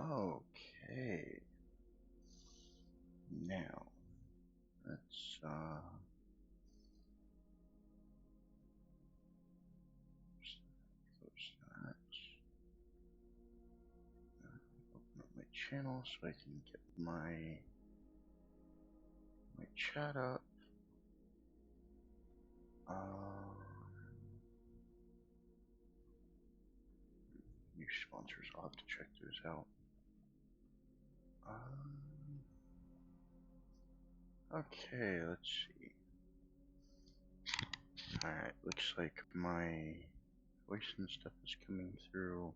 Okay. Now, let's close that. Open up my channel so I can get my chat up. New sponsors, I'll have to check those out. Okay, let's see. Alright, looks like my voice and stuff is coming through.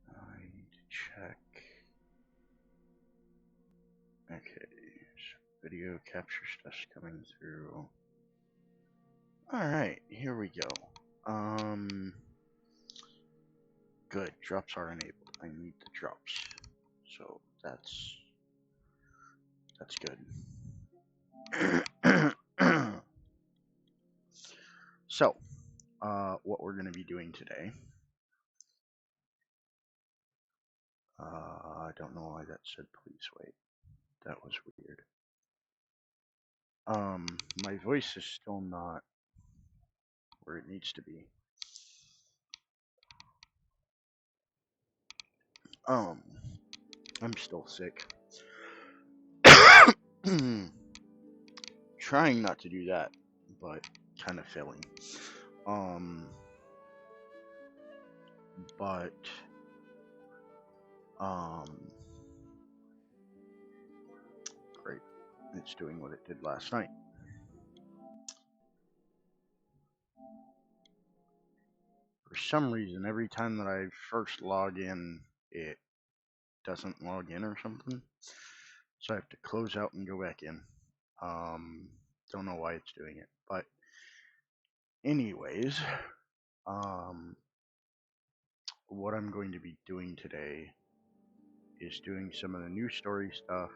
I need to check. Okay, so video capture stuff's coming through. Alright, here we go. Good, drops are enabled. I need the drops. So that's good. So, what we're going to be doing today. I don't know why that said please wait. That was weird. My voice is still not where it needs to be. I'm still sick. Trying not to do that, but kind of failing. Great. It's doing what it did last night. For some reason, every time that I first log in, it doesn't log in or something. So I have to close out and go back in. Don't know why it's doing it, but anyways, what I'm going to be doing today is doing some of the new story stuff,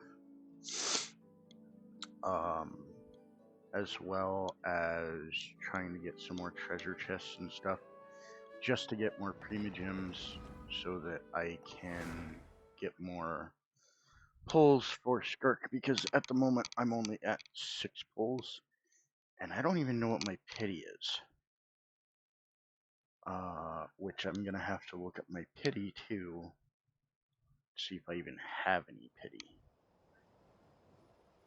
as well as trying to get some more treasure chests and stuff, just to get more primogems so that I can get more pulls for Skirk, because at the moment I'm only at 6 pulls, and I don't even know what my pity is. Which I'm gonna have to look up my pity too, see if I even have any pity.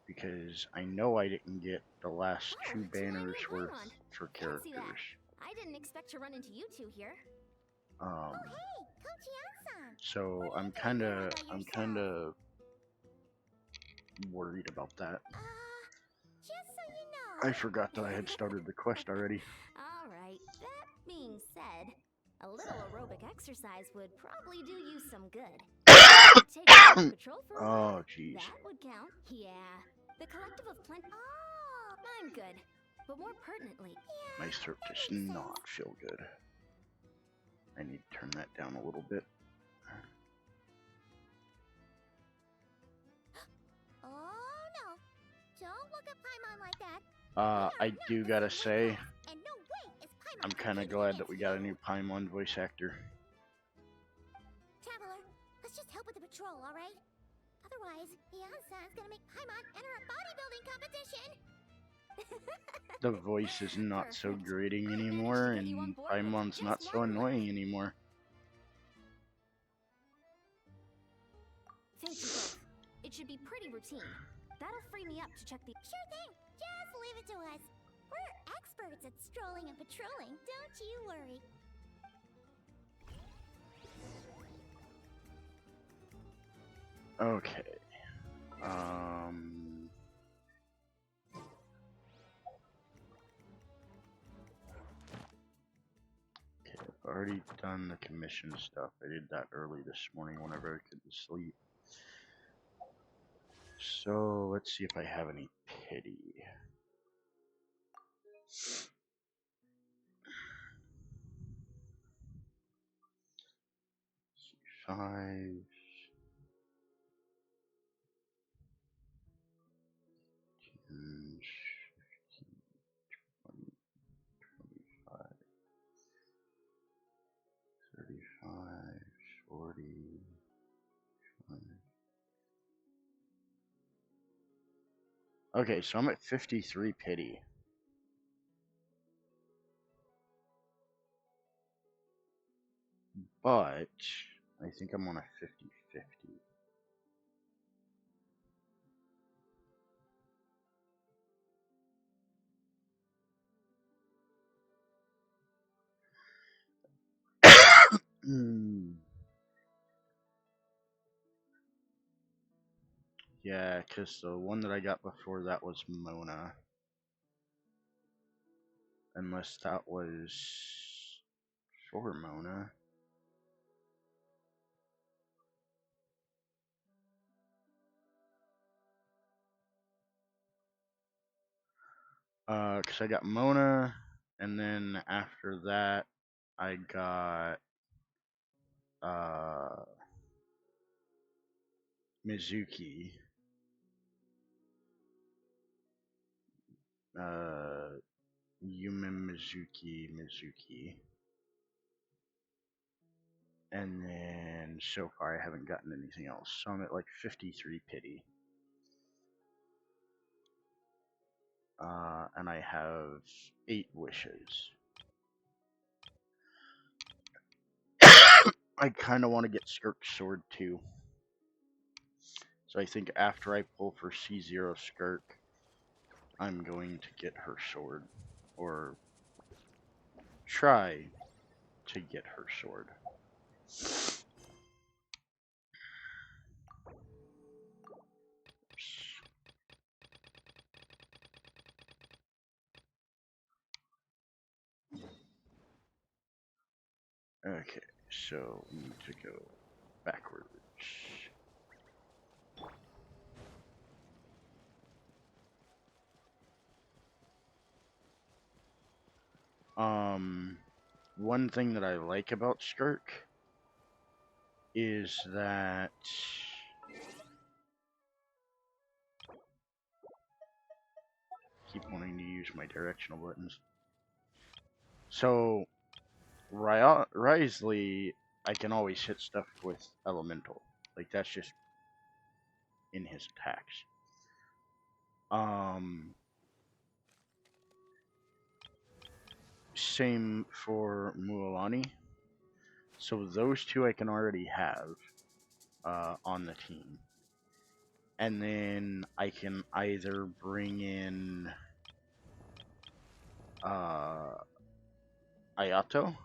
Because I know I didn't get the last 2 banners worth for characters. I didn't expect to run into you two here. So I'm kinda worried about that. Just so you know. I forgot that I had started the quest already. Alright, that being said, a little aerobic exercise would probably do you some good. Take a patrol for a Oh, jeez. That would count. Yeah. The collective of plenty. Oh, I'm good. But more pertinently, My throat does not feel good. I need to turn that down a little bit. Oh no! Don't look at Paimon like that. I do gotta say, I'm kind of glad that we got a new Paimon voice actor. Traveler, let's just help with the patrol, all right? Otherwise, Yan-san's gonna make Paimon enter a bodybuilding competition. The voice is not so grating anymore, and Paimon's not so annoying anymore. Thank you both. It should be pretty routine. That'll free me up to check the— Sure thing! Just leave it to us. We're experts at strolling and patrolling, don't you worry. Okay. Okay, I've already done the commission stuff. I did that early this morning whenever I could sleep. So let's see if I have any pity. C5. 10, 15, 20, 25, 35, 40. Okay, so I'm at 53 pity. But I think I'm on a 50-50. Yeah, because the one that I got before that was Mona. Unless that was for Mona. Because I got Mona, and then after that, I got Mizuki. Yume Mizuki. And then so far I haven't gotten anything else. So I'm at like 53 pity. And I have 8 wishes. I kind of want to get Skirk's sword too. So I think after I pull for C0 Skirk, I'm going to get her sword. Or try to get her sword. Okay, so we need to go backwards. One thing that I like about Skirk is that keep wanting to use my directional buttons. So Risley, I can always hit stuff with elemental. Like that's just in his attacks. Same for Mualani. So those two I can already have on the team. And then I can either bring in Ayato,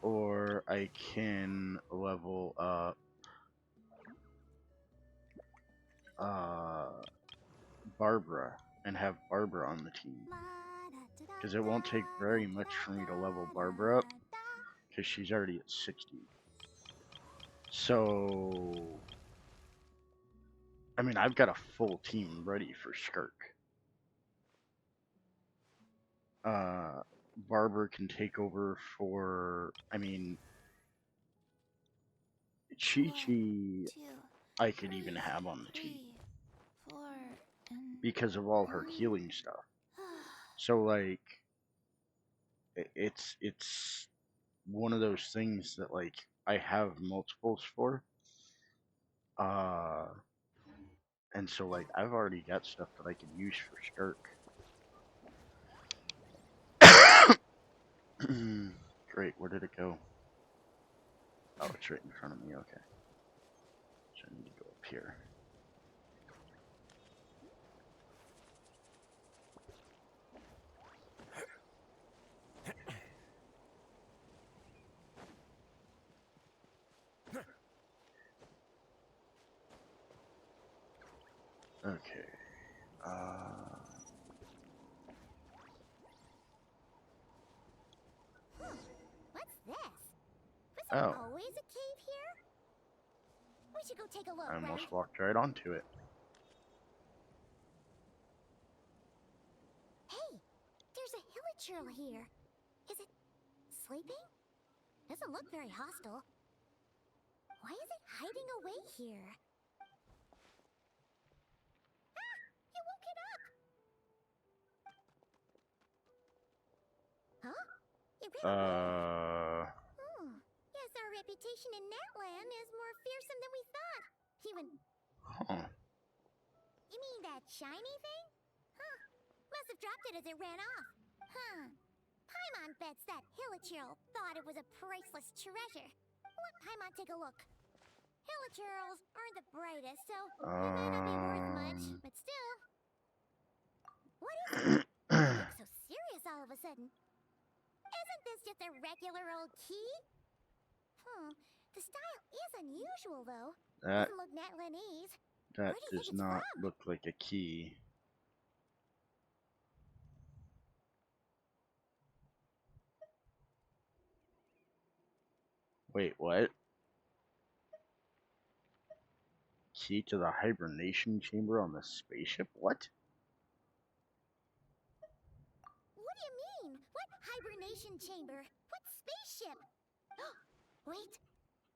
or I can level up Barbara and have Barbara on the team. Because it won't take very much for me to level Barbara up, because she's already at 60. So, I mean, I've got a full team ready for Skirk. Barbara can take over for, I mean, Chi-Chi I could even have on the team. Because of all her healing stuff. So, like, it's one of those things that, like, I have multiples for. And so, like, I've already got stuff that I can use for Skirk. Great, where did it go? Oh, it's right in front of me, okay. So I need to go up here. Okay. What's this? Was Oh. there always a cave here? We should go take a look, I right? almost walked right onto it. Hey, there's a hilichurl here. Is it sleeping? Doesn't look very hostile. Why is it hiding away here? Ah! You woke it up! Huh? It ran away. Guess our reputation in that land is more fearsome than we thought. Even... Huh. You mean that shiny thing? Huh. Must have dropped it as it ran off. Huh. Paimon bets that Hilichurl thought it was a priceless treasure. Let Paimon take a look. Hilichurls aren't the brightest, so it may not be worth much, but still. What is it? You look so serious all of a sudden. Isn't this just a regular old key? The style is unusual, though. That Doesn't look Natlanese. that Where do you does think it's not from? look like a key. Wait, what? Key to the hibernation chamber on the spaceship? What? What do you mean? What hibernation chamber? What spaceship? Wait,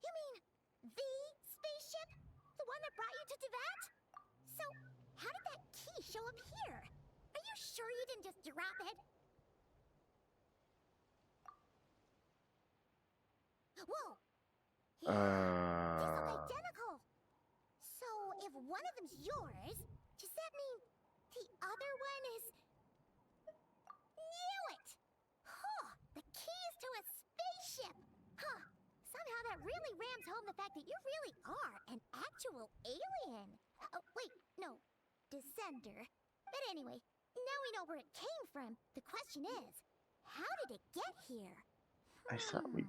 you mean the spaceship? The one that brought you to Teyvat? So, how did that key show up here? Are you sure you didn't just drop it? Whoa! Yeah, these look identical. So, if one of them's yours, does that mean the other one is... Knew it! Huh! The keys to a spaceship! Huh! Somehow that really rams home the fact that you really are an actual alien. Oh, wait, no. Descender. But anyway, now we know where it came from. The question is, how did it get here? I thought we...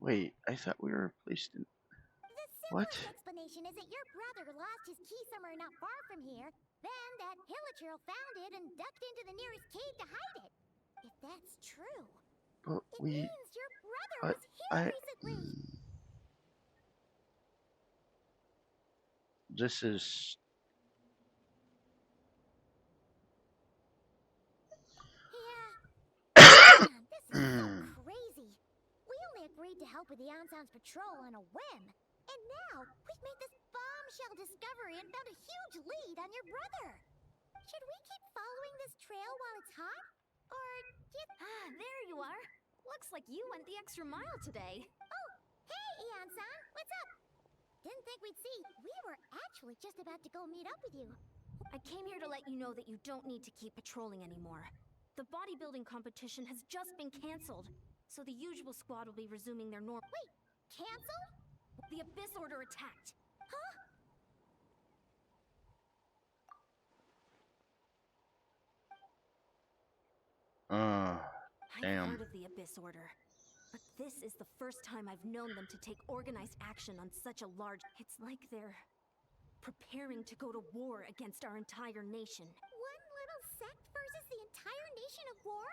Wait, I thought we were placed in... The What? simplest explanation is that your brother lost his key somewhere not far from here, then that Hilichurl found it and ducked into the nearest cave to hide it. If that's true, But it we... means your brother But was here I... recently. This is... Yeah. Man, this is so crazy. We only agreed to help with the Ansan's patrol on a whim. And now, we've made this bombshell discovery and found a huge lead on your brother. Should we keep following this trail while it's hot? Or do you... There you are. Looks like you went the extra mile today. Oh, hey, Ian-san. What's up? Didn't think we'd see. We were actually just about to go meet up with you. I came here to let you know that you don't need to keep patrolling anymore. The bodybuilding competition has just been canceled, so the usual squad will be resuming their normal... Wait, canceled? The Abyss Order attacked. Huh? damn. I've heard of the Abyss Order, but this is the first time I've known them to take organized action on such a large... It's like they're preparing to go to war against our entire nation. One little sect versus the entire nation of war?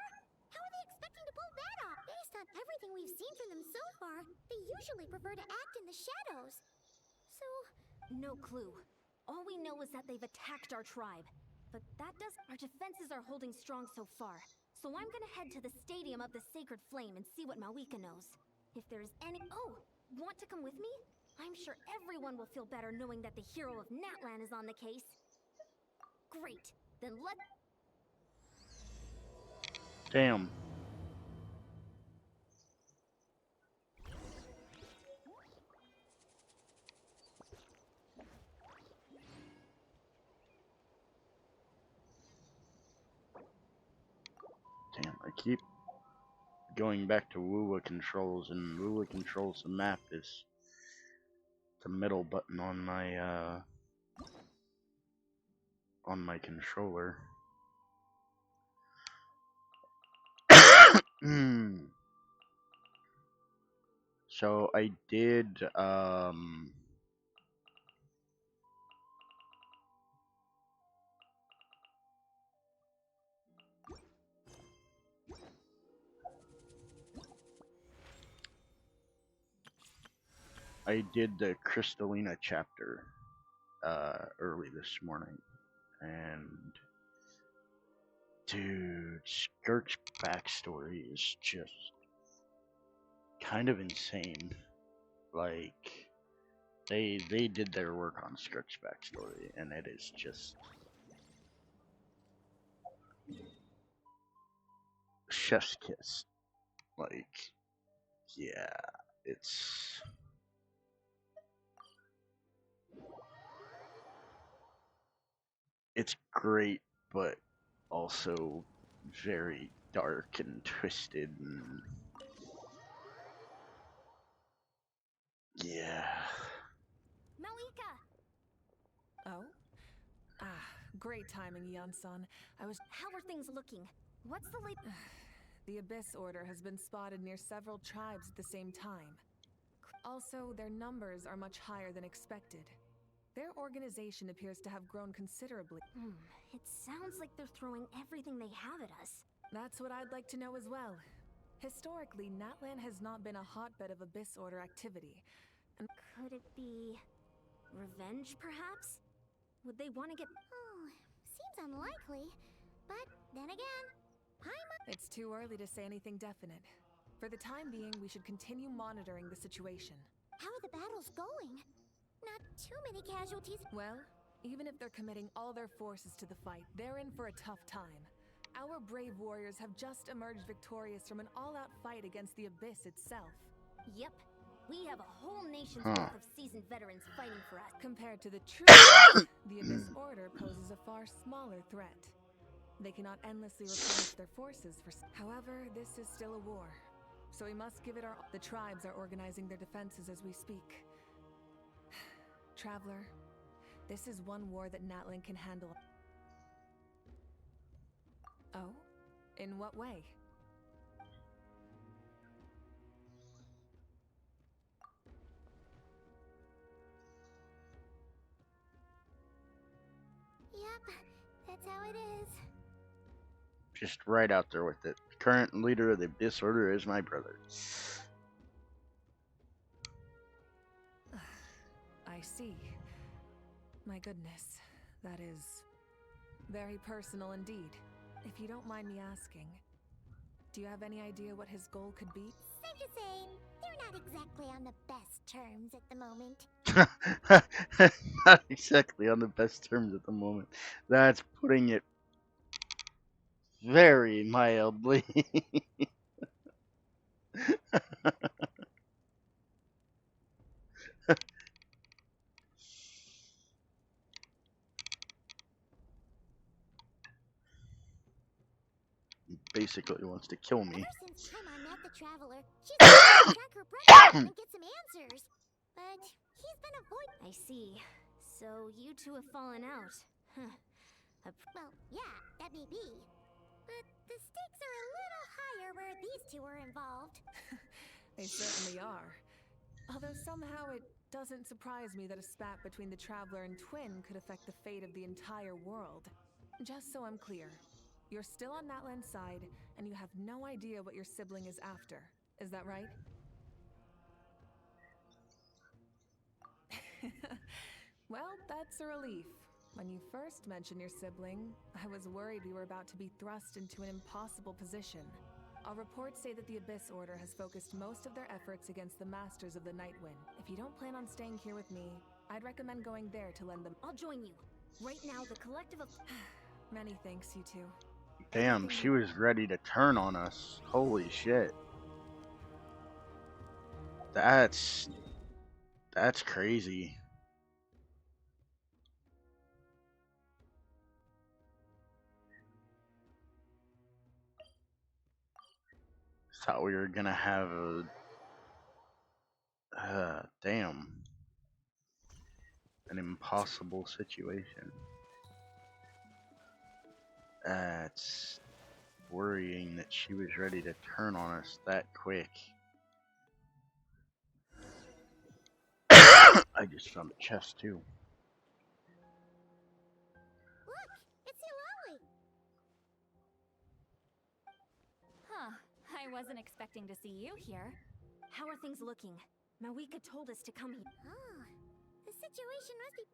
How are they expecting to pull that off? Based on everything we've seen from them so far, they usually prefer to act in the shadows. So... No clue. All we know is that they've attacked our tribe. But that does... Our defenses are holding strong so far. So I'm gonna head to the Stadium of the Sacred Flame and see what Mawika knows. If there's any... Oh! Want to come with me? I'm sure everyone will feel better knowing that the hero of Natlan is on the case. Great. Then let... Damn. Damn, I keep going back to Wuwa controls, and Wuwa controls the map is the middle button on my controller. So I did the Crystalina chapter early this morning, and dude, Skirk's backstory is just kind of insane. Like they did their work on Skirk's backstory, and it is just chef's kiss. Like, yeah, it's it's great, but also very dark and twisted and yeah. Malika! Oh? Ah, great timing, Yan-san. How are things looking? What's the late? The Abyss Order has been spotted near several tribes at the same time. Also, their numbers are much higher than expected. Their organization appears to have grown considerably. It sounds like they're throwing everything they have at us. That's what I'd like to know as well. Historically, Natlan has not been a hotbed of Abyss Order activity. Could it be revenge, perhaps? Would they want to get? Oh, seems unlikely. But then again, Paimon. It's too early to say anything definite. For the time being, we should continue monitoring the situation. How are the battles going? Not too many casualties. Well, even if they're committing all their forces to the fight, they're in for a tough time. Our brave warriors have just emerged victorious from an all-out fight against the Abyss itself. Yep. We have a whole nation's Huh. worth of seasoned veterans fighting for us. Compared to the true Abyss, the Abyss Order poses a far smaller threat. They cannot endlessly replenish their forces for... However, this is still a war. So we must give it our... The tribes are organizing their defenses as we speak. Traveler, this is one war that Natlan can handle. Oh? In what way? Yep, that's how it is. Just right out there with it. Current leader of the Abyss Order is my brother. I see. My goodness, that is very personal indeed. If you don't mind me asking, do you have any idea what his goal could be? Safe to say, they're not exactly on the best terms at the moment. Not exactly on the best terms at the moment. That's putting it very mildly. Basically wants to kill me. Ever since Paimon met the Traveler, she's been trying to track her brother and get some answers. But he's been avoiding. I see. So you two have fallen out. Huh. Well, yeah, that may be. But the stakes are a little higher where these two are involved. They certainly are. Although somehow it doesn't surprise me that a spat between the Traveler and Twin could affect the fate of the entire world. Just so I'm clear, you're still on Natlan's side, and you have no idea what your sibling is after. Is that right? Well, that's a relief. When you first mentioned your sibling, I was worried we were about to be thrust into an impossible position. Our reports say that the Abyss Order has focused most of their efforts against the Masters of the Nightwind. If you don't plan on staying here with me, I'd recommend going there to lend them. I'll join you. Right now, the collective of... Many thanks, you two. Damn, she was ready to turn on us. Holy shit. That's crazy. Thought we were gonna have a damn, an impossible situation. That's worrying that she was ready to turn on us that quick. I just found a chest too. Look, it's Hilali. Huh. I wasn't expecting to see you here. How are things looking? Mawika told us to come here. Oh, the situation must be.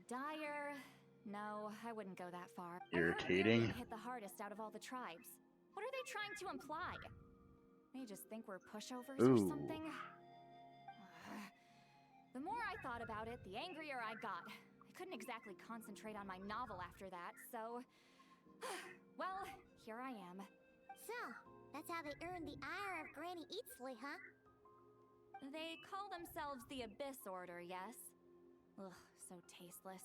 Dire? No, I wouldn't go that far. Irritating. Hit the hardest out of all the tribes. What are they trying to imply? They just think we're pushovers or Ooh. something? The more I thought about it, the angrier I got. I couldn't exactly concentrate on my novel after that, so... well, here I am. So, that's how they earned the ire of Granny Eatsley, huh? They call themselves the Abyss Order, yes? Ugh, so tasteless.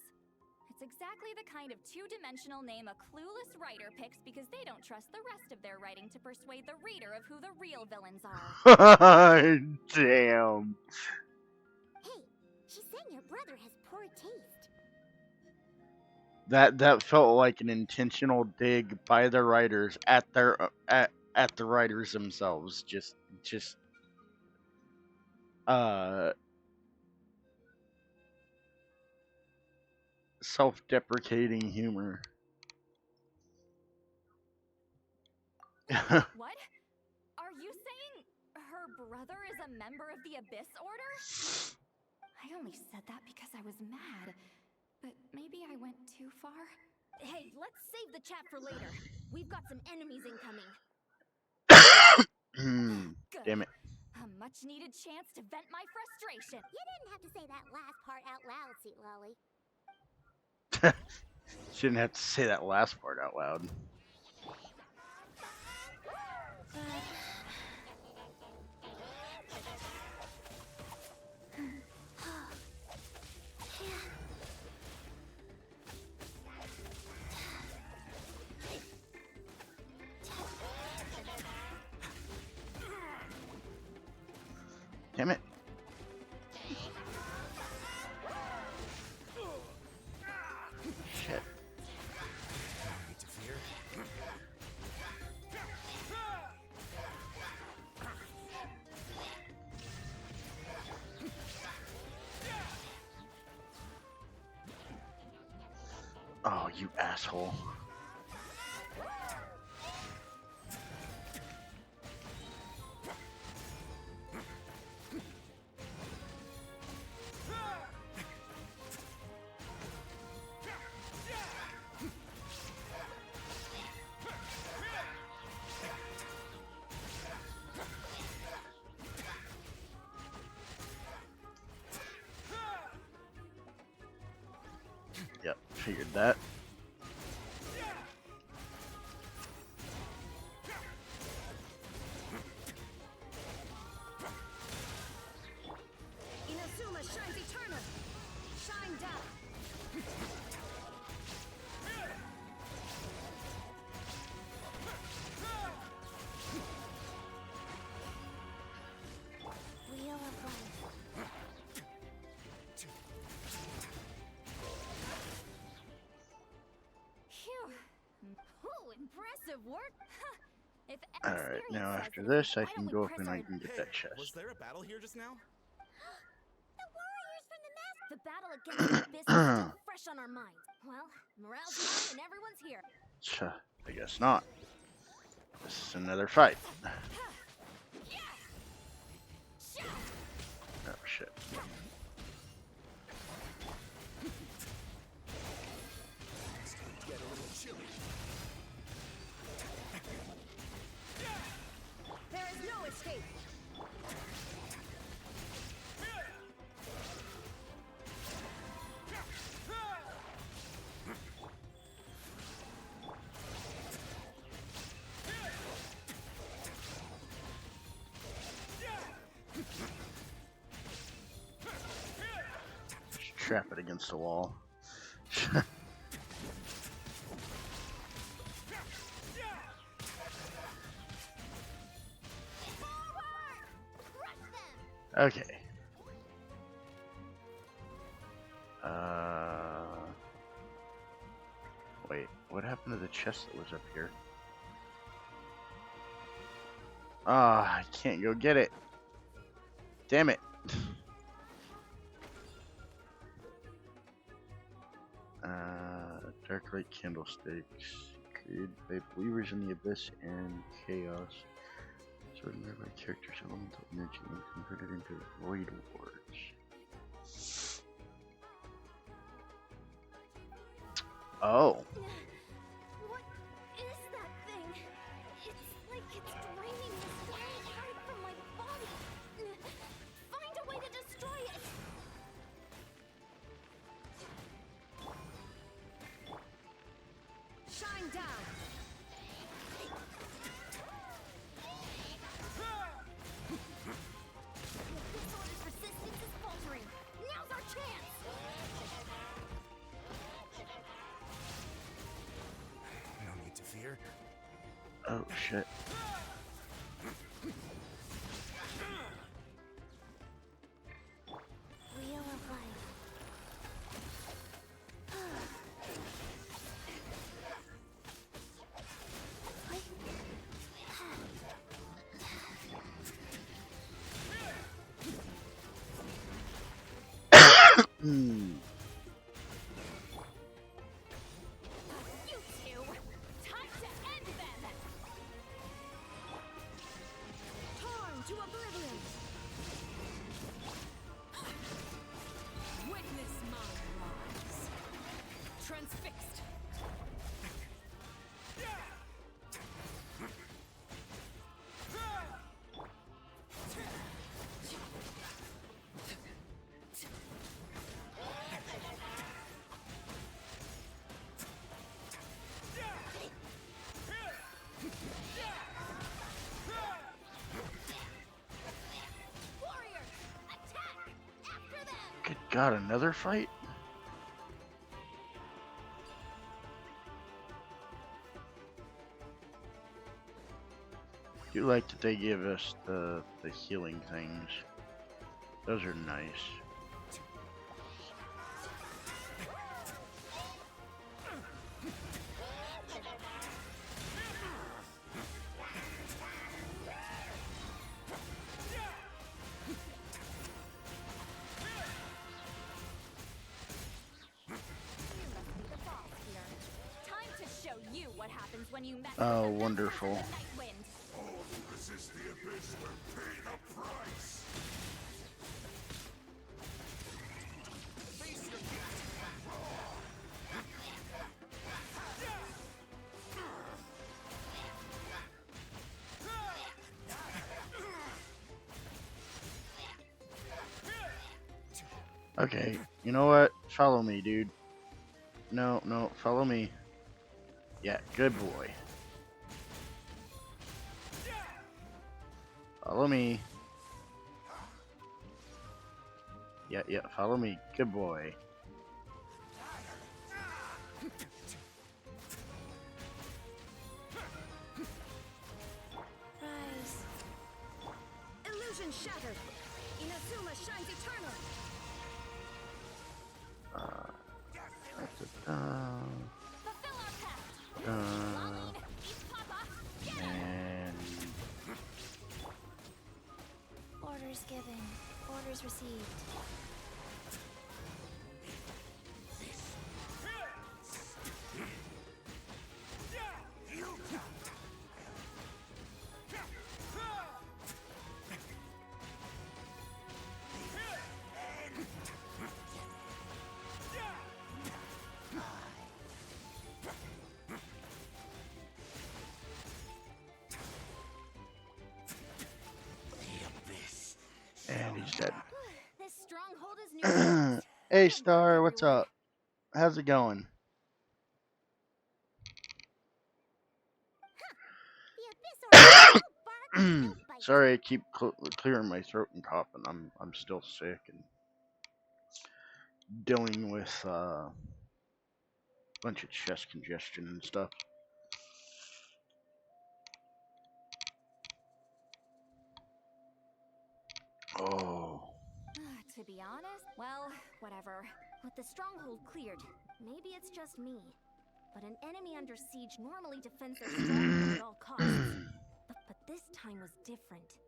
It's exactly the kind of two-dimensional name a clueless writer picks because they don't trust the rest of their writing to persuade the reader of who the real villains are. Damn. Hey, she's saying your brother has poor taste. That felt like an intentional dig by the writers at at the writers themselves. Just self-deprecating humor. What? Are you saying her brother is a member of the Abyss Order? I only said that because I was mad, but maybe I went too far. Hey, let's save the chat for later. We've got some enemies incoming. Good. Damn it. A much-needed chance to vent my frustration. You didn't have to say that last part out loud, Seat Lolly. Shouldn't have to say that last part out loud. Damn it. Shit. Oh, you asshole. Yep, figured that. Inazuma shines eternal. Shine down. Wheel of Life. Phew. Ooh, impressive work. If Alright, experience now says after that if this, we I can quietly go up press and our- I can get that chest. Was there a battle here just now? The warriors from the mask. The battle against the Abyss is still fresh on our minds. Well, morale's high and everyone's here. I guess not. This is another fight. Oh shit. Get a little chilly. There is no escape. Just trap it against the wall. Okay. Wait, what happened to the chest that was up here? Ah, I can't go get it. Damn it. Dark light candlesticks created by believers in the abyss and chaos. So nearby characters' elemental energy and converted into void wards. Oh. What is that thing? It's like it's draining the soul right from my body. Find a way to destroy it. Shine down. This order's resistance is faltering. Now's our chance. here. Oh shit. Wheel of life. Hmm. You two! Time to end them! Torn to oblivion! Witness my rise. Transfixed. Warrior, attack! After them! Good God, another fight? Do like that they give us the healing things. Those are nice. Time to show you what happens when you mess Oh, with the wonderful. Masters of the Night Wind. All who resist the abyss will pay the price. Face your Okay, you know what? Follow me, dude. No, no, follow me. Yeah, good boy. Follow me. Yeah, yeah, follow me. Good boy. Rise. Illusion shattered! Inazuma shines eternal! Fulfill our pact! Longing, eat Papa, get him! And Orders given. Orders received. and he's dead. This stronghold is new. Hey Star, what's up? How's it going? The abyss order. No bark, no bite. Sorry, I keep clearing my throat and coughing. I'm still sick and dealing with a bunch of chest congestion and stuff. Oh, To be honest, well, whatever. With the stronghold cleared, maybe it's just me. But an enemy under siege normally defends their stronghold at all costs. But this time was different.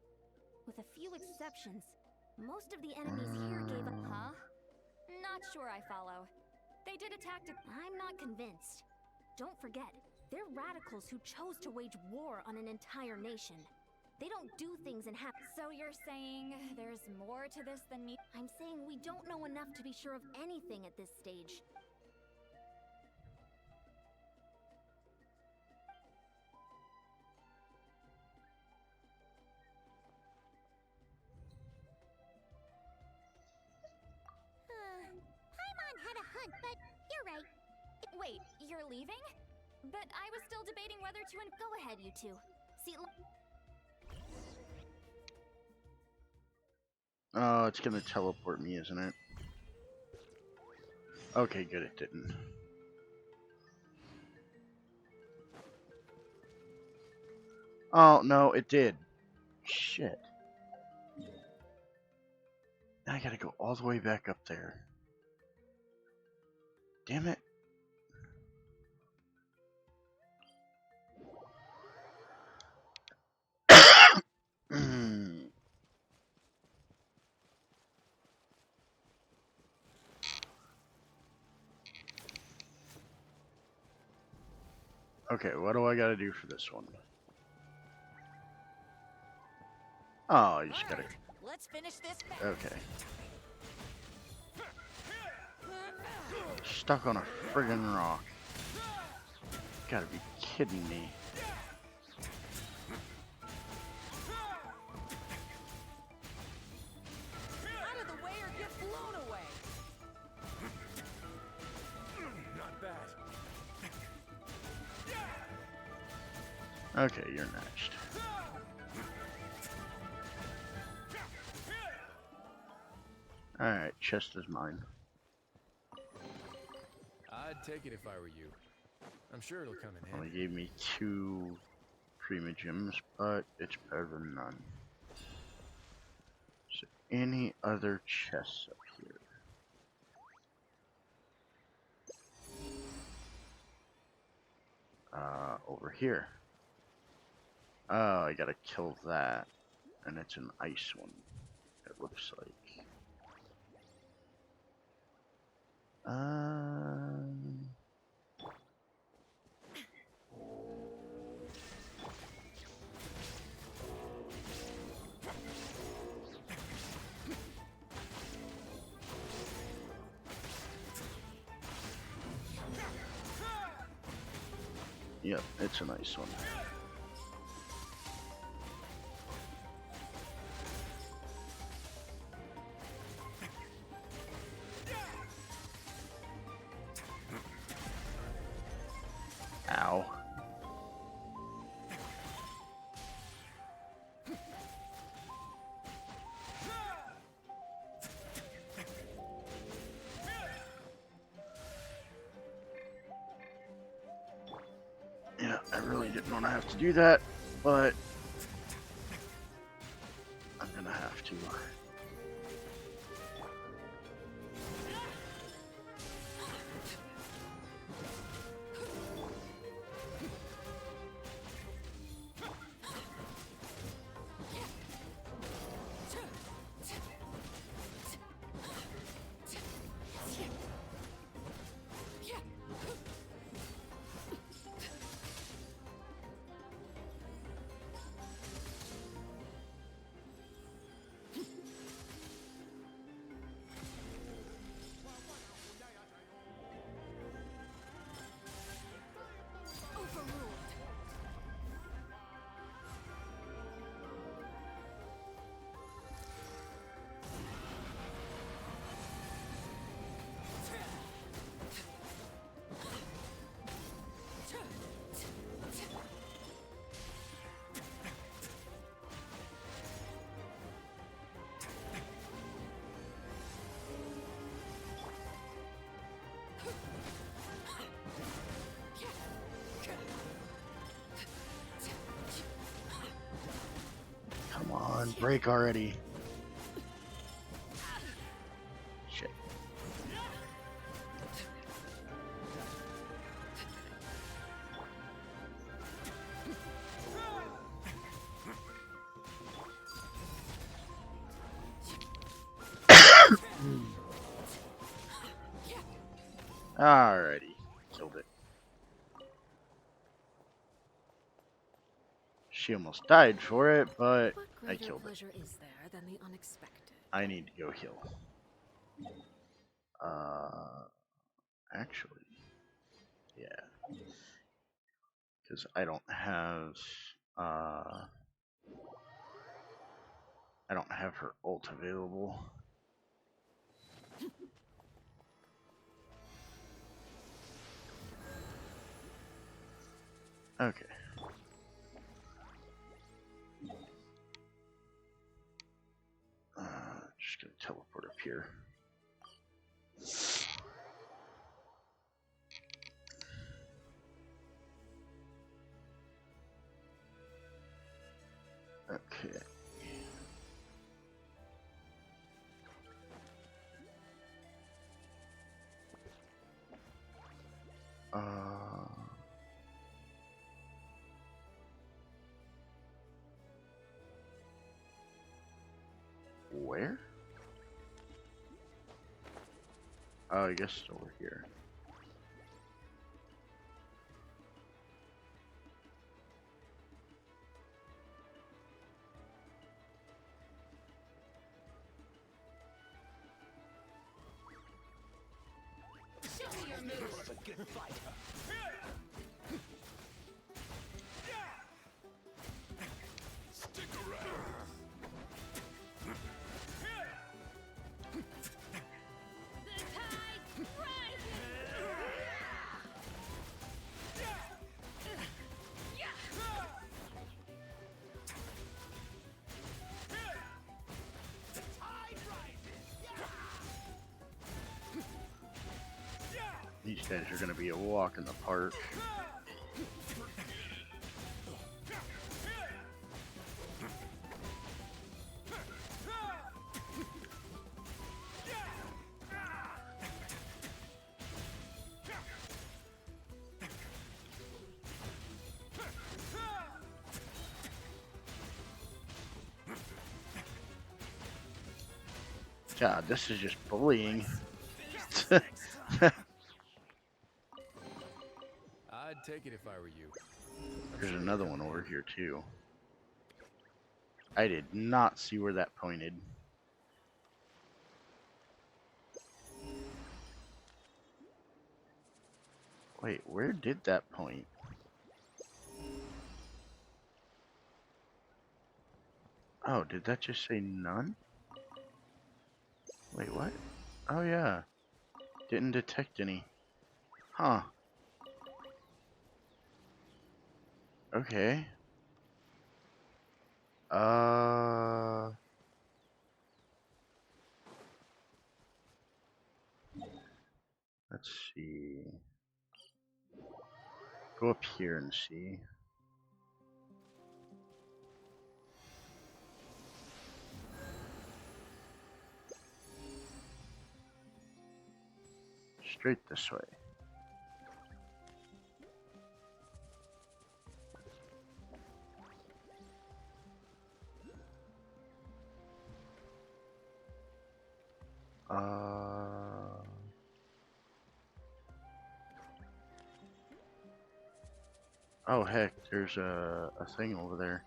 With a few exceptions, most of the enemies here gave up. Huh? Not sure I follow. They did attack to... I'm not convinced. Don't forget, they're radicals who chose to wage war on an entire nation. They don't do things in half. So you're saying there's more to this than me? I'm saying we don't know enough to be sure of anything at this stage. Paimon had a hunt, but you're right. Wait, you're leaving? But I was still debating whether to... Go ahead, you two. See, oh, it's gonna teleport me, isn't it? Okay, good, it didn't. Oh, no, it did. Shit. Now I gotta go all the way back up there. Damn it. Okay, what do I gotta do for this one? Oh, you just gotta... Let's finish this. Okay. Stuck on a friggin' rock. Gotta be kidding me. Out of the way or get blown away. Not bad. Okay, you're next. Alright, chest is mine. I'd take it if I were you. I'm sure it'll come in Only handy. gave me 2 primogems, but it's better than none. So, any other chests up here? Over here. Oh, I gotta kill that. And it's an ice one, it looks like. Yep, it's a nice one. Ow. Yeah, I really didn't want to have to do that, but I'm gonna have to. Come on, break already. Shit. Alrighty, killed it. She almost died for it, but What I greater killed it. pleasure is there than the unexpected? I need to go heal. Actually, yeah, because I don't have her ult available. Okay. Just gonna teleport up here. where? Oh, I guess it's over here. Stick around. These guys are gonna be a walk in the park. God, this is just bullying. I'd take it if I were you. There's another one over here too. I did not see where that pointed. Wait, where did that point? Oh, did that just say none? Wait, what? Oh yeah. Didn't detect any. Huh. Okay. Let's see. Go up here and see. Straight this way. Oh heck, there's a thing over there.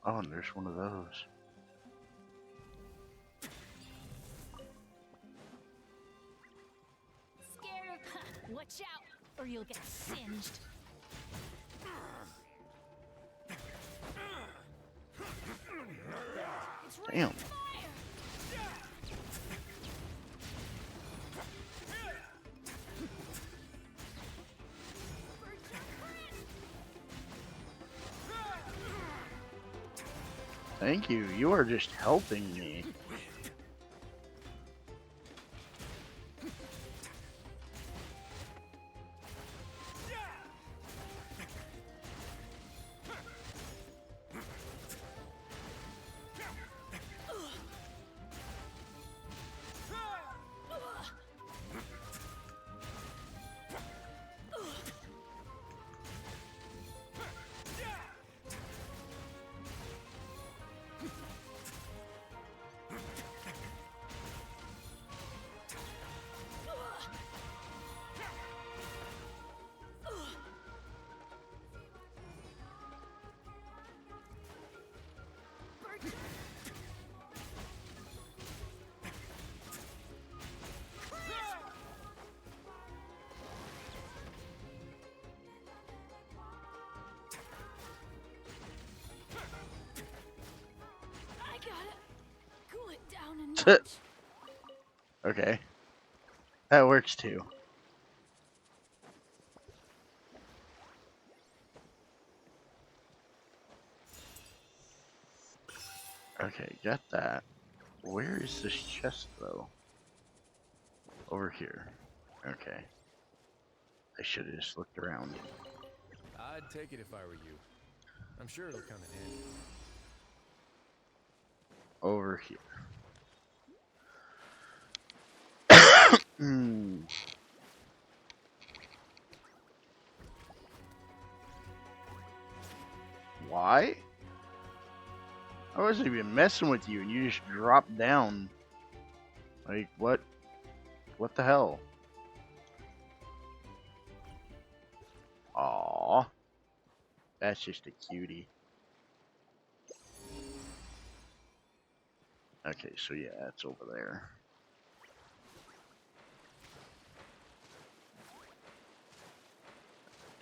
Oh, and there's one of those. Scared of... Watch out, or you'll get singed. Damn. Thank you. You are just helping me. Okay. That works too. Okay, got that. Where is this chest though? Over here. Okay. I should have just looked around. I'd take it if I were you. I'm sure it'll come in handy. Over here. Hmm. Why? I wasn't even messing with you, and you just dropped down. Like, what? What the hell? Aww. That's just a cutie. Okay, so yeah, it's over there.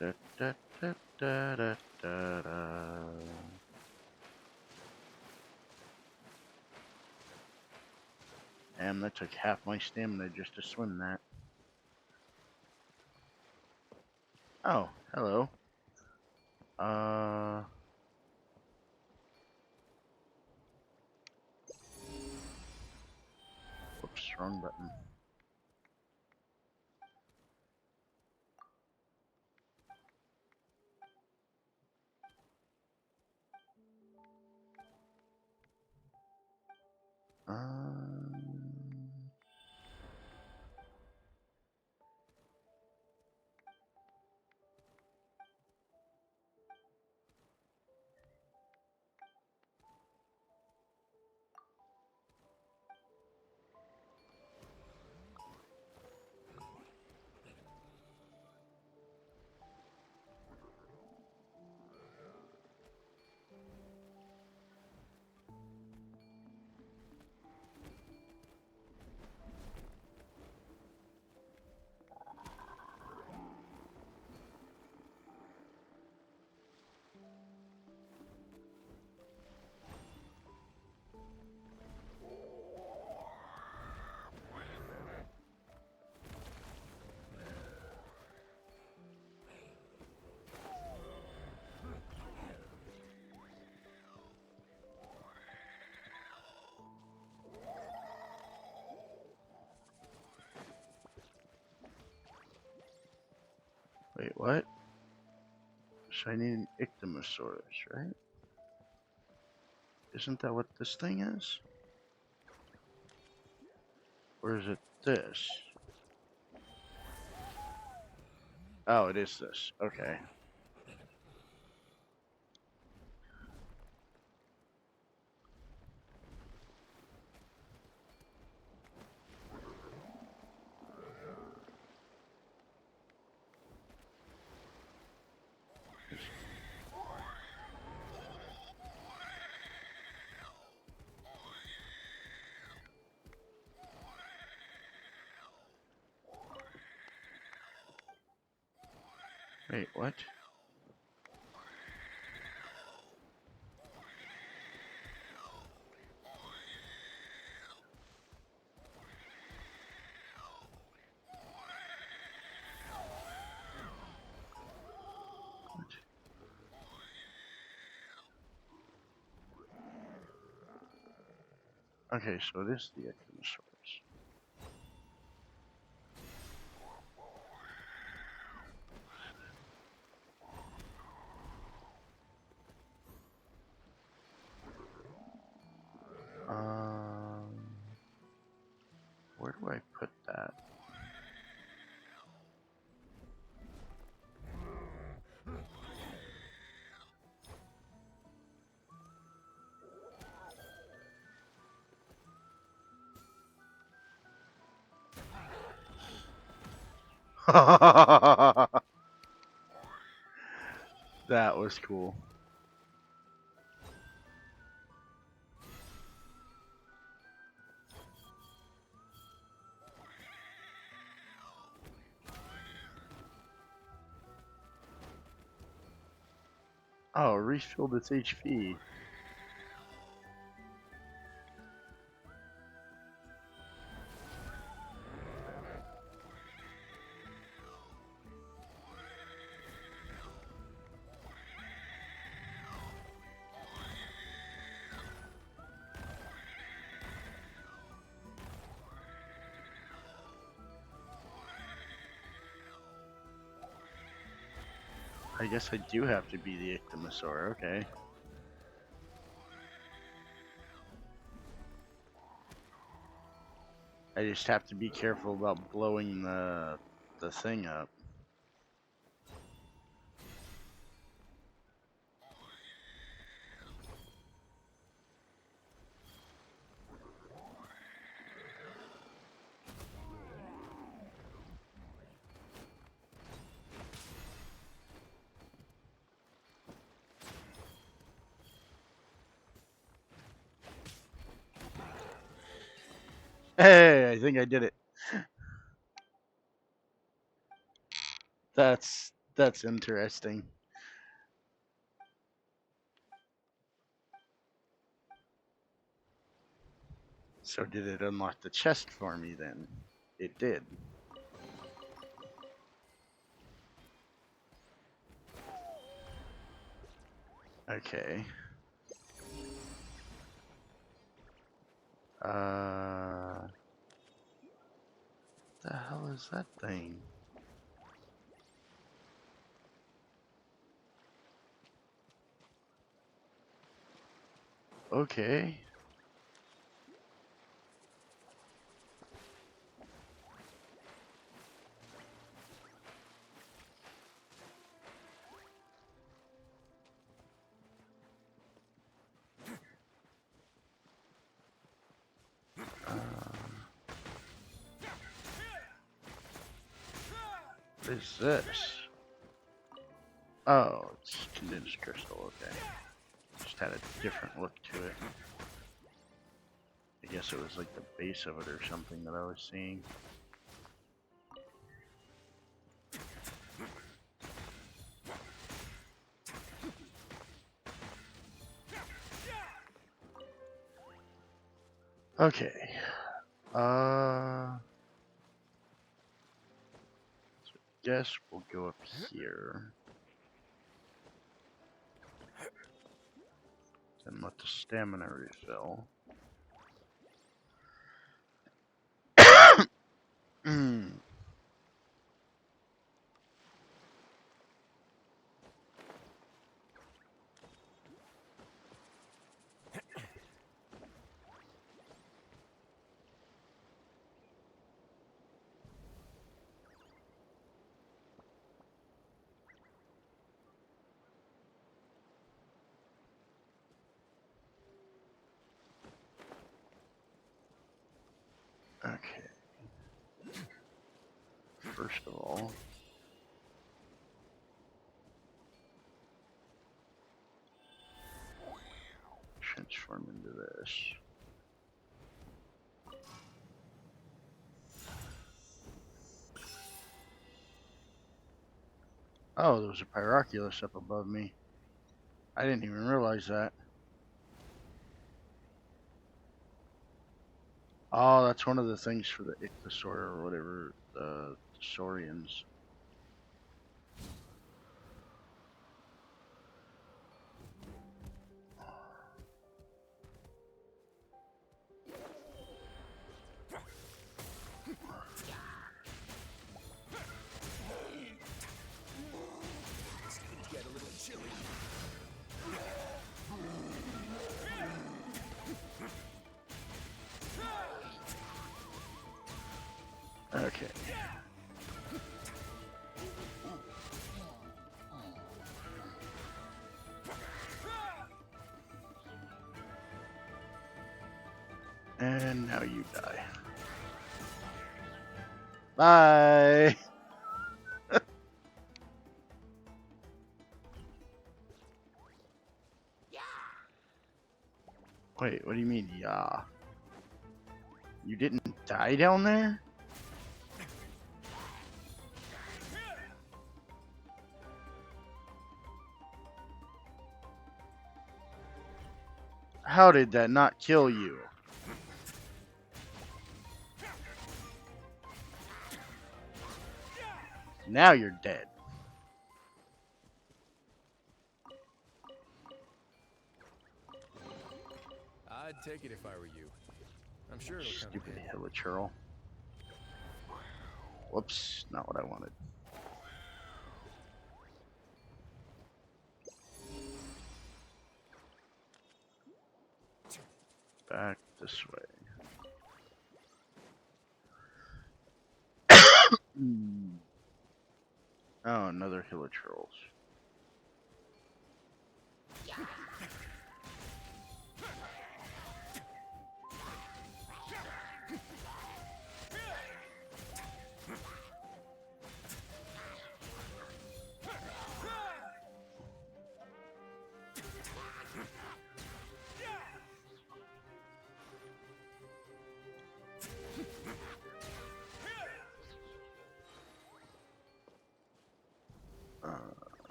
Da, da, da, da, da, da, da. Damn, that took half my stamina just to swim that. Oh, hello. Uh... Whoops, wrong button. Um... Wait, what? So I need an Ictimosaurus, right? Isn't that what this thing is? Or is it this? Oh, it is this. Okay. Wait, what? Okay, so it is the Ictimosaurus. Where do I put that? That was cool. Oh, refilled its HP. I guess I do have to be the Ictimosaur, okay. I just have to be careful about blowing the thing up. Hey, I think I did it. That's interesting. So did it unlock the chest for me then? It did. Okay. The hell is that thing? Okay. What is this? Oh, it's condensed crystal, okay. Just had a different look to it. I guess it was like the base of it or something that I was seeing. Okay. So guess we'll go up here. Then let the stamina refill. Okay. First of all, transform into this. Oh, there was a Pyroculus up above me. I didn't even realize that. Oh, that's one of the things for the Ichthyosaur or whatever, the Saurians. Okay. And now you die. Bye! Wait, what do you mean, yeah? You didn't die down there? How did that not kill you? Now you're dead. I'd take it if I were you. I'm sure it'll come in Stupid handy. hilichurl. Whoops, not what I wanted. Back this way. Hmm. Oh, another hilichurls.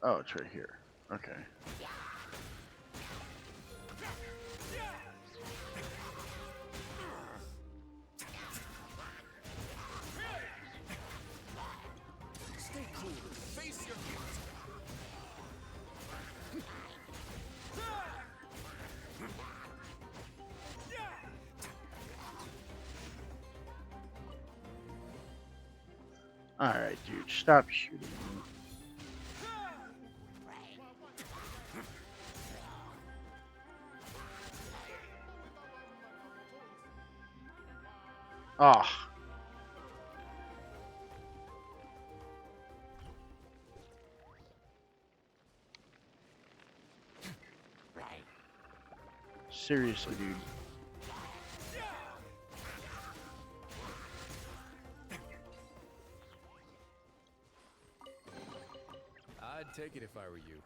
Oh, it's right here. Okay. Stay cool. Face your fears. Alright, dude, stop shooting me. Oh. Seriously, dude. I'd take it if I were you.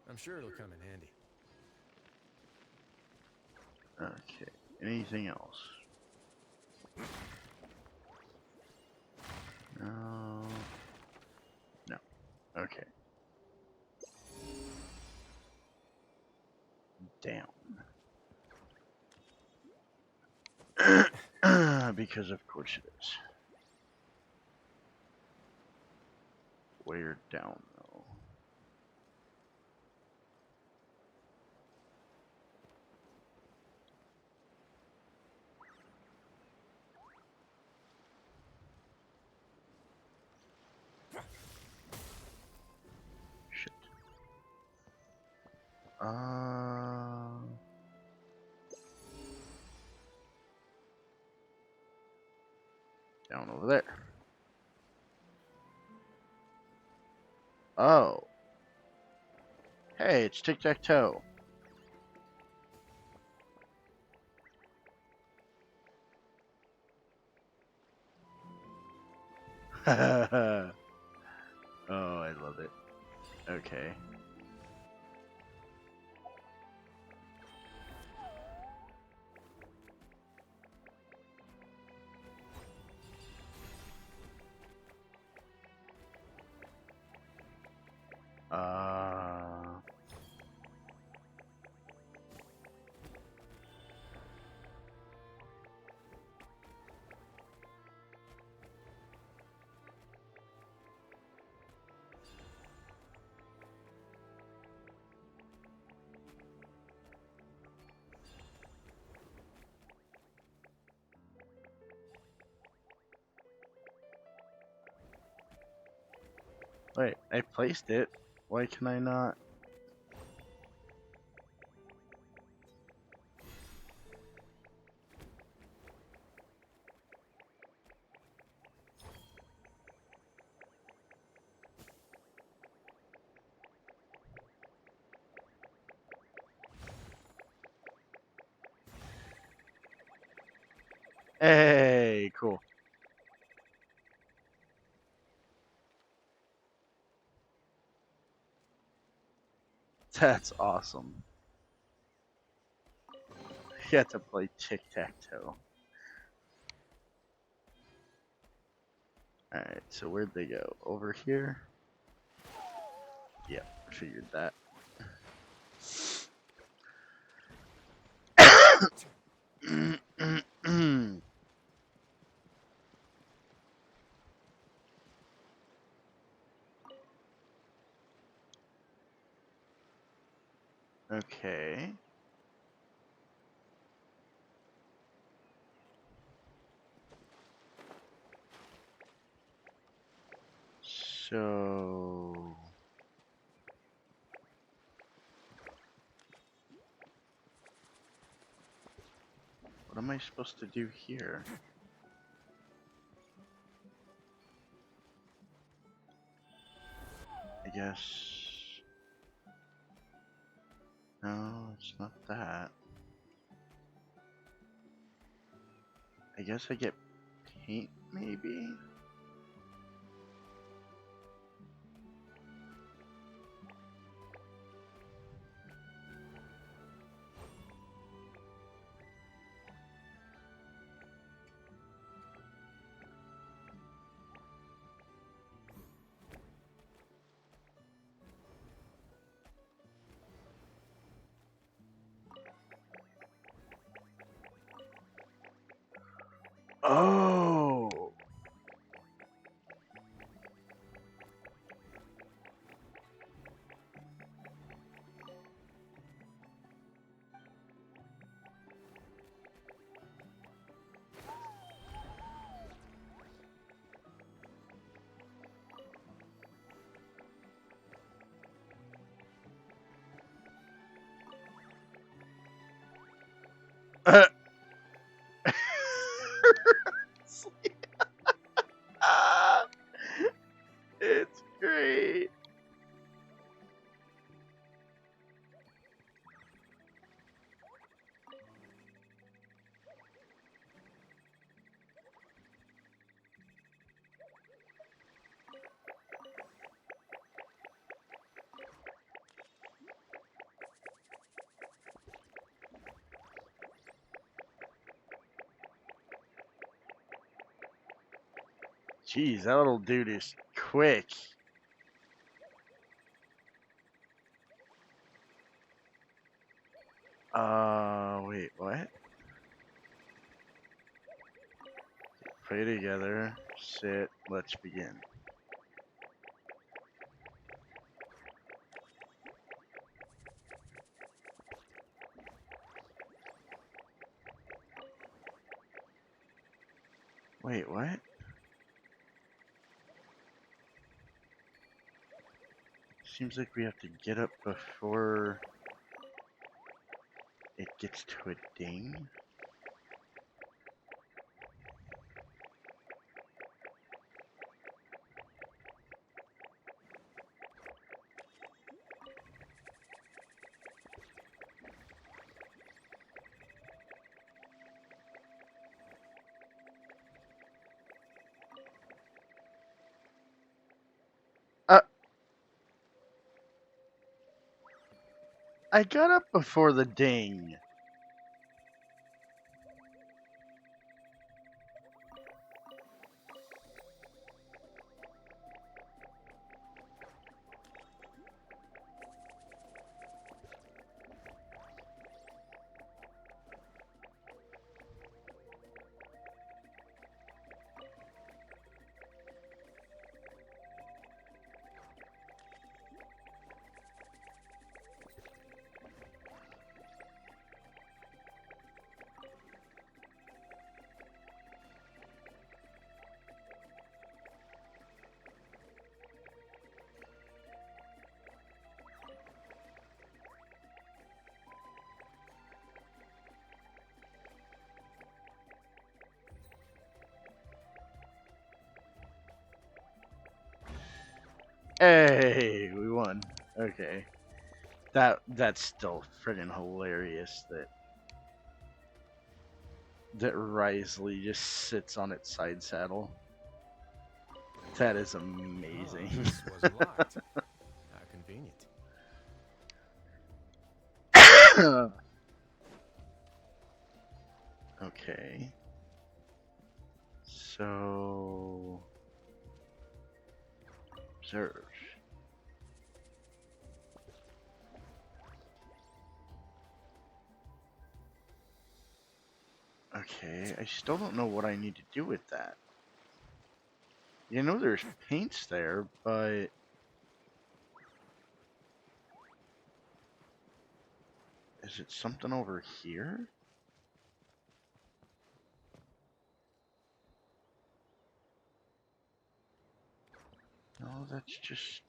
I'm sure it'll come in handy. Okay. Anything else? No. No. Okay. Down. Because of course it is. Where down though? Shit. Down over there. Oh. Hey, it's tic-tac-toe. Oh, I love it. Okay. Wait, I placed it. Why can I not? Hey, cool. That's awesome. You have to play tic-tac-toe. Alright, so where'd they go? Over here? Yep, figured that. Okay. So... what am I supposed to do here? guess... No, it's not that. I guess I get paint, maybe? Oh! It's great. Jeez, that little dude is quick. Wait, what? Play together, sit, let's begin. Wait, what? Seems like we have to get up before it gets to a ding. I got up before the ding. Hey, we won. Okay. That's still friggin' hilarious that Risley just sits on its side saddle. That is amazing. Oh, this was locked. How convenient. Okay. So observe. Okay, I still don't know what I need to do with that. You know there's paints there, but is it something over here? No, that's just...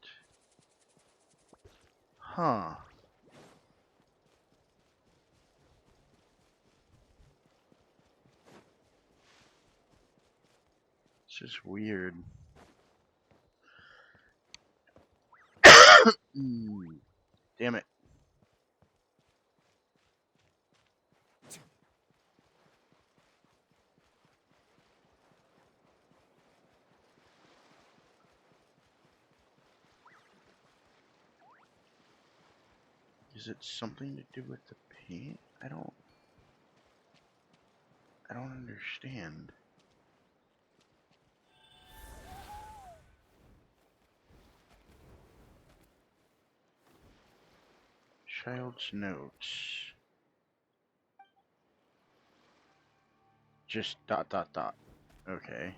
Huh. It's just weird. Damn it. Is it something to do with the paint? I don't understand. Child's notes. Just ... Okay.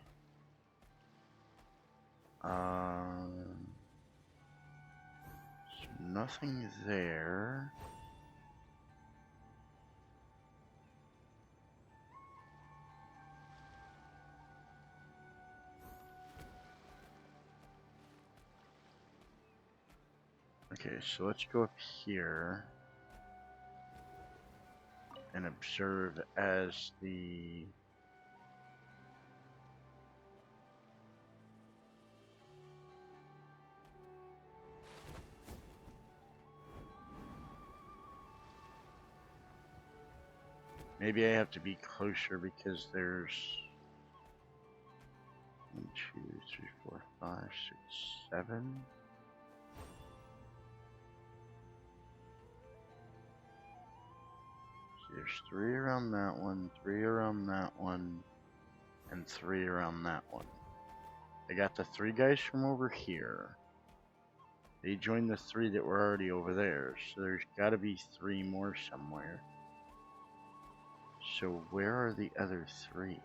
So nothing there. Okay, so let's go up here and observe as the... Maybe I have to be closer because there's 1, 2, 3, 4, 5, 6, 7. See, there's 3 around that one, 3 around that one, and 3 around that one. I got the 3 guys from over here. They joined the 3 that were already over there, so there's got to be 3 more somewhere. So where are the other 3?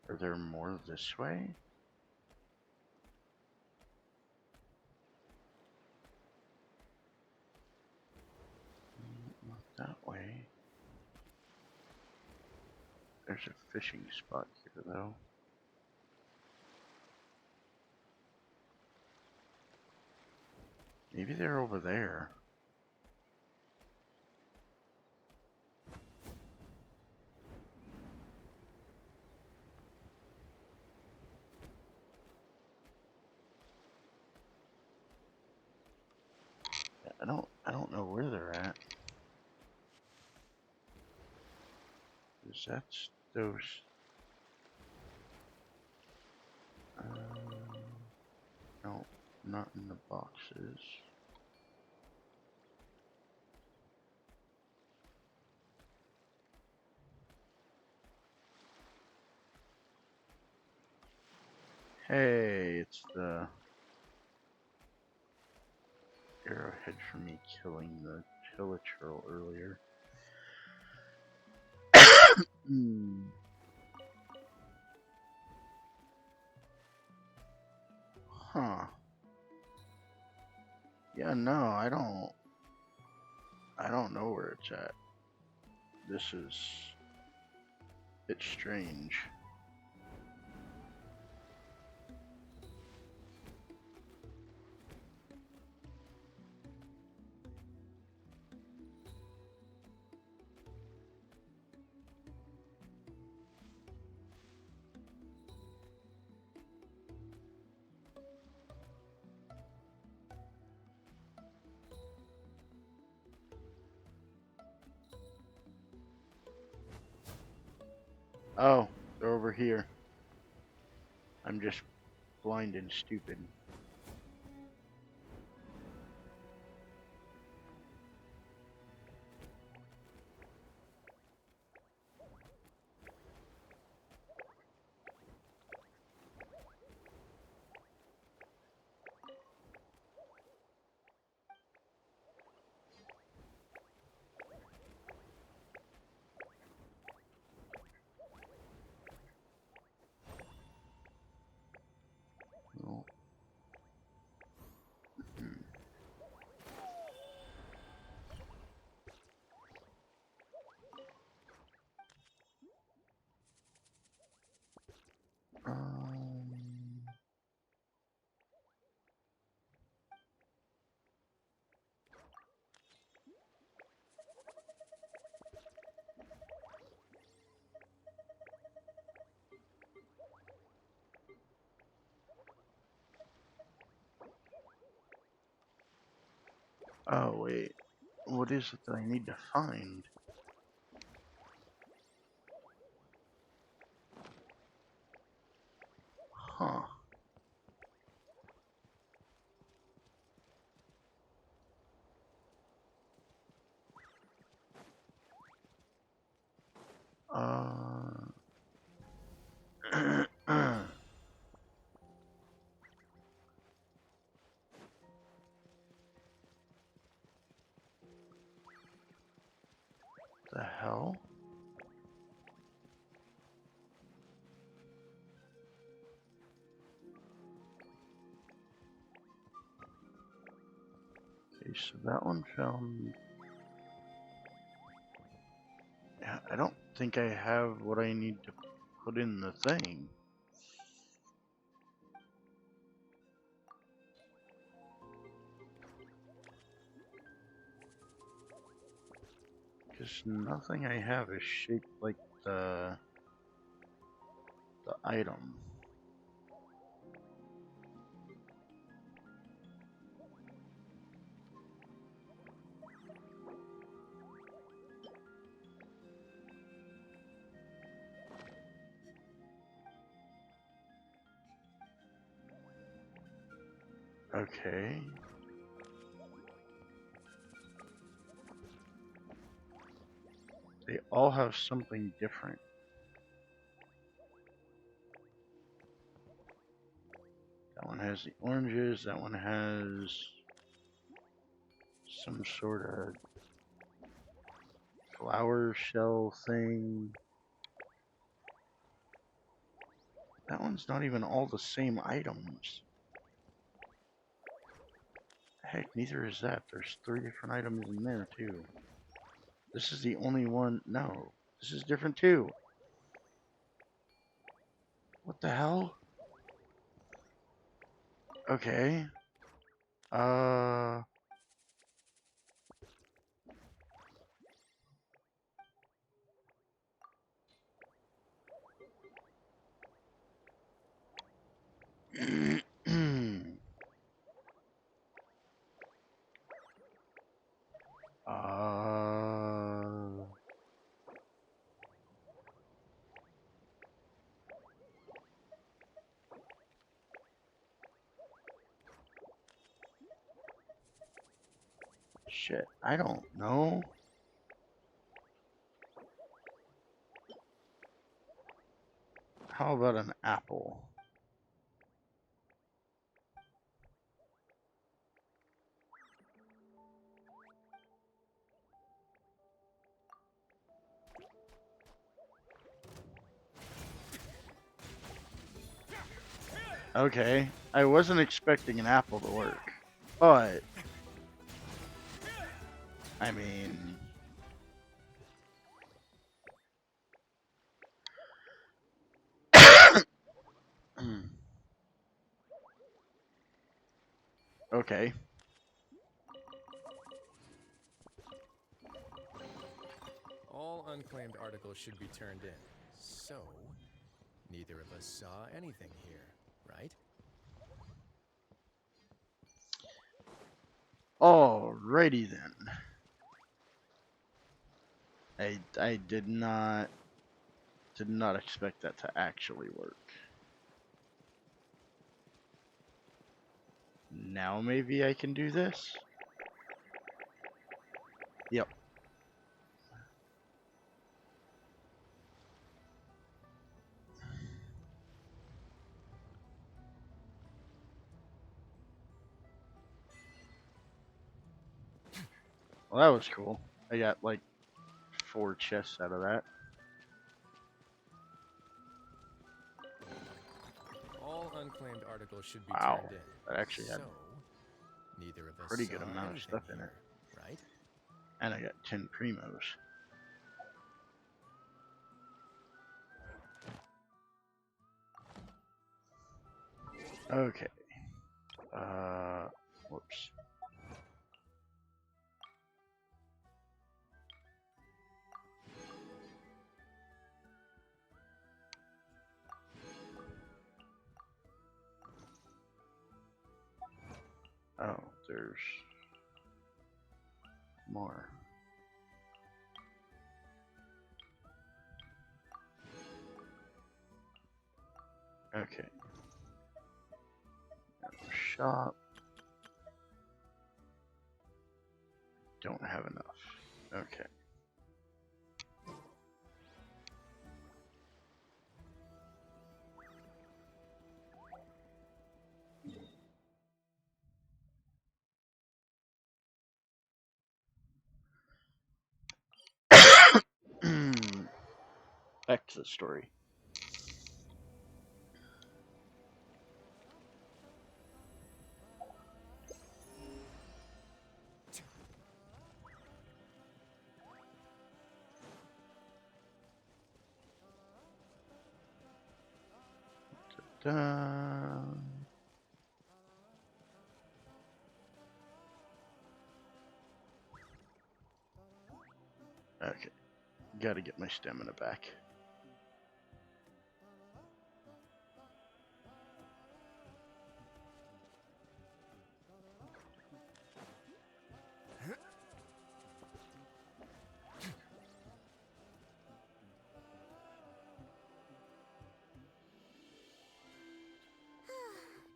Are there more this way? Not that way. There's a fishing spot here, though. Maybe they're over there. I don't know where they're at. 'Cause that's those. No, not in the boxes. Hey, it's the arrowhead from me killing the Hilichurl earlier. Huh. Yeah, no, I don't know where it's at. It's strange. Oh, they're over here. I'm just blind and stupid. No, Oh, wait. What is it that I need to find? Huh. The hell? Okay, so that one found... Yeah, I don't think I have what I need to put in the thing. Because nothing I have is shaped like the item. Okay. They all have something different. That one has the oranges, that one has some sort of flower shell thing. That one's not even all the same items. Heck, neither is that. There's 3 different items in there, too. This is the only one. No, this is different, too. What the hell? Okay. Uh... uh... Shit, I don't know. How about an apple? Okay, I wasn't expecting an apple to work, but I mean, okay. All unclaimed articles should be turned in. So, neither of us saw anything here, right? Alrighty then. I did not expect that to actually work. Now maybe I can do this? Yep. Well, that was cool. I got like 4 chests out of that. All unclaimed articles should be Wow, turned in. that actually had So, neither of us pretty saw good amount of anything stuff in here, it. right? And I got 10 primos. Okay. Whoops. Oh, there's more. Okay. Shop. Don't have enough. Okay. Back to the story. Da. Okay, gotta get my stamina back.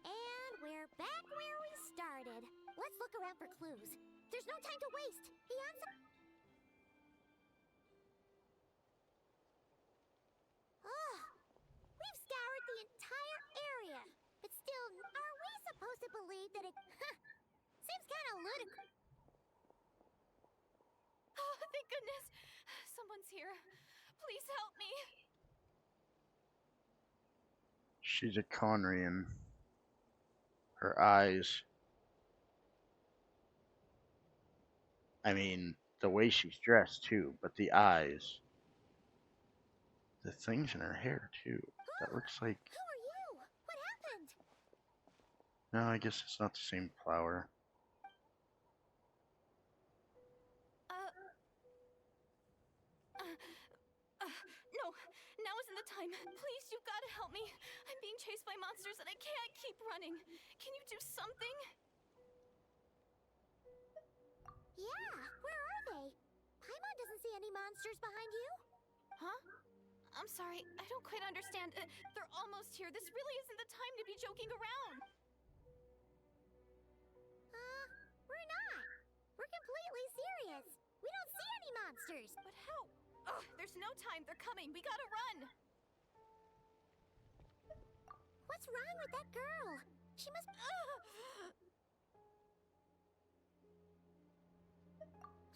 And we're back where we started. Let's look around for clues. There's no time to waste. The answer. Ugh. We've scoured the entire area. But still, are we supposed to believe that it... seems kind of ludicrous. Oh, thank goodness. Someone's here. Please help me. She's a Conrian. Her eyes. I mean, the way she's dressed too, but the eyes. The things in her hair too. That looks like... Who are you? What happened? No, I guess it's not the same flower. No, now isn't the time. Please, you've got to help me. I'm being chased by monsters and I can't keep running. Can you do something? Yeah, where are they? Paimon doesn't see any monsters behind you. Huh? I'm sorry, I don't quite understand. They're almost here. This really isn't the time to be joking around. We're not. We're completely serious. We don't see any monsters. But how? Ugh, there's no time. They're coming. We gotta run. What's wrong with that girl? She must... Oh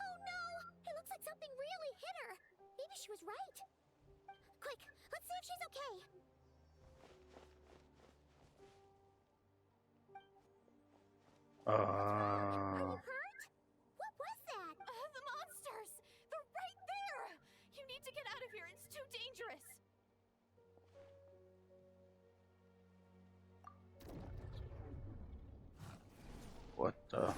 no! It looks like something really hit her. Maybe she was right. Quick, let's see if she's okay. Are you hurt? What was that? The monsters! They're right there! You need to get out of here. It's too dangerous. What the...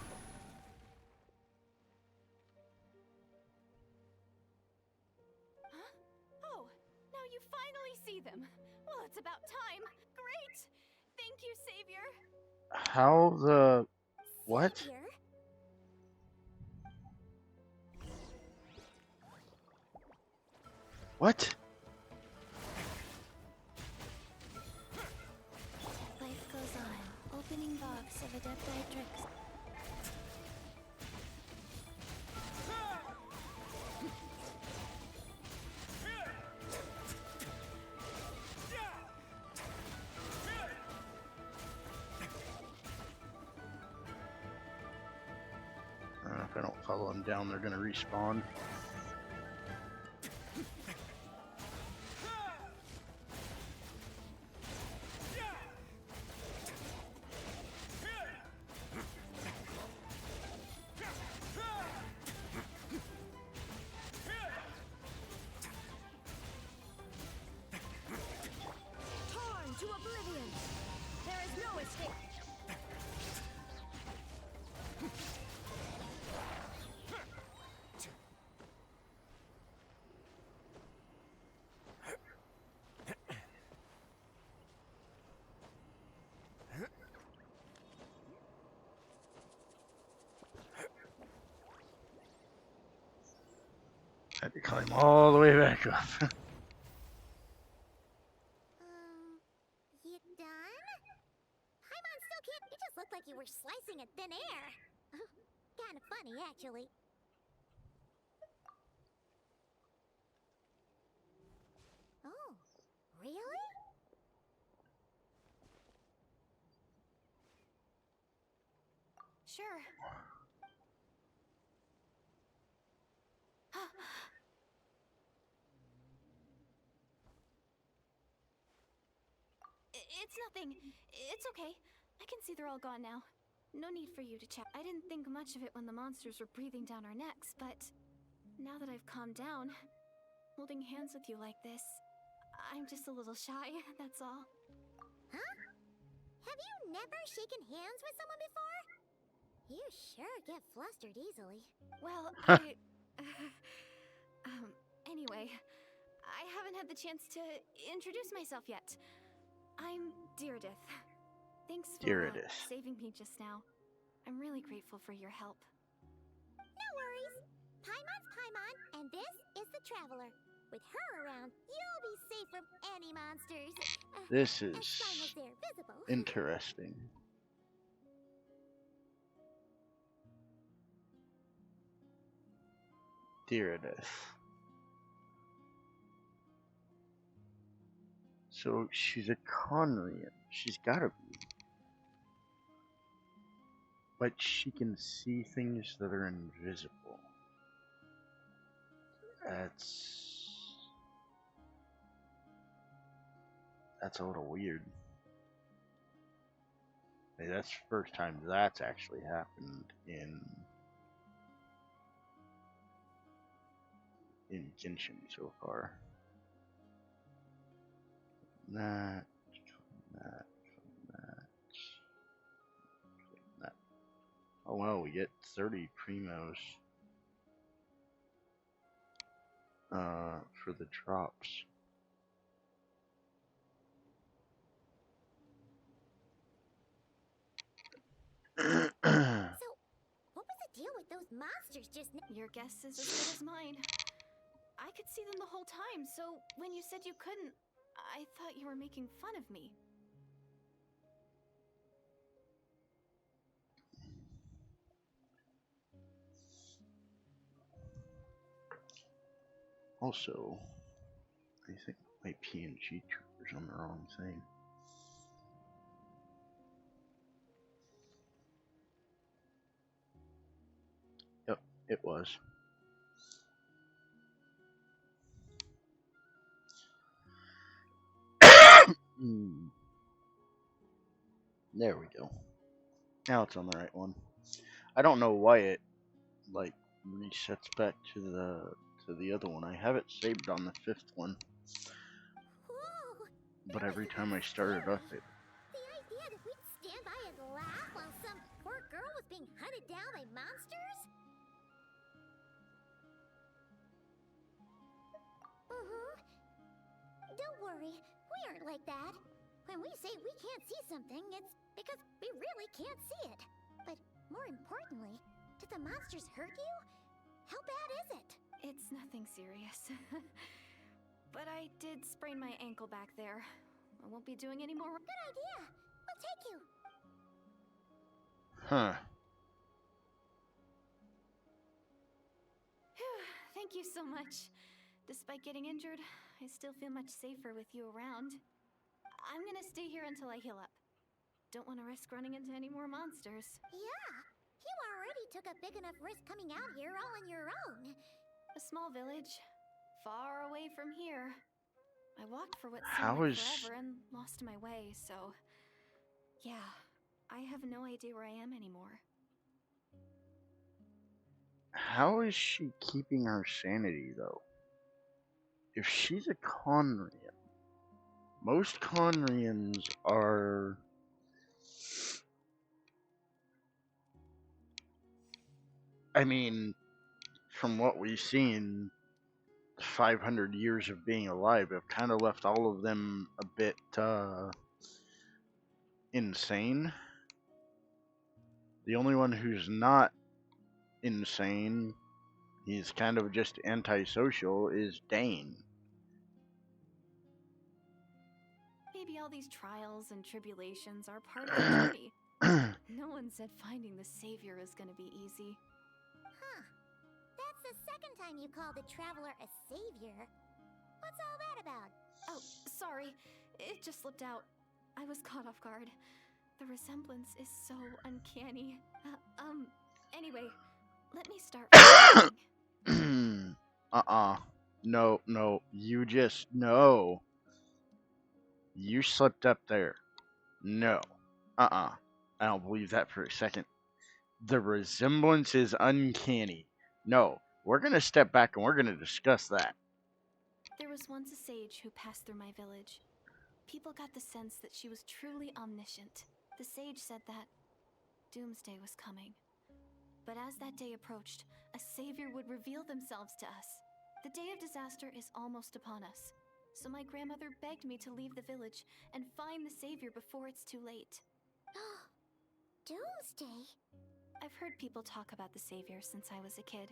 Oh, now you finally see them. Well, it's about time. Great! Thank you, Savior. How the... What? Savior? What? Life goes on. Opening box of Adepti tricks. If I don't follow them down, they're gonna respawn. Torn to oblivion. There is no escape. Had to climb all the way back up. You done? Paimon still can't. You just looked like you were slicing at thin air. Kind of funny, actually. Oh, really? Sure. It's nothing. It's okay. I can see they're all gone now. No need for you to check. I didn't think much of it when the monsters were breathing down our necks, but now that I've calmed down, holding hands with you like this, I'm just a little shy, that's all. Huh? Have you never shaken hands with someone before? You sure get flustered easily. Well, anyway, I haven't had the chance to introduce myself yet. I'm Deirdith. Thanks for Deirdith. saving me just now. I'm really grateful for your help. No worries. Paimon's Paimon, and this is the Traveler. With her around, you'll be safe from any monsters. This As long as is they're visible. interesting. Deirdith. So she's a Conrian. She's gotta be. But she can see things that are invisible. That's a little weird. Hey, that's the first time that's actually happened in Genshin so far. That. Oh well, we get 30 primos for the drops. So, what was the deal with those monsters just now? Your guess is as good as mine. I could see them the whole time, so when you said you couldn't, I thought you were making fun of me. Also, I think my PNG trooper's on the wrong thing. Yep, it was. There we go. Now it's on the right one. I don't know why it like resets back to the other one. I have it saved on the 5th one, Whoa! but every time I start it up, it The idea that we'd stand by and laugh while some poor girl was being hunted down by monsters? Don't worry, we aren't like that. When we say we can't see something, it's because we really can't see it. But more importantly, did the monsters hurt you? How bad is it? It's nothing serious. But I did sprain my ankle back there. I won't be doing any more. Good idea. We'll take you. Huh. Thank you so much. Despite getting injured, I still feel much safer with you around. I'm gonna stay here until I heal up. Don't want to risk running into any more monsters. Yeah, you already took a big enough risk coming out here all on your own. A small village, far away from here. I walked for what How seemed like is- forever and lost my way, so... Yeah, I have no idea where I am anymore. How is she keeping her sanity though? If she's a Conrian, most Conrians are I mean, from what we've seen, 500 years of being alive have kind of left all of them a bit insane. The only one who's not insane He's kind of just antisocial, is Dane. Maybe all these trials and tribulations are part of the journey. No one said finding the savior is gonna be easy. Huh. That's the second time you called the traveler a savior. What's all that about? Oh, sorry. It just slipped out. I was caught off guard. The resemblance is so uncanny. Anyway, let me start from No, you just, no. You slipped up there. No. I don't believe that for a second. The resemblance is uncanny. No, we're going to step back and we're going to discuss that. There was once a sage who passed through my village. People got the sense that she was truly omniscient. The sage said that doomsday was coming. But as that day approached, a savior would reveal themselves to us. The day of disaster is almost upon us. So my grandmother begged me to leave the village and find the savior before it's too late. Doomsday? I've heard people talk about the savior since I was a kid.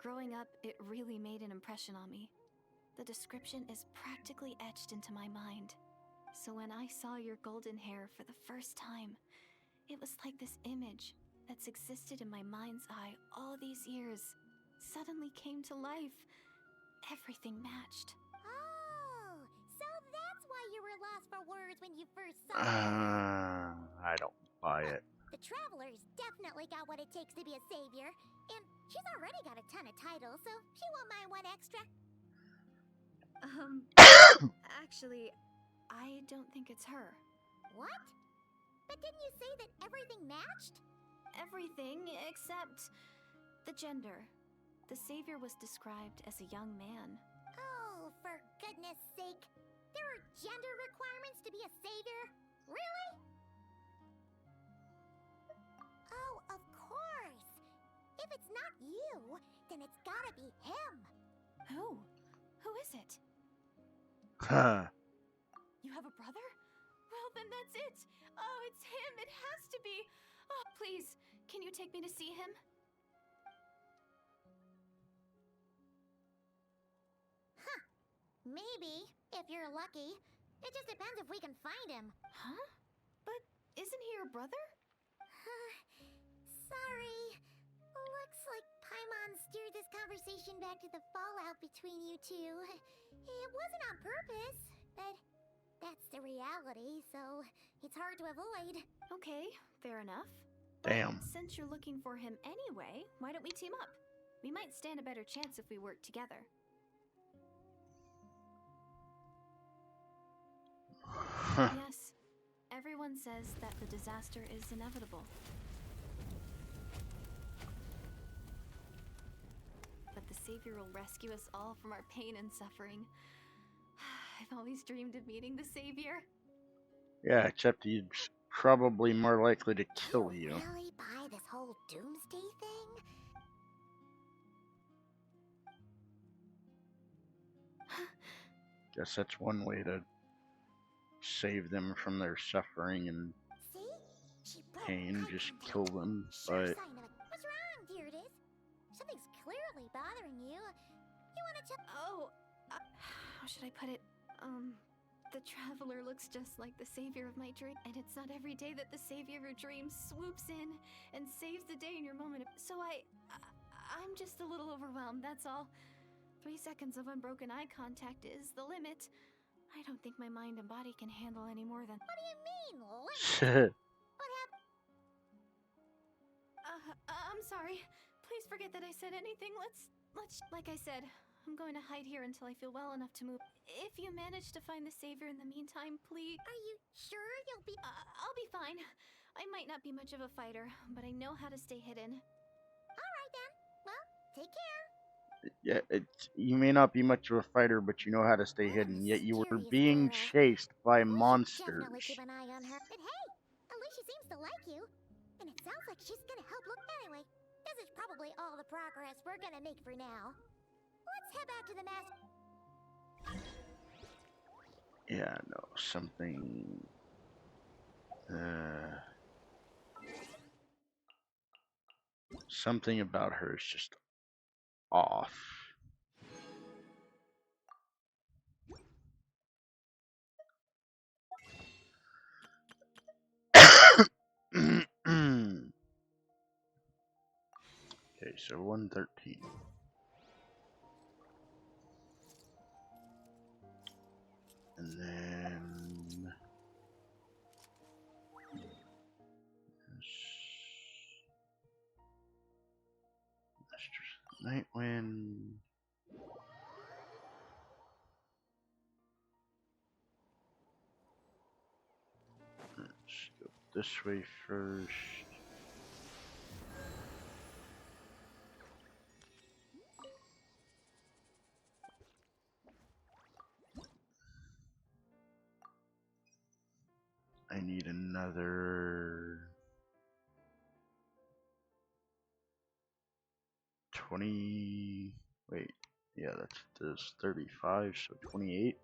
Growing up, it really made an impression on me. The description is practically etched into my mind. So when I saw your golden hair for the first time, it was like this image that's existed in my mind's eye all these years suddenly came to life. Everything matched. Oh, so that's why you were lost for words when you first saw her. I don't buy it. The Traveler's definitely got what it takes to be a savior, and she's already got a ton of titles, so she won't mind one extra. Actually, I don't think it's her. What? But didn't you say that everything matched? Everything except the gender. The savior was described as a young man. Oh, for goodness sake. There are gender requirements to be a savior? Really? Oh, of course. If it's not you, then it's gotta be him. Who? Who is it? Huh. You have a brother? Well, then that's it. Oh, it's him. It has to be. Oh, please, can you take me to see him? Huh. Maybe, if you're lucky. It just depends if we can find him. Huh? But isn't he your brother? Sorry. Looks like Paimon steered this conversation back to the fallout between you two. It wasn't on purpose, but that's the reality, so it's hard to avoid. Okay, fair enough. Damn. But since you're looking for him anyway, why don't we team up? We might stand a better chance if we work together. Yes, everyone says that the disaster is inevitable. But the savior will rescue us all from our pain and suffering. I've always dreamed of meeting the savior. Yeah, except he's probably more likely to kill you. Really buy this whole doomsday thing? Guess that's one way to save them from their suffering and See? She broke pain. eye Just contact. kill them. Sure But sign of it. What's wrong, Dearest? Something's clearly bothering you. You wanna check? Oh, how should I put it? The traveler looks just like the savior of my dream, and it's not every day that the savior of your dreams swoops in and saves the day in your moment. So I'm just a little overwhelmed, that's all. 3 seconds of unbroken eye contact is the limit. I don't think my mind and body can handle any more than. What do you mean, limit? What happened? I'm sorry. Please forget that I said anything. Let's, like I said, I'm going to hide here until I feel well enough to move. If you manage to find the savior in the meantime, please. Are you sure you'll be? I'll be fine. I might not be much of a fighter, but I know how to stay hidden. Alright then. Well, take care. yeah, you may not be much of a fighter, but you know how to stay What a hidden. Yet you were mysterious being girl. chased by We should monsters. definitely keep an eye on her. But hey, at least she seems to like you. And it sounds like she's gonna help look anyway. This is probably all the progress we're gonna make for now. Let's head back to the master. Yeah, no, something. Something about her is just off. Okay, so 113. And then Nightwind. Let's go this way first. I need another 20. Wait, yeah, that's 35, so 28.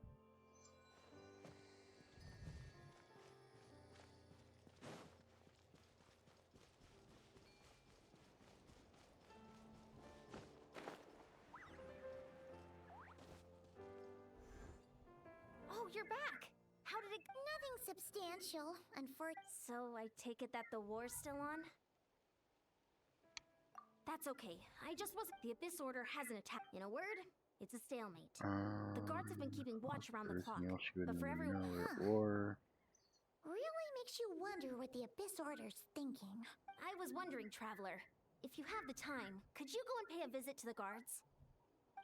Oh, you're back! How did it... Nothing substantial, So I take it that the war's still on? That's okay. I just wasn't... The Abyss Order hasn't attacked. In a word, it's a stalemate. The guards have been keeping watch around the clock. Else you would But for never everyone... know we're at war. really makes you wonder what the Abyss Order's thinking. I was wondering, Traveler, if you have the time, could you go and pay a visit to the guards?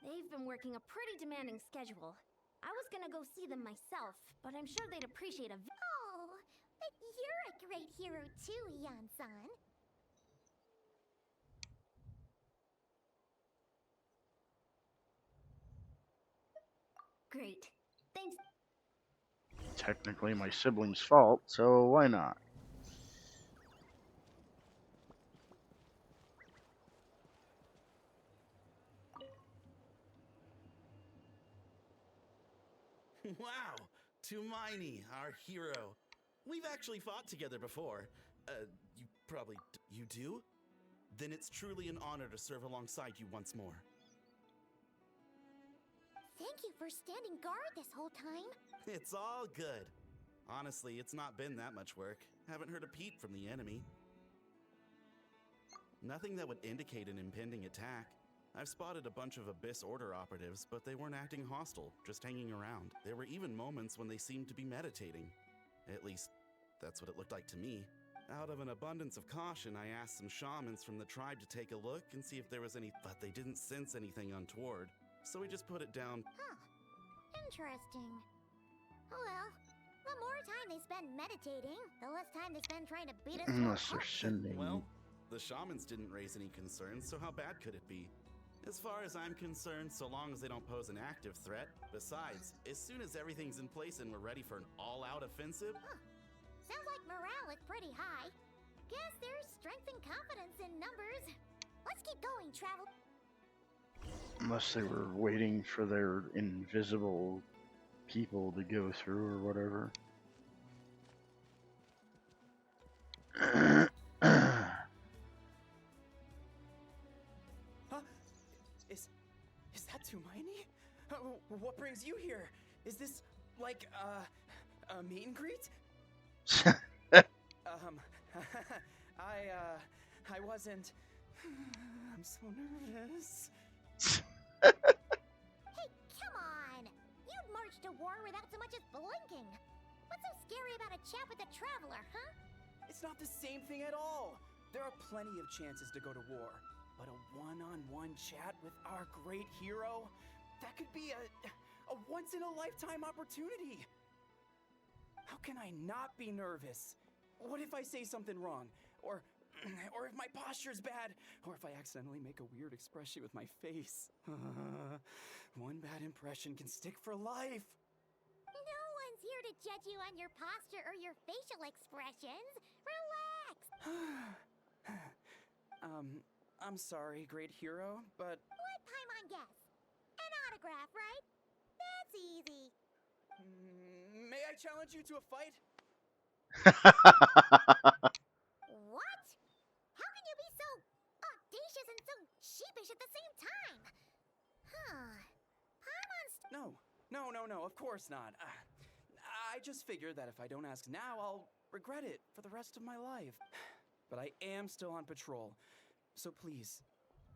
They've been working a pretty demanding schedule. I was gonna go see them myself, but I'm sure they'd appreciate a Oh, but you're a great hero too, Yan-san. Great. Thanks. Technically my sibling's fault, so why not? Wow! Tumaini, our hero. We've actually fought together before. You probably... You do? Then it's truly an honor to serve alongside you once more. Thank you for standing guard this whole time. It's all good. Honestly, it's not been that much work. Haven't heard a peep from the enemy. Nothing that would indicate an impending attack. I've spotted a bunch of Abyss Order operatives, but they weren't acting hostile, just hanging around. There were even moments when they seemed to be meditating. At least, that's what it looked like to me. Out of an abundance of caution, I asked some shamans from the tribe to take a look and see if there was any, but they didn't sense anything untoward. So we just put it down. Huh. Interesting. Oh well, the more time they spend meditating, the less time they spend trying to beat us to a Unless they're pulp. sending. Well, the shamans didn't raise any concerns, so how bad could it be? As far as I'm concerned, so long as they don't pose an active threat. Besides, as soon as everything's in place and we're ready for an all-out offensive... Huh. Sounds like morale is pretty high. Guess there's strength and confidence in numbers. Let's keep going, travel. Unless they were waiting for their invisible people to go through or whatever. Huh? Is that Tumaini? What brings you here? Is this, like, a meet and greet? I wasn't... I'm so nervous. Hey, come on! You'd march to war without so much as blinking. What's so scary about a chat with a traveler, huh? It's not the same thing at all. There are plenty of chances to go to war. But a one-on-one chat with our great hero? That could be a once-in-a-lifetime opportunity. How can I not be nervous? What if I say something wrong? Or if my posture's bad? Or if I accidentally make a weird expression with my face? One bad impression can stick for life. No one's here to judge you on your posture or your facial expressions. Relax! I'm sorry, great hero, but... What Paimon guess? An autograph, right? That's easy. May I challenge you to a fight? What? How can you be so audacious and so sheepish at the same time? No, of course not. I just figured that if I don't ask now, I'll regret it for the rest of my life. But I am still on patrol, so please,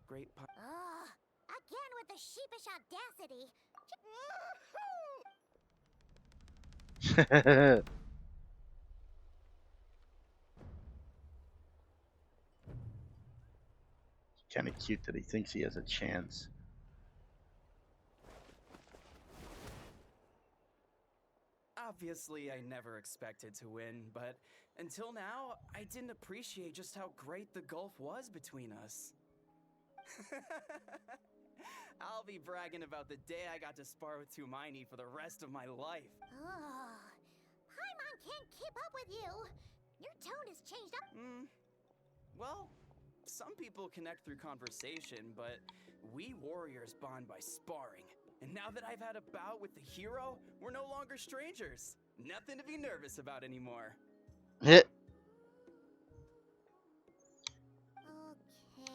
Great Pi- Ugh, again with the sheepish audacity. Kind of cute that he thinks he has a chance. Obviously, I never expected to win, but until now, I didn't appreciate just how great the gulf was between us. I'll be bragging about the day I got to spar with Tumaini for the rest of my life. Ugh, Paimon can't keep up with you. Your tone has changed up. Well, some people connect through conversation, but we warriors bond by sparring. And now that I've had a bout with the hero, we're no longer strangers. Nothing to be nervous about anymore. Hit. Okay.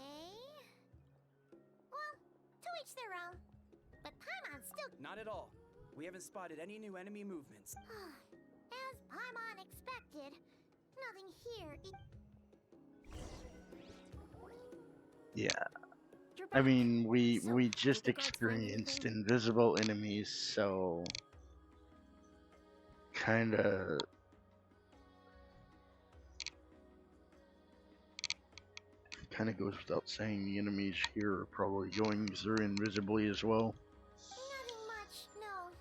Well, to each their own. But Paimon's still... Not at all. We haven't spotted any new enemy movements. As Paimon expected, nothing here. Yeah. I mean, we just experienced invisible enemies, so kinda goes without saying the enemies here are probably going through invisibly as well. Nothing much, no.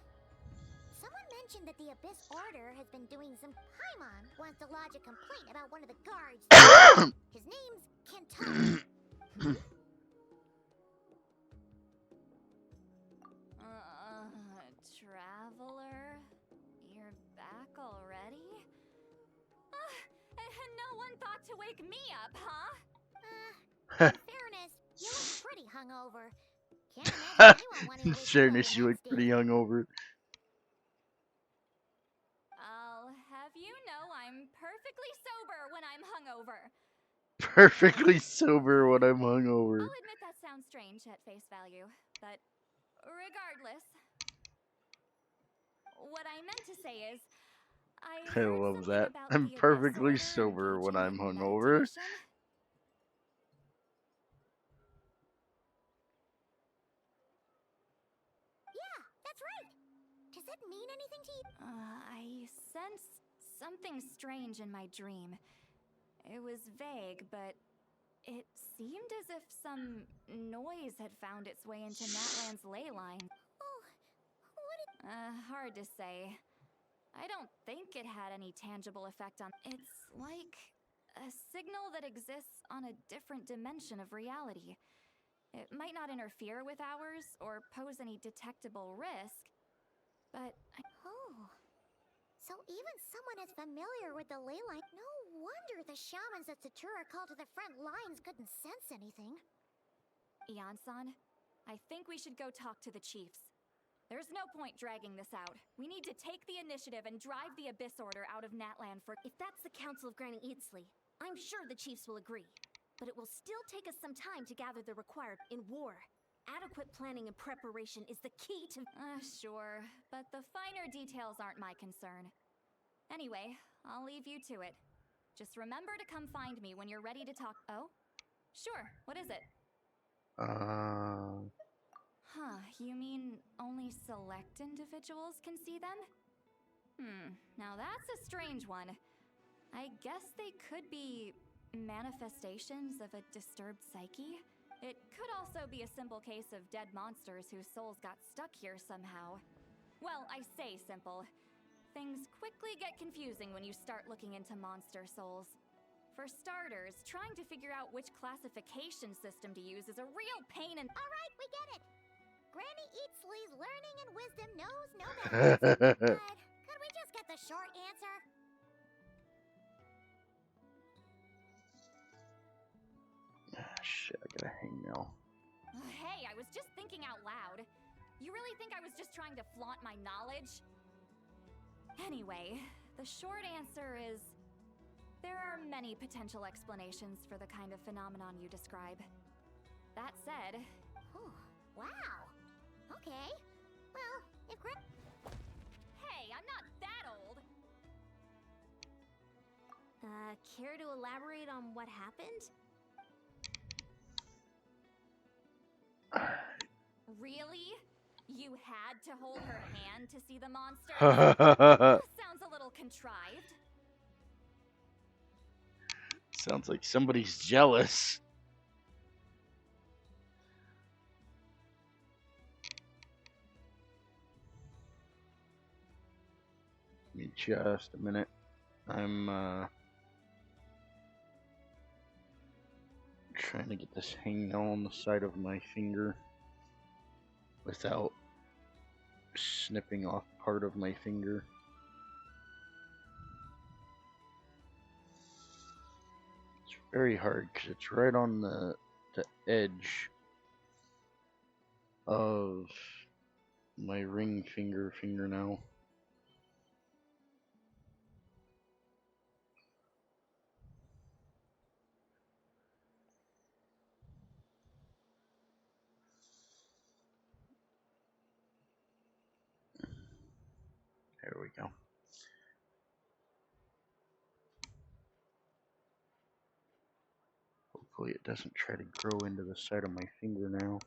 Someone mentioned that the Abyss Order has been doing some... Paimon wants to lodge a complaint about one of the guards. His name's Kentaro. Traveler? You're back already? No one thought to wake me up, huh? In fairness, you look pretty hungover. Can't imagine anyone wanting to In wake fairness, up you look pretty hungover. I'll have you know I'm perfectly sober when I'm hungover. Perfectly sober when I'm hungover. I'll admit that sounds strange at face value, but regardless, what I meant to say is, I love something that. about I'm the perfectly Abyss Order sober when I'm engaging in hungover. meditation. Yeah, that's right. Does that mean anything to you? I sensed something strange in my dream. It was vague, but it seemed as if some noise had found its way into Natlan's ley line. Oh, what Hard to say. I don't think it had any tangible effect on... It's like a signal that exists on a different dimension of reality. It might not interfere with ours or pose any detectable risk, but... Oh. So even someone as familiar with the ley line... No wonder the shamans that Satura called to the front lines couldn't sense anything. Ian-san, I think we should go talk to the chiefs. There's no point dragging this out. We need to take the initiative and drive the Abyss Order out of Natlan for... If that's the Council of Granny Eatsley, I'm sure the chiefs will agree. But it will still take us some time to gather the required... In war, adequate planning and preparation is the key to... Sure, but the finer details aren't my concern. Anyway, I'll leave you to it. Just remember to come find me when you're ready to talk... Oh? Sure, what is it? Huh, you mean only select individuals can see them? Now that's a strange one. I guess they could be manifestations of a disturbed psyche. It could also be a simple case of dead monsters whose souls got stuck here somehow. Well, I say simple. Things quickly get confusing when you start looking into monster souls. For starters, trying to figure out which classification system to use is a real pain in... Alright, we get it. Granny Eatsley's learning and wisdom knows no bounds. But could we just get the short answer? Shit, I gotta hang now. Hey, I was just thinking out loud. You really think I was just trying to flaunt my knowledge? Anyway, the short answer is... There are many potential explanations for the kind of phenomenon you describe. That said... Oh, wow. Okay. Well, if Care to elaborate on what happened? Really? You had to hold her hand to see the monster? Sounds a little contrived. Sounds like somebody's jealous. Give me just a minute. I'm trying to get this hangnail on the side of my finger without snipping off part of my finger. It's very hard because it's right on the edge of my ring fingernail. There we go. Hopefully it doesn't try to grow into the side of my fingernail.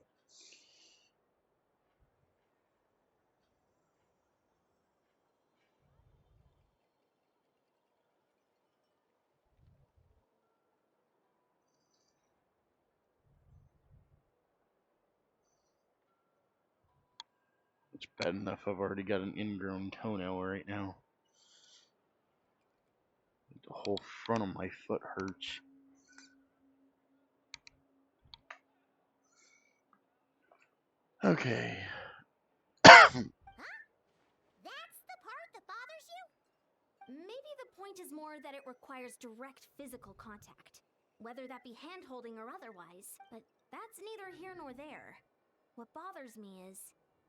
It's bad enough I've already got an ingrown toenail right now. The whole front of my foot hurts. Okay. Huh? That's the part that bothers you? Maybe the point is more that it requires direct physical contact, whether that be hand-holding or otherwise, but that's neither here nor there. What bothers me is,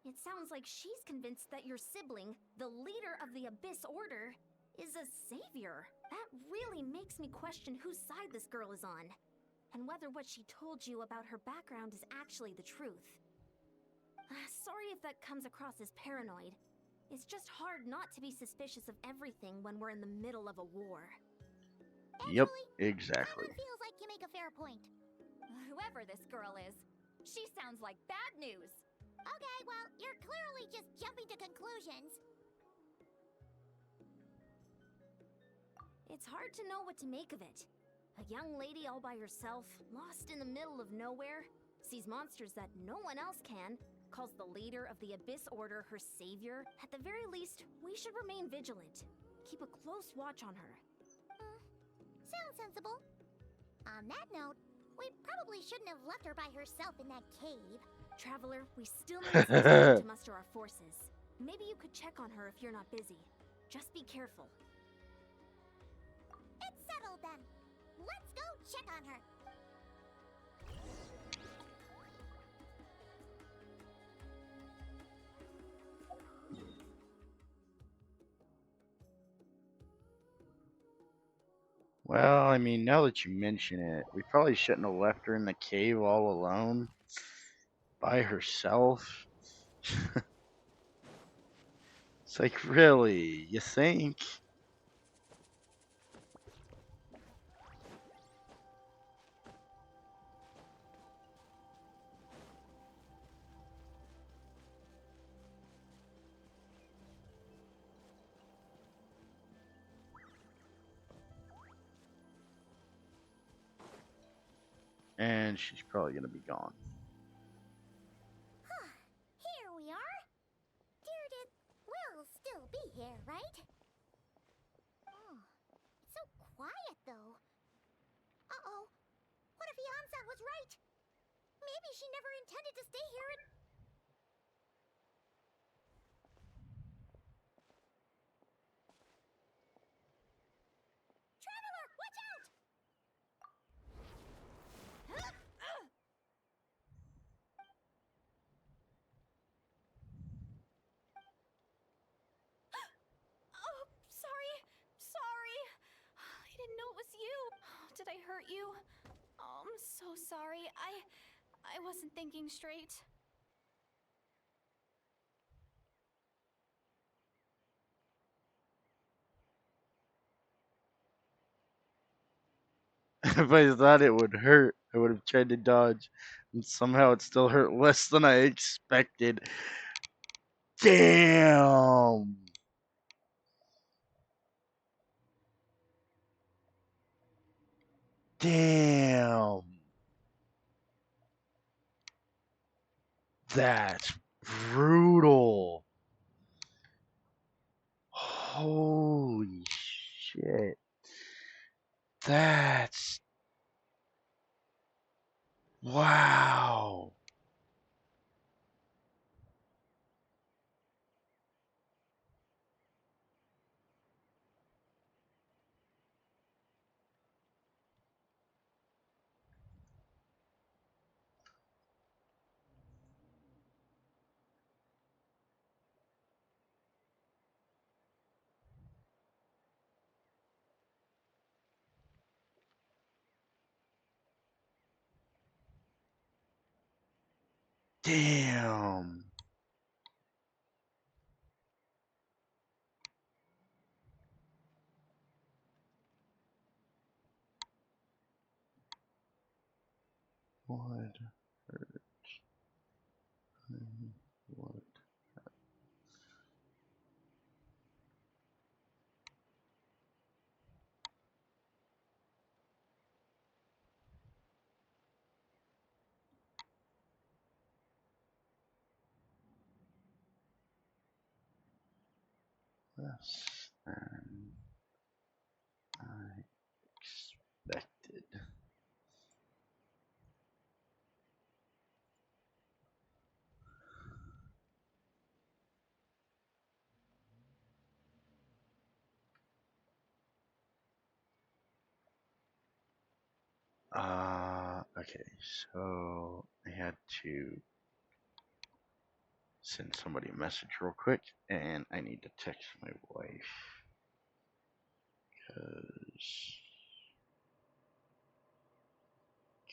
it sounds like she's convinced that your sibling, the leader of the Abyss Order, is a savior. That really makes me question whose side this girl is on, and whether what she told you about her background is actually the truth. Sorry if that comes across as paranoid. It's just hard not to be suspicious of everything when we're in the middle of a war. Yep, exactly. That feels like you make a fair point. Whoever this girl is, she sounds like bad news. Okay, well, you're clearly just jumping to conclusions. It's hard to know what to make of it. A young lady all by herself, lost in the middle of nowhere, sees monsters that no one else can, calls the leader of the Abyss Order her savior. At the very least, we should remain vigilant. Keep a close watch on her. Sounds sensible. On that note, we probably shouldn't have left her by herself in that cave. Traveler, we still need some time to muster our forces. Maybe you could check on her if you're not busy. Just be careful. It's settled then. Let's go check on her. Well, I mean, now that you mention it, we probably shouldn't have left her in the cave all alone by herself. It's like, really? You think? And she's probably going to be gone. Here we are. Deardit will still be here, right? Oh, it's so quiet though. Uh-oh. What if Yansan was right? Maybe she never intended to stay here and... Traveler, watch out! Oh, sorry. Sorry. I didn't know it was you. Did I hurt you? Oh, I'm so sorry. I wasn't thinking straight. If I thought it would hurt, I would have tried to dodge, and somehow it still hurt less than I expected. Damn! Damn! That's brutal. Holy shit. That's. Wow. Damn. What hurt? What? Less than I expected. Okay, so I had to send somebody a message real quick, and I need to text my wife, because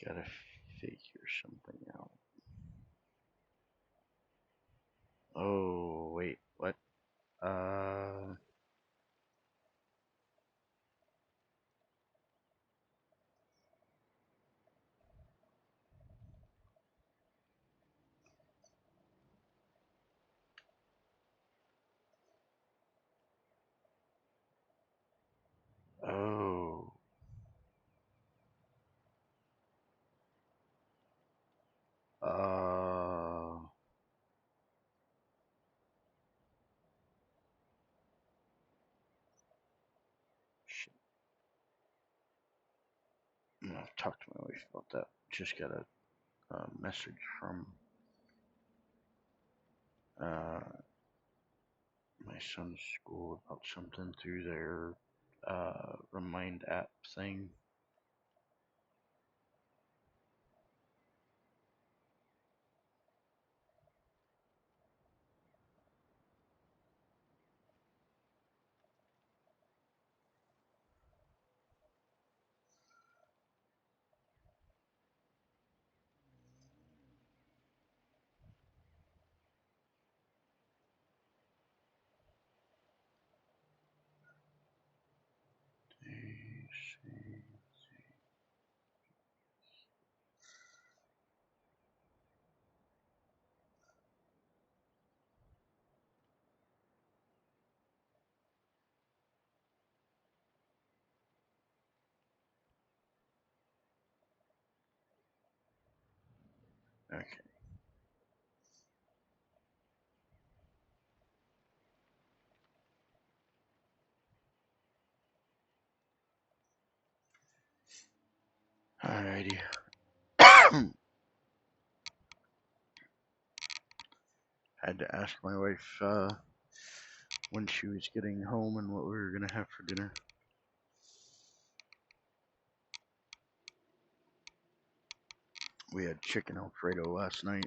gotta figure something out. Oh, wait, what? Oh. Uh, Shit. I'm gonna talk to my wife about that. Just got a message from uh, my son's school about something through their Remind app thing. Okay. Alrighty. Had to ask my wife when she was getting home and what we were gonna have for dinner. We had chicken Alfredo last night.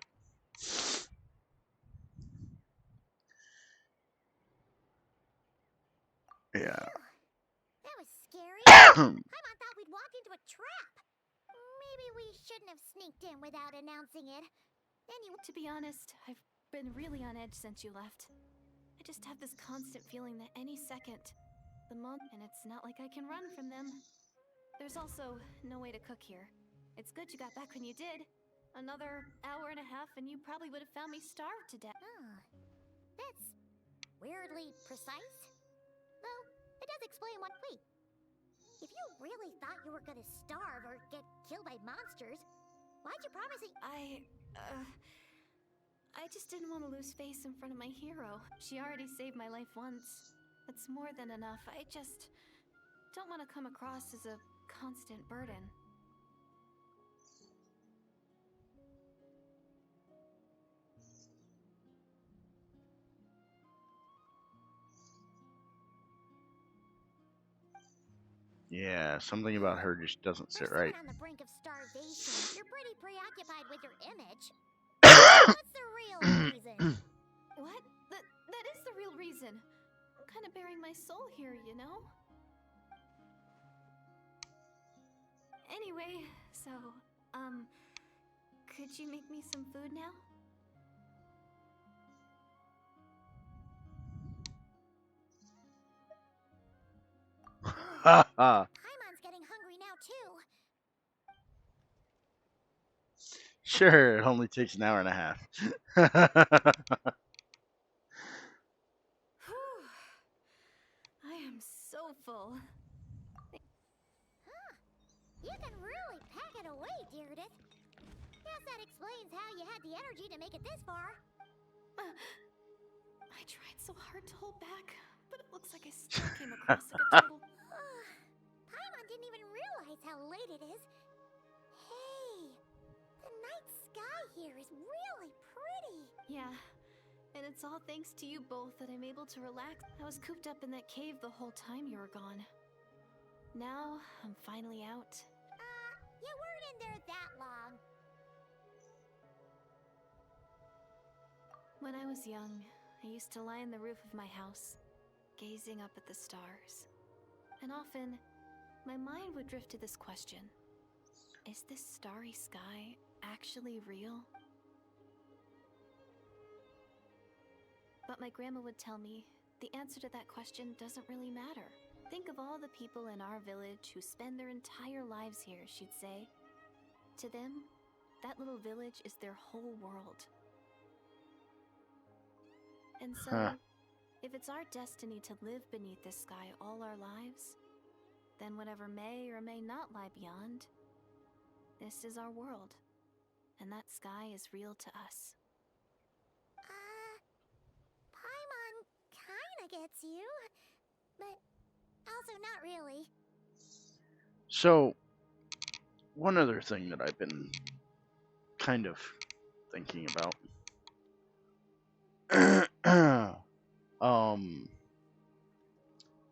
Yeah. That was scary. Paimon thought we'd walked into a trap. Maybe we shouldn't have sneaked in without announcing it. Anyway, To be honest, I've been really on edge since you left. I just have this constant feeling that any second, and it's not like I can run from them. There's also no way to cook here. It's good you got back when you did. Another hour and a half and you probably would have found me starved to death. That's weirdly precise. Though, it does explain what. Wait. If you really thought you were gonna starve or get killed by monsters, why'd you promise it? I just didn't want to lose face in front of my hero. She already saved my life once. That's more than enough. I just don't want to come across as a constant burden. Yeah, something about her just doesn't sit right. On the brink of starvation, you're pretty preoccupied with your image. What's the real reason? What? That is the real reason. I'm kind of bearing my soul here, you know? Anyway, so, could you make me some food now? Paimon's getting hungry now, too. Sure, it only takes an hour and a half. I am so full. You can really pack it away, Deirdre. Guess that explains how you had the energy to make it this far. I tried so hard to hold back, but it looks like I still came across like a total... Paimon didn't even realize how late it is. Hey, the night sky here is really pretty. Yeah, and it's all thanks to you both that I'm able to relax. I was cooped up in that cave the whole time you were gone. Now, I'm finally out. You weren't in there that long. When I was young, I used to lie on the roof of my house, gazing up at the stars. And often, my mind would drift to this question. Is this starry sky actually real? But my grandma would tell me, the answer to that question doesn't really matter. Think of all the people in our village who spend their entire lives here, she'd say. To them, that little village is their whole world. And so, if it's our destiny to live beneath this sky all our lives, then whatever may or may not lie beyond, this is our world. And that sky is real to us. Paimon kinda gets you, but also not really. So, one other thing that I've been kind of thinking about.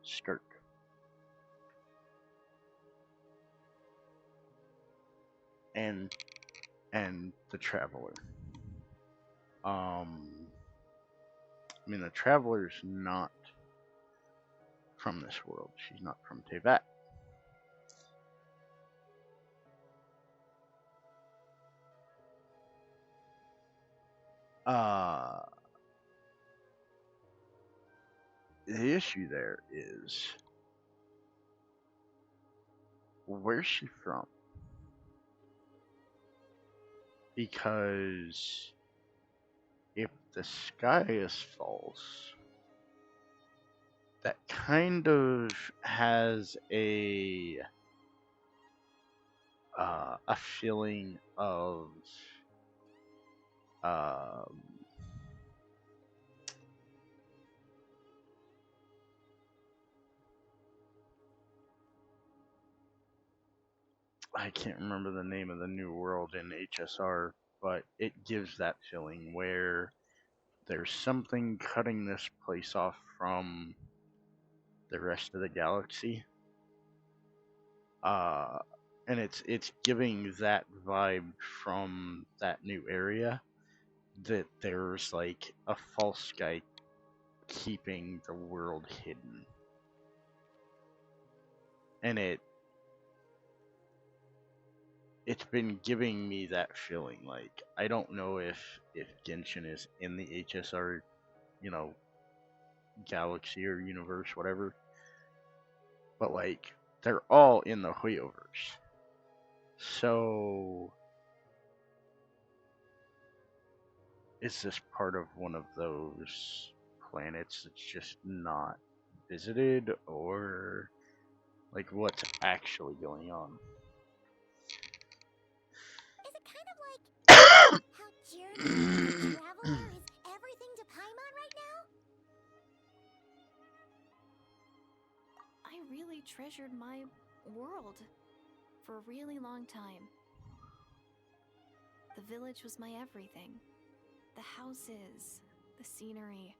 Skirk. And the Traveler. I mean, the Traveler's not from this world. She's not from Teyvat. The issue there is, where's she from? Because if the sky is false, that kind of has a feeling of I can't remember the name of the new world in HSR, but it gives that feeling where there's something cutting this place off from the rest of the galaxy. And it's giving that vibe from that new area, that there's like a false sky keeping the world hidden. And it's been giving me that feeling. Like, I don't know if Genshin is in the HSR, galaxy or universe, whatever, but like they're all in the Hoyoverse. So, is this part of one of those planets that's just not visited, or like what's actually going on? Is it kind of like how Journey the Traveler is everything to Paimon right now? I really treasured my world for a really long time. The village was my everything. The houses, the scenery,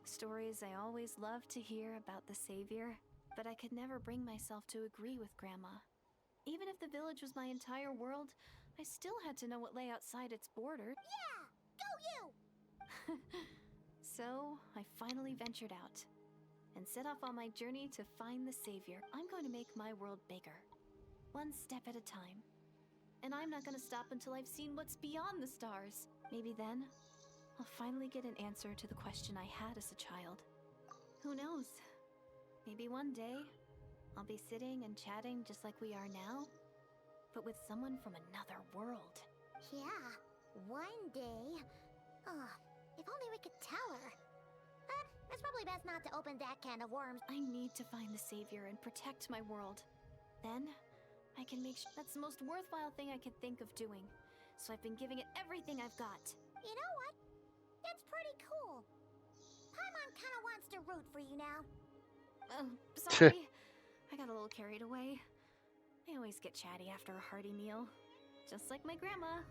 stories I always loved to hear about the Savior, but I could never bring myself to agree with Grandma. Even if the village was my entire world, I still had to know what lay outside its border. Yeah! Go you! So, I finally ventured out and set off on my journey to find the Savior. I'm going to make my world bigger, one step at a time. And I'm not going to stop until I've seen what's beyond the stars. Maybe then, I'll finally get an answer to the question I had as a child. Who knows? Maybe one day, I'll be sitting and chatting just like we are now, but with someone from another world. Yeah, one day. Oh, if only we could tell her. But it's probably best not to open that can of worms. I need to find the Savior and protect my world. Then, I can make sure that's the most worthwhile thing I could think of doing. So I've been giving it everything I've got. You know what? That's pretty cool. Paimon kinda wants to root for you now. Sorry. I got a little carried away. I always get chatty after a hearty meal. Just like my grandma.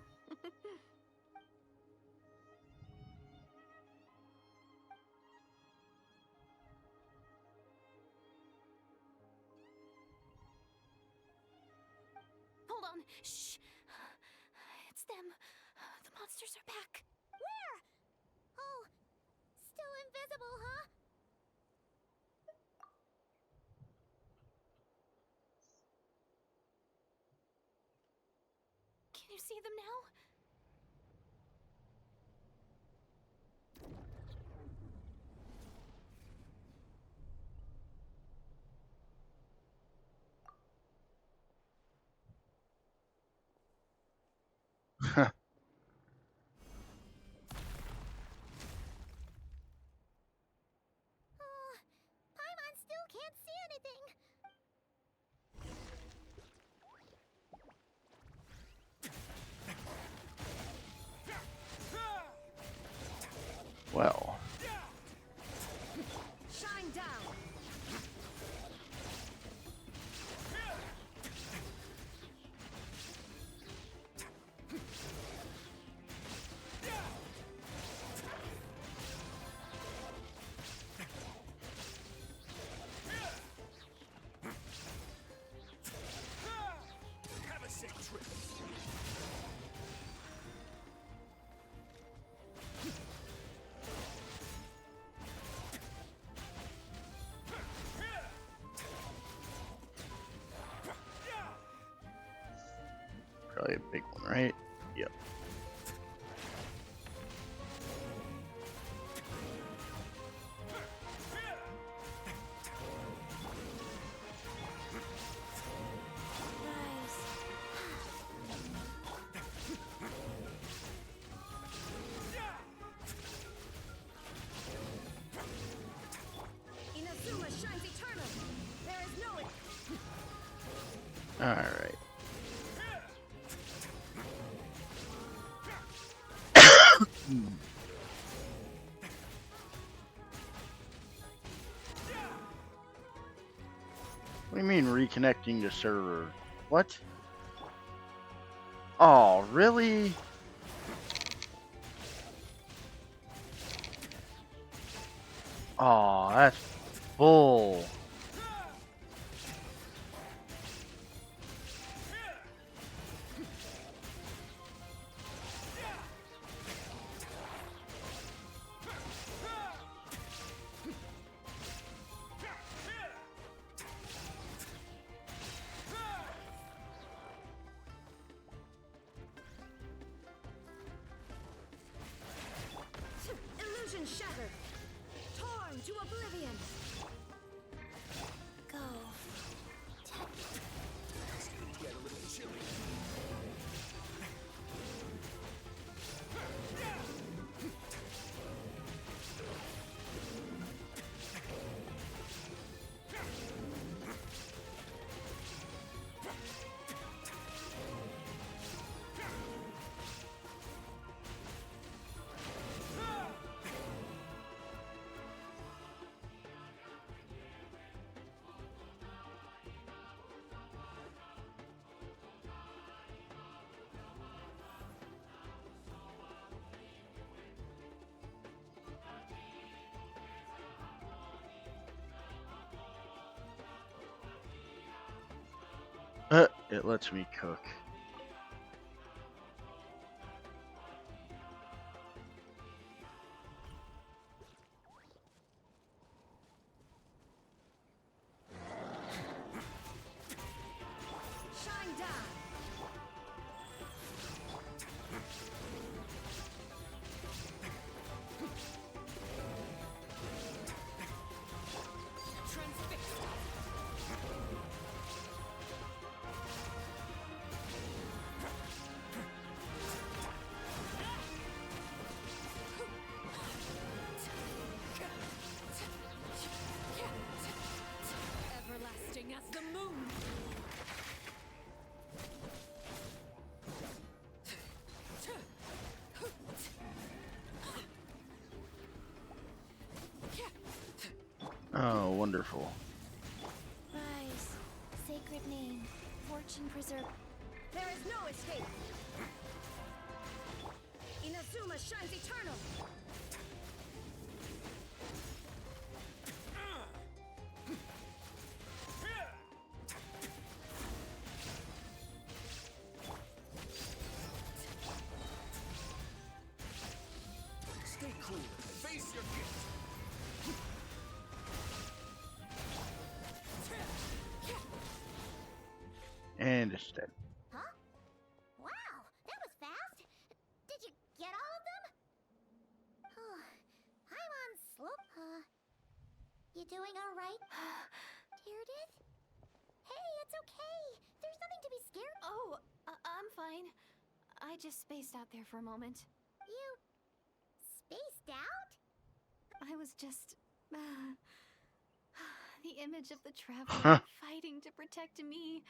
Hold on. Shh. It's them. The monsters are back. Where? Oh, still invisible, huh? Can you see them now? Paimon still can't see anything. Well, Shine down. Have a safe trip. probably a big one, right? Yep. Inazuma shines eternal. There is no Alright. What do you mean reconnecting to server? What? Oh, really? Oh, that's bull. illusion shattered. Torn to oblivion. Go. Tell it lets me cook. Shine down. Transfixed. Everlasting as the moon. Oh, wonderful. Rise, sacred name, fortune preserve. There is no escape. Inazuma shines eternal. Stay cool. Face your gift. And it's dead. Huh? Wow, that was fast. Did you get all of them? I'm on slope. You doing all right? Teardith? Hey, it's okay. There's nothing to be scared. Oh, I'm fine. I just spaced out there for a moment. You spaced out? I was just. The image of the traveler fighting to protect me.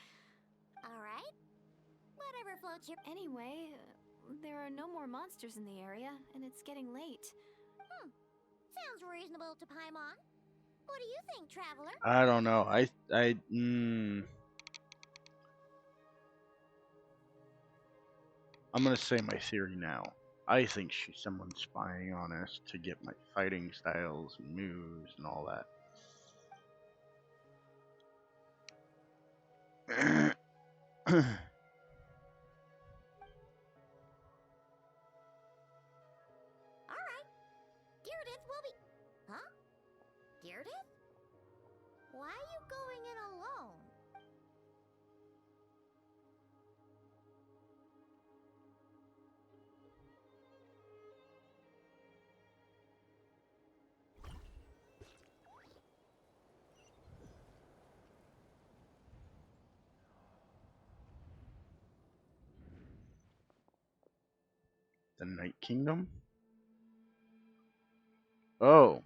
All right. Whatever floats your. Anyway, there are no more monsters in the area, and it's getting late. Sounds reasonable to Paimon. What do you think, traveler? I don't know. I'm gonna say my theory now. I think she's someone spying on us to get my fighting styles and moves and all that. All right. Teardith will be. Huh? Teardith? Why are you going in alone? The Night Kingdom? Oh.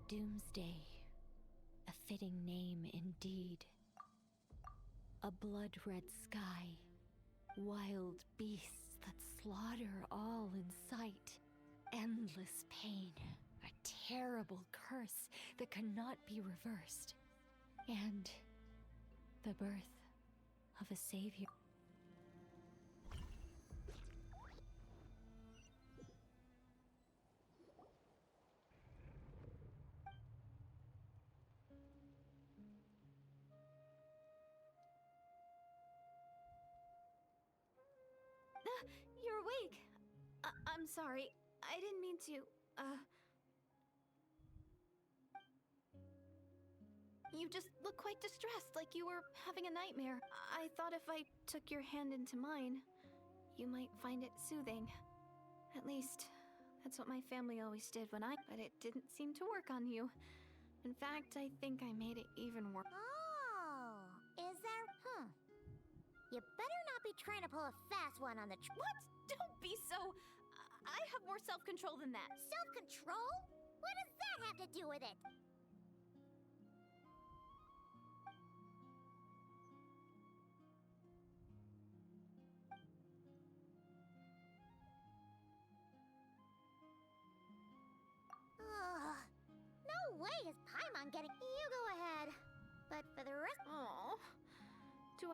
Doomsday. A fitting name indeed. A blood-red sky. Wild beasts that slaughter all in sight. Endless pain. A terrible curse that cannot be reversed. And the birth of a savior. You're awake. I'm sorry. I didn't mean to. You just look quite distressed, like you were having a nightmare. I thought if I took your hand into mine, you might find it soothing. At least, that's what my family always did when But it didn't seem to work on you. In fact, I think I made it even worse. Oh, is that? You better not be trying to pull a fast one on the. What? Don't be so. I have more self-control than that. Self-control? What does that have to do with it? is Paimon getting... You go ahead. But for the rest... Oh. Do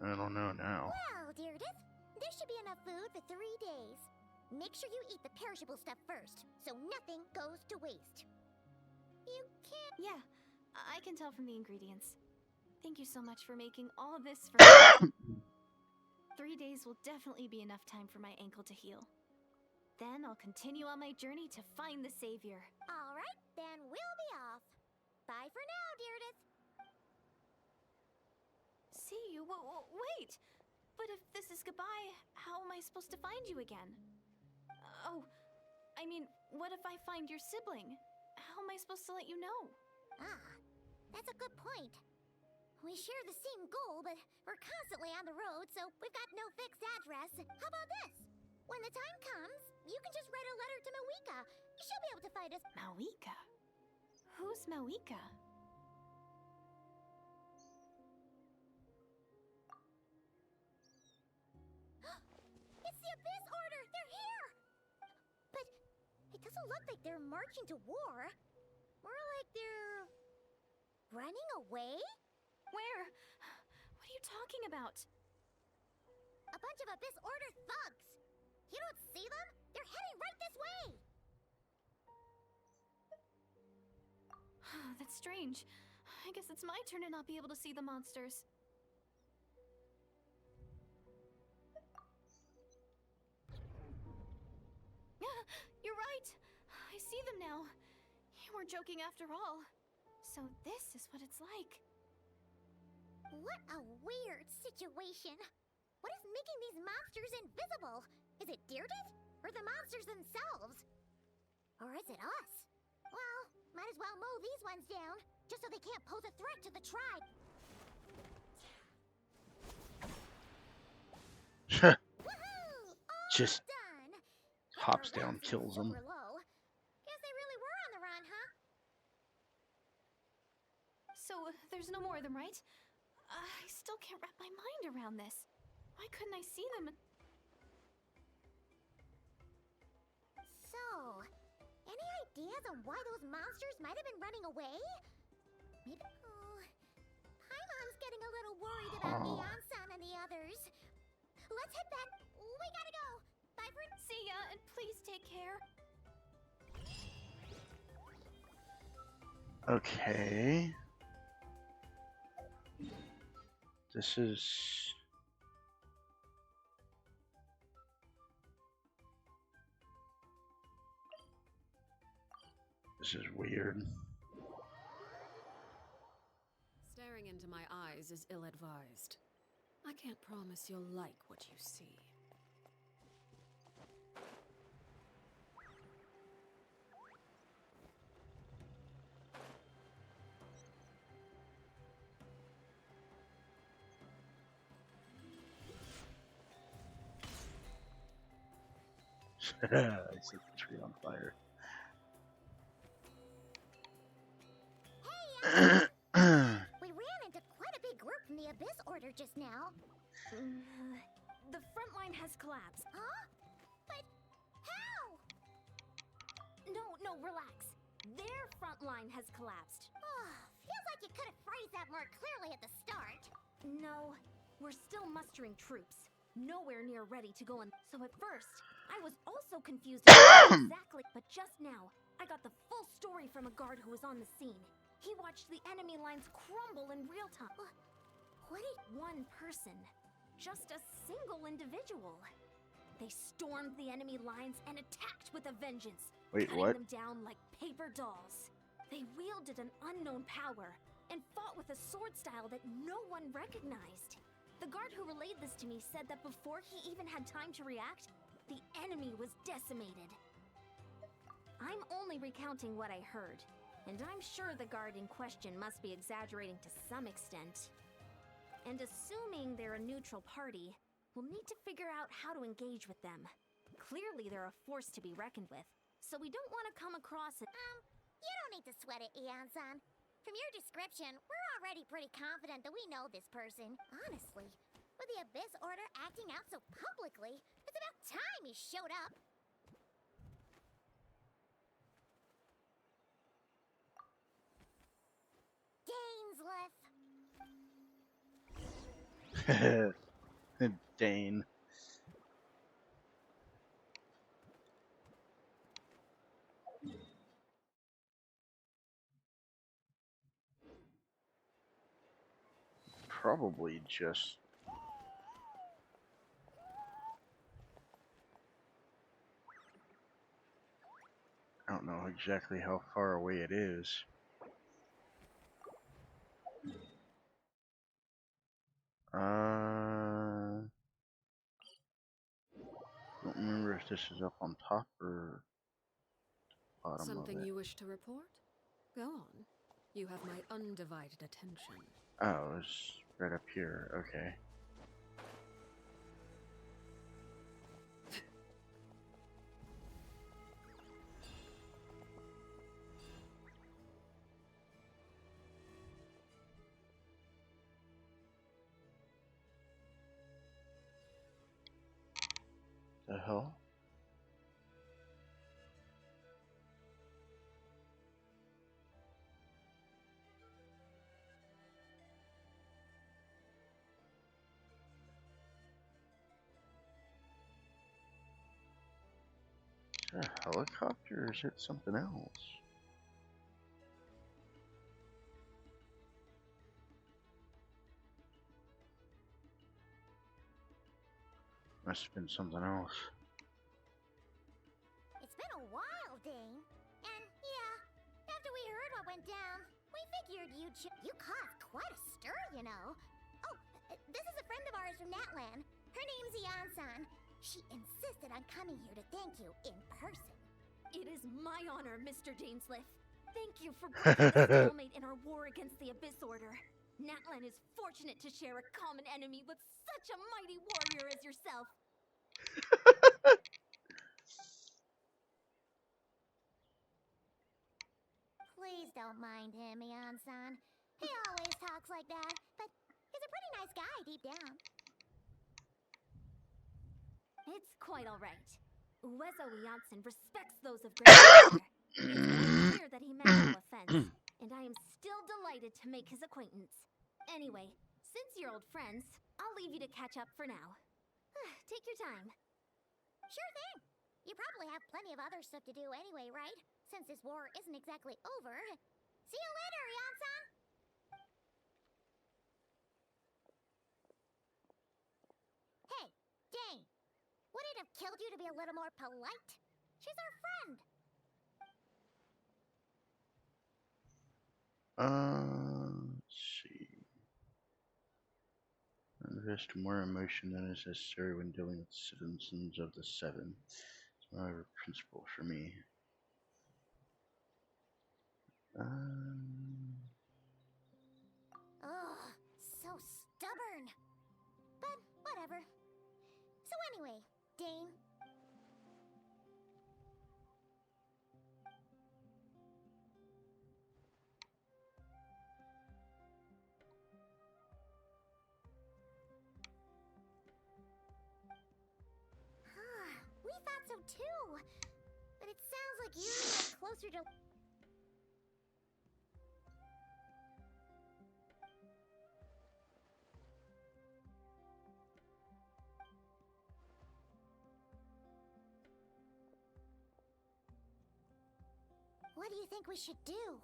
I don't know now. Well, Deirdre, there should be enough food for 3 days. Make sure you eat the perishable stuff first, so nothing goes to waste. You can't... Yeah, I can tell from the ingredients. Thank you so much for making all of this for me. 3 days will definitely be enough time for my ankle to heal. Then I'll continue on my journey to find the savior. All right, then we'll be off. Bye for now, Deirdre. See you? Wait! But if this is goodbye, how am I supposed to find you again? Oh, I mean, what if I find your sibling? How am I supposed to let you know? Ah, that's a good point. We share the same goal, but we're constantly on the road, so we've got no fixed address. How about this? When the time comes, you can just write a letter to Mawika. She'll be able to find us. Mawika? Who's Mawika? It's the Abyss Order! They're here! But it doesn't look like they're marching to war. More like they're... running away? Where? What are you talking about? A bunch of Abyss Order thugs! You don't see them? They're heading right this way! That's strange. I guess it's my turn to not be able to see the monsters. You're right! I see them now. You weren't joking after all. So this is what it's like. What a weird situation. What is making these monsters invisible? Is it Deirdre? Or the monsters themselves? Or is it us? Well, might as well mow these ones down, just so they can't pose a threat to the tribe. Woohoo! All Just done. hops Well, down, that kills seems them. super low. Guess they really were on the run, huh? So, there's no more of them, right? I still can't wrap my mind around this. Why couldn't I see them? So, any ideas on why those monsters might have been running away? Maybe... Oh, Paimon's getting a little worried about Eon-san and the others. Let's head back. We gotta go. Bye for... See ya, and please take care. Okay. This is... This is weird. Staring into my eyes is ill-advised. I can't promise you'll like what you see. I set the tree on fire. We ran into quite a big group from the Abyss Order just now. The front line has collapsed. Huh? But how? No, relax. Their front line has collapsed. Feels like you could have phrased that more clearly at the start. No, we're still mustering troops. Nowhere near ready to go in. So at first, I was also confused exactly. But just now, I got the full story from a guard who was on the scene. He watched the enemy lines crumble in real time. What did... One person. Just a single individual. They stormed the enemy lines and attacked with a vengeance. Wait, cutting what? them down like paper dolls. They wielded an unknown power and fought with a sword style that no one recognized. The guard who relayed this to me said that before he even had time to react, the enemy was decimated. I'm only recounting what I heard, and I'm sure the guard in question must be exaggerating to some extent. And assuming they're a neutral party, we'll need to figure out how to engage with them. Clearly they're a force to be reckoned with, so we don't want to come across it. You don't need to sweat it, Eon-san. From your description, we're already pretty confident that we know this person. Honestly, With the Abyss Order acting out so publicly, it's about time he showed up. Dainsleif. Dane. Probably just I don't know exactly how far away it is. Don't remember if this is up on top or bottom Something of it. you wish to report? Go on. You have my undivided attention. Oh, it's right up here. Okay. The hell? Is that a helicopter or is it something else? Must have been something else. It's been a while, Dane. And yeah, after we heard what went down, we figured you caused quite a stir, you know. Oh, this is a friend of ours from Natlan. Her name's Ian-san. She insisted on coming here to thank you in person. It is my honor, Mr. Dainsleif. Thank you for breaking the stalemate in our war against the Abyss Order. Natlan is fortunate to share a common enemy with such a mighty warrior as yourself. Please don't mind him, Ian-san. He always talks like that, but he's a pretty nice guy deep down. It's quite all right. Uezo Janssen respects those of great power. It's very clear that he meant no offense, and I am still delighted to make his acquaintance. Anyway, since you're old friends, I'll leave you to catch up for now. Take your time. Sure thing. You probably have plenty of other stuff to do anyway, right? Since this war isn't exactly over. See you later, Ian-san! Hey, Dane! Would it have killed you to be a little more polite? She's our friend! Let's see. Invest more emotion than is necessary when dealing with citizens of the Seven. It's my principle for me. Ugh, so stubborn. But whatever. So anyway, Dane. We thought so too. But it sounds like you're closer to... What do you think we should do?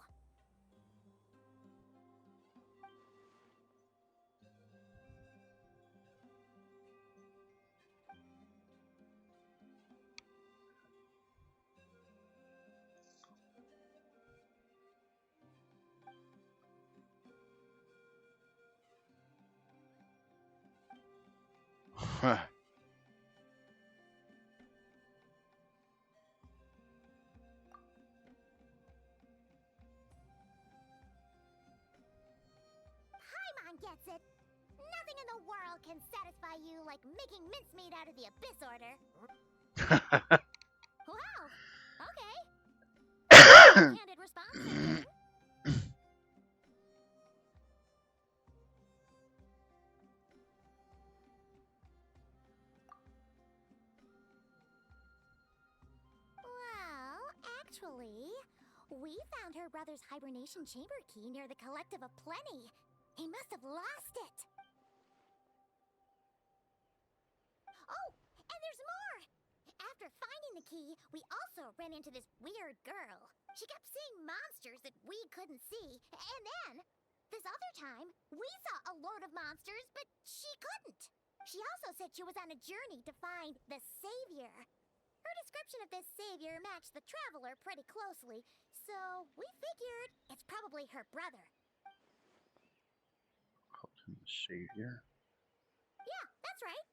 Huh. Paimon gets it. Nothing in the world can satisfy you like making mincemeat out of the Abyss Order. Wow. Okay. Candid response. Actually, we found her brother's hibernation chamber key near the Collective of Plenty. He must have lost it. Oh, and there's more! After finding the key, we also ran into this weird girl. She kept seeing monsters that we couldn't see, and then, this other time, we saw a load of monsters, but she couldn't. She also said she was on a journey to find the Savior. Her description of this Savior matched the Traveler pretty closely, so we figured it's probably her brother. Called him the Savior? Yeah, that's right.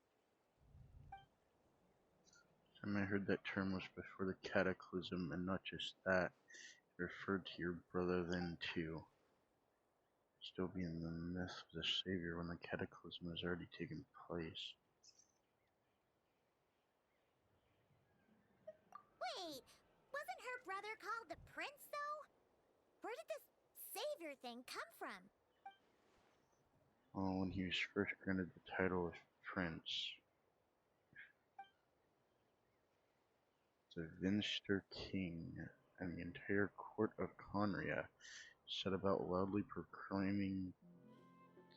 I heard that term was before the Cataclysm, and not just that, it referred to your brother then too. Still being the myth of the Savior when the Cataclysm has already taken place. Wait, wasn't her brother called the Prince, though? Where did this Savior thing come from? Well, when he was first granted the title of Prince, the Vinster King and the entire court of Conria set about loudly proclaiming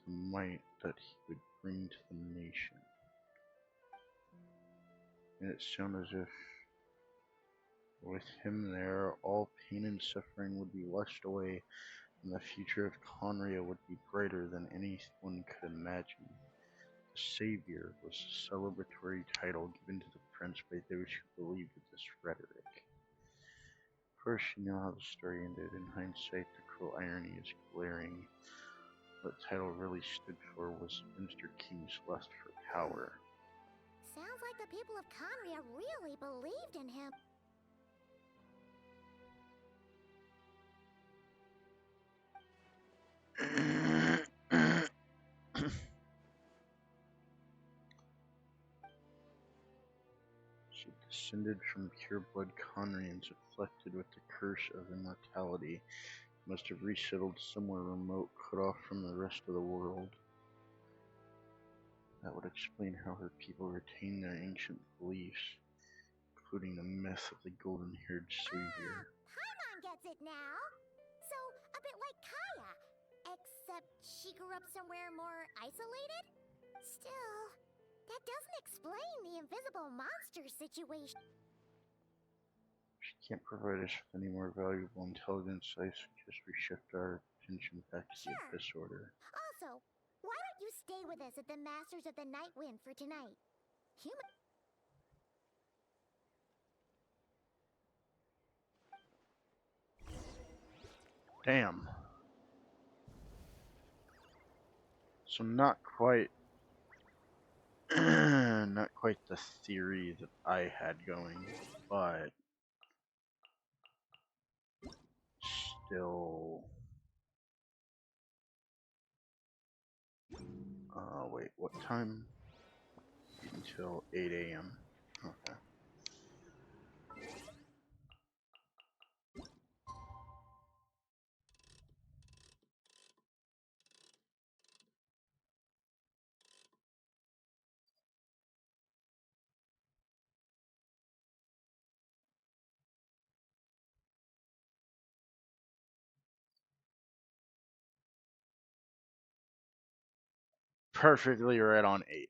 the might that he would bring to the nation. And it sounded as if with him there, all pain and suffering would be washed away, and the future of Conria would be brighter than anyone could imagine. The Savior was a celebratory title given to the prince by those who believed in this rhetoric. Of course, you know how the story ended. In hindsight, the cruel irony is glaring. What the title really stood for was Mr. King's lust for power. Sounds like the people of Conria really believed in him. She descended from pure-blood Conrians afflicted with the curse of immortality, must have resettled somewhere remote, cut off from the rest of the world. That would explain how her people retained their ancient beliefs, including the myth of the golden-haired savior. Paimon gets it now! So, a bit like Kaya, except she grew up somewhere more isolated? Still, that doesn't explain the invisible monster situation. She can't provide us with any more valuable intelligence. I suggest we shift our attention back to the Abyss Order. Also, why don't you stay with us at the Masters of the Night Wind for tonight? Damn. So not quite not quite the theory that I had going, but still. Wait, what time? Until 8 a.m. Okay. Perfectly right on 8.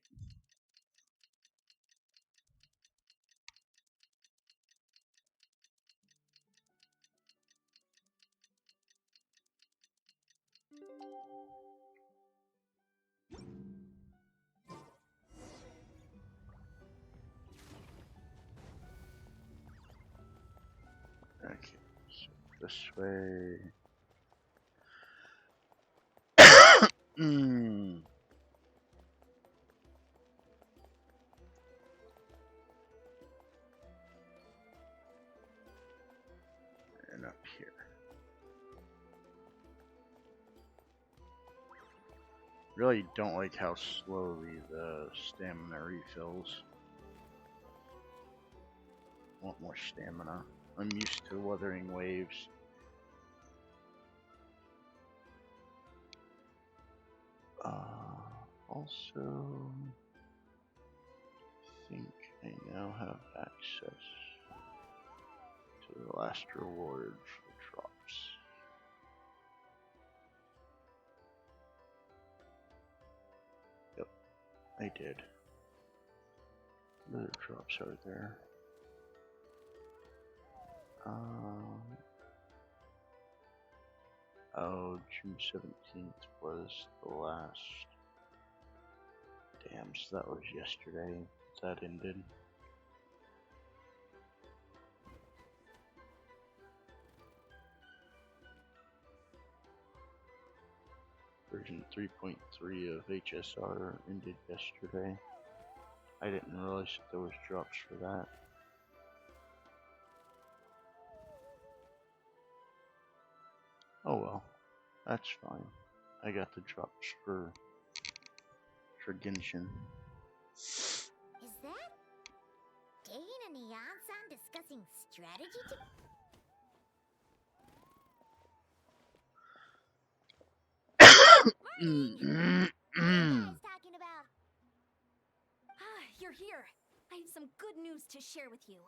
Okay, so this way. And up here. Really don't like how slowly the stamina refills. Want more stamina. I'm used to weathering waves. Also, I think I now have access So the last reward for drops. Yep, I did. What other drops are there? Oh, June 17th was the last. Damn, so that was yesterday that ended. Version 3.3 of HSR ended yesterday. I didn't realize that there was drops for that. Oh well, that's fine. I got the drops for Genshin. Is that Dane and Neon-san discussing strategy to... talking about? Ah, you're here. I have some good news to share with you.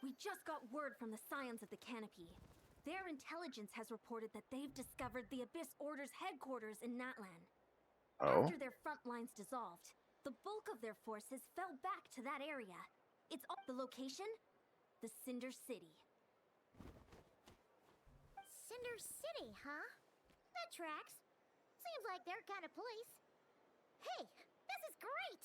We just got word from the Scions of the Canopy. Their intelligence has reported that they've discovered the Abyss Order's headquarters in Natlan. Oh? After their front lines dissolved, the bulk of their forces fell back to that area. It's the location? The Cinder City. Cinder City, huh? That tracks. Seems like their kind of place. Hey, this is great!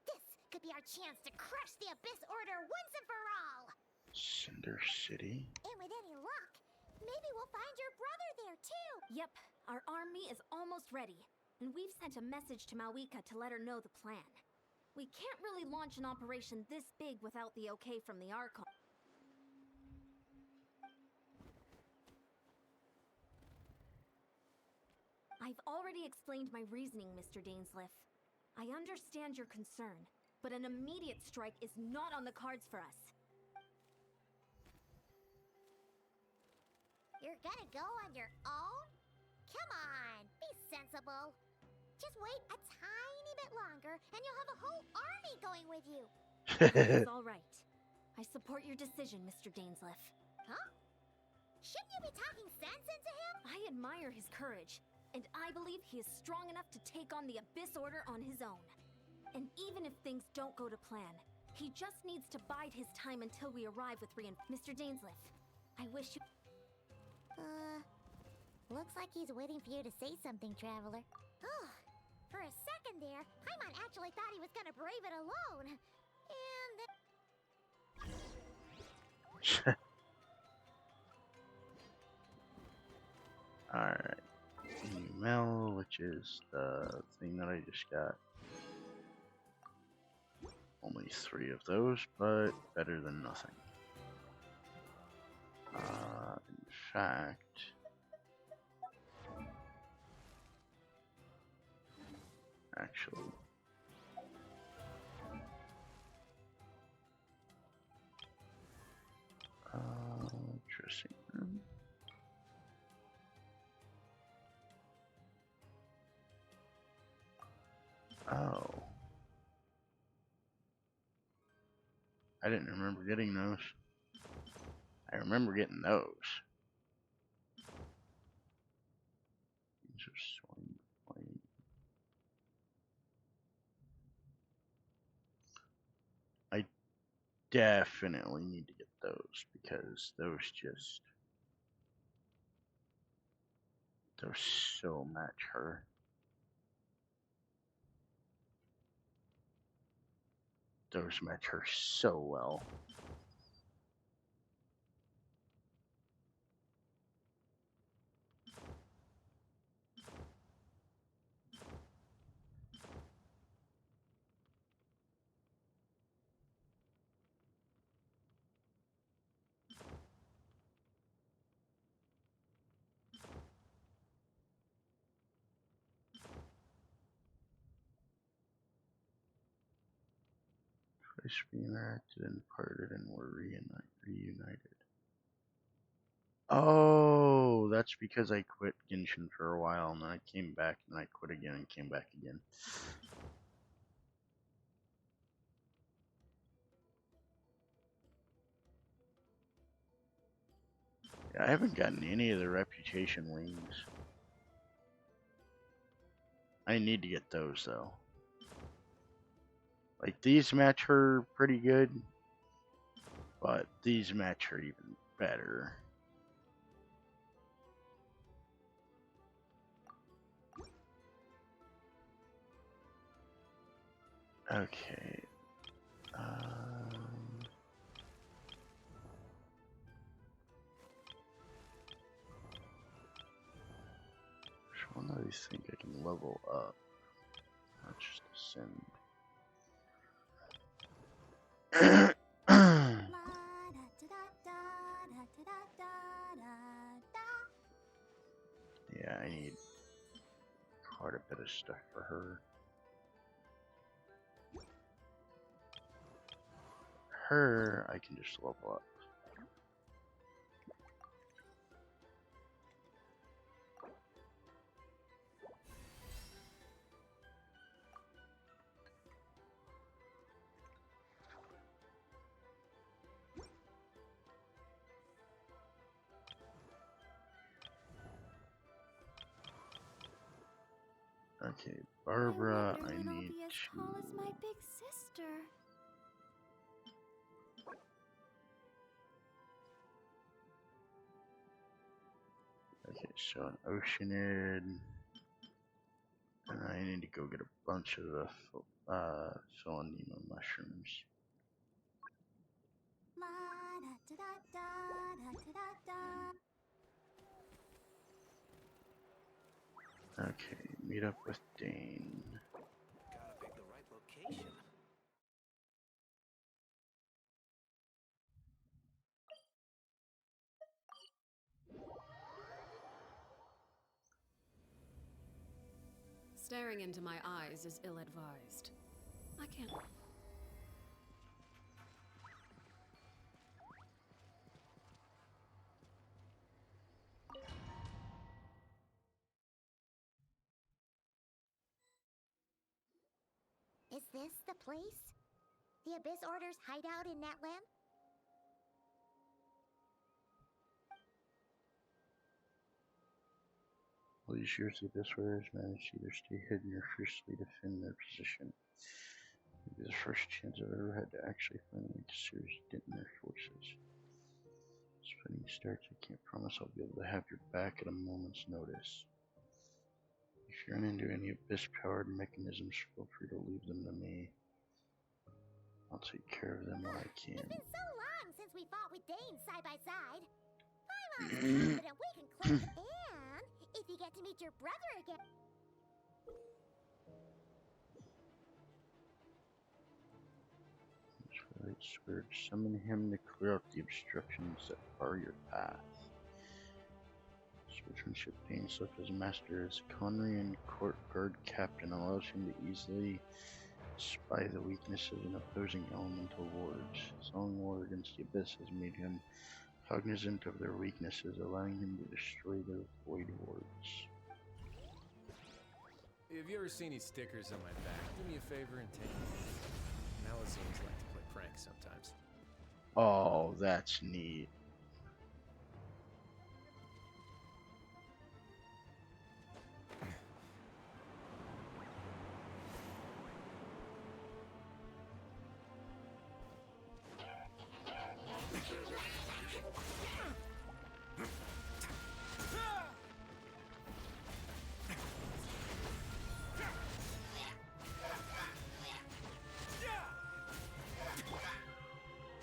This could be our chance to crush the Abyss Order once and for all! Cinder City? And with any luck, maybe we'll find your brother there too! Yep, our army is almost ready, and we've sent a message to Mawika to let her know the plan. We can't really launch an operation this big without the okay from the Archon. I've already explained my reasoning, Mr. Dainsleif. I understand your concern, but an immediate strike is not on the cards for us. You're gonna go on your own? Come on, be sensible. Just wait a tiny bit longer, and you'll have a whole army going with you. It's all right. I support your decision, Mr. Dainsleif. Huh? Shouldn't you be talking sense into him? I admire his courage, and I believe he is strong enough to take on the Abyss Order on his own. And even if things don't go to plan, he just needs to bide his time until we arrive with Mr. Dainsleif, I wish you... Looks like he's waiting for you to say something, Traveler. Oh, for a second there, Paimon actually thought he was gonna brave it alone. And then... Alright. Email, which is the thing that I just got. Only 3 of those, but better than nothing. In fact... Actually... dressing room. Oh. I didn't remember getting those. I remember getting those. These are swing point. I definitely need to get those because those so match her. Those match her so well. Twice reunited and parted and were reunited. Oh, that's because I quit Genshin for a while and then I came back and I quit again and came back again. I haven't gotten any of the reputation wings. I need to get those though. Like these match her pretty good, but these match her even better. Okay. Which one of these think I can level up? Not just ascend. Yeah, I need quite a bit of stuff for her. Her, I can just level up. Okay, Barbara, I I'll need be as to... tall as my big sister. Okay, so an Oceanid, and I need to go get a bunch of the Solanema mushrooms. Okay, meet up with Dane. Gotta pick the right location. Staring into my eyes is ill-advised. I can't... Is this the place? The Abyss Order's hideout in Natlan? All these years, the Abyss Warriors managed to either stay hidden or fiercely defend their position. Maybe the first chance I've ever had to actually find a serious dent in their forces. As fighting starts, I can't promise I'll be able to have your back at a moment's notice. If you run into any Abyss-powered mechanisms, feel free to leave them to me. I'll take care of them when I can. It's been so long since we fought with Dane side by side. I'm confident we can click, and if you get to meet your brother again... Right, Skirk, summon him to clear out the obstructions that bar your path. Swordsmanship Dane served as master as Conrian court guard captain, allows him to easily spy the weaknesses in opposing elemental wards. His own war against the Abyss has made him cognizant of their weaknesses, allowing him to destroy their void wards. If you ever see any stickers on my back, do me a favor and take them. Malazines like to play pranks sometimes. Oh, that's neat.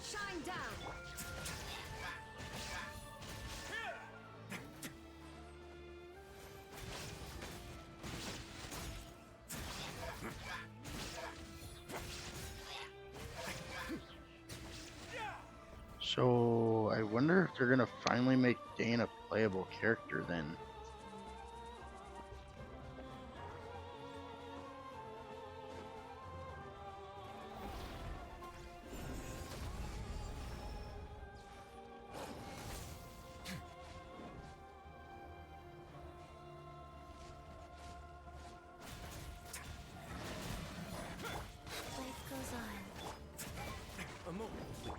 Shine down. So, I wonder if they're gonna finally make Dane a playable character then. Life goes on. A moment, please.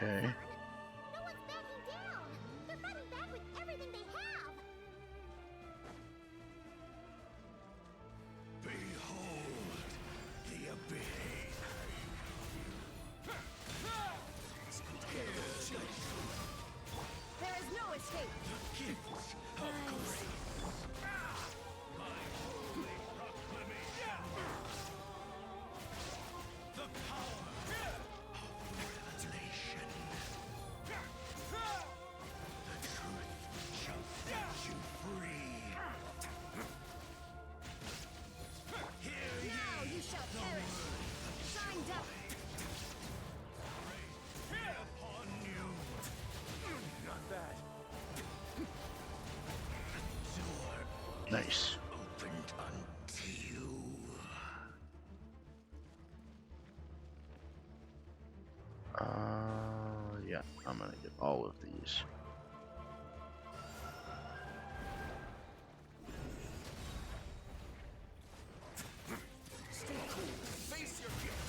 Okay. No one's backing down. They're fighting back with everything they have. Behold the abyss. There is no escape. Gifts of grace. My holy proclamation. The power of revelation. The truth shall set you free. Hear Now ye you shall the perish. word of Shine down. Praise upon you. Not bad. Door Nice. opened unto you. Yeah, I'm gonna get all of these. Stay cool. Face your guilt.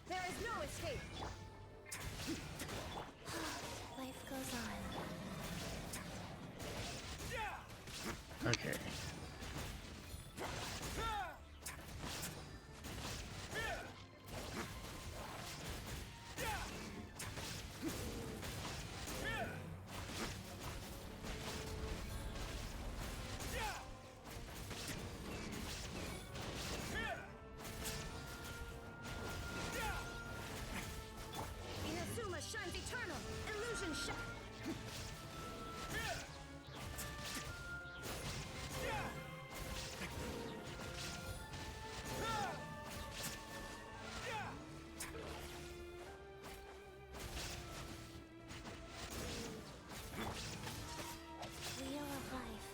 There is no escape. Life goes on. Okay. Inazuma shines eternal. Illusion shine. Wheel of life.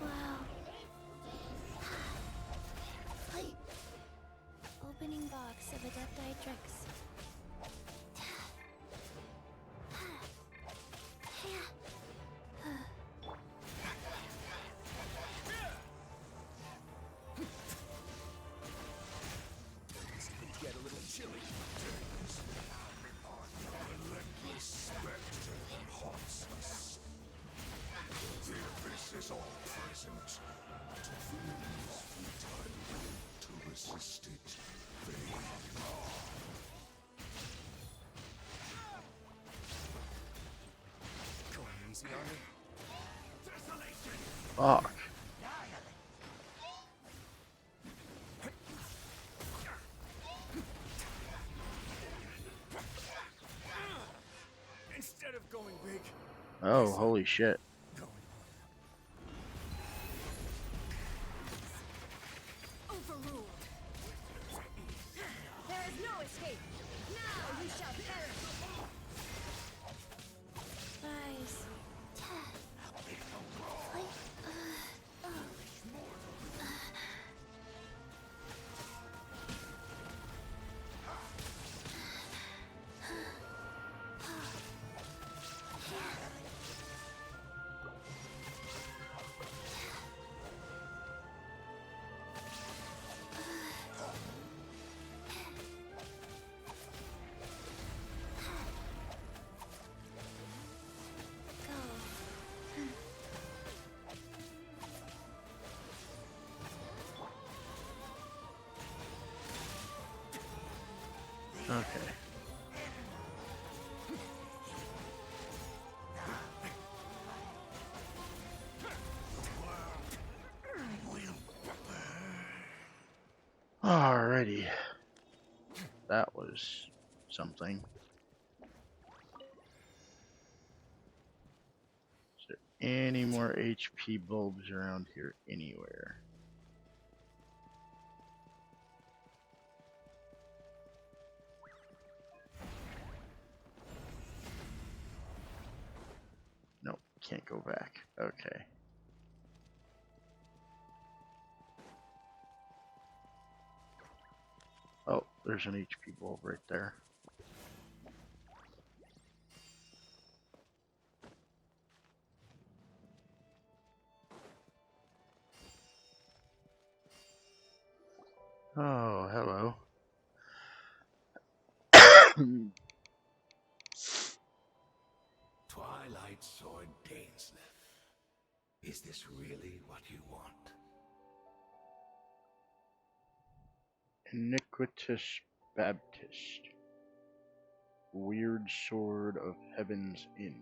Wow. Opening box of Adepti Drix. Things can get a little chilly. Relentless specter that haunts us. The abyss is all present. To feel is futile. To resist it, vain. Going easy on me? Desolation! Fuck. Instead of going big, Oh, holy shit. going Overruled. There is no escape. Now you shall perish. Rise. Okay. Alrighty. That was something. Is there any more HP bulbs around here anywhere? can't go back. Okay. Oh, there's an HP bulb right there. Oh, hello. Twilight Sword Dainsleif. Is this really what you want? Iniquitous Baptist. Weird Sword of Heaven's End.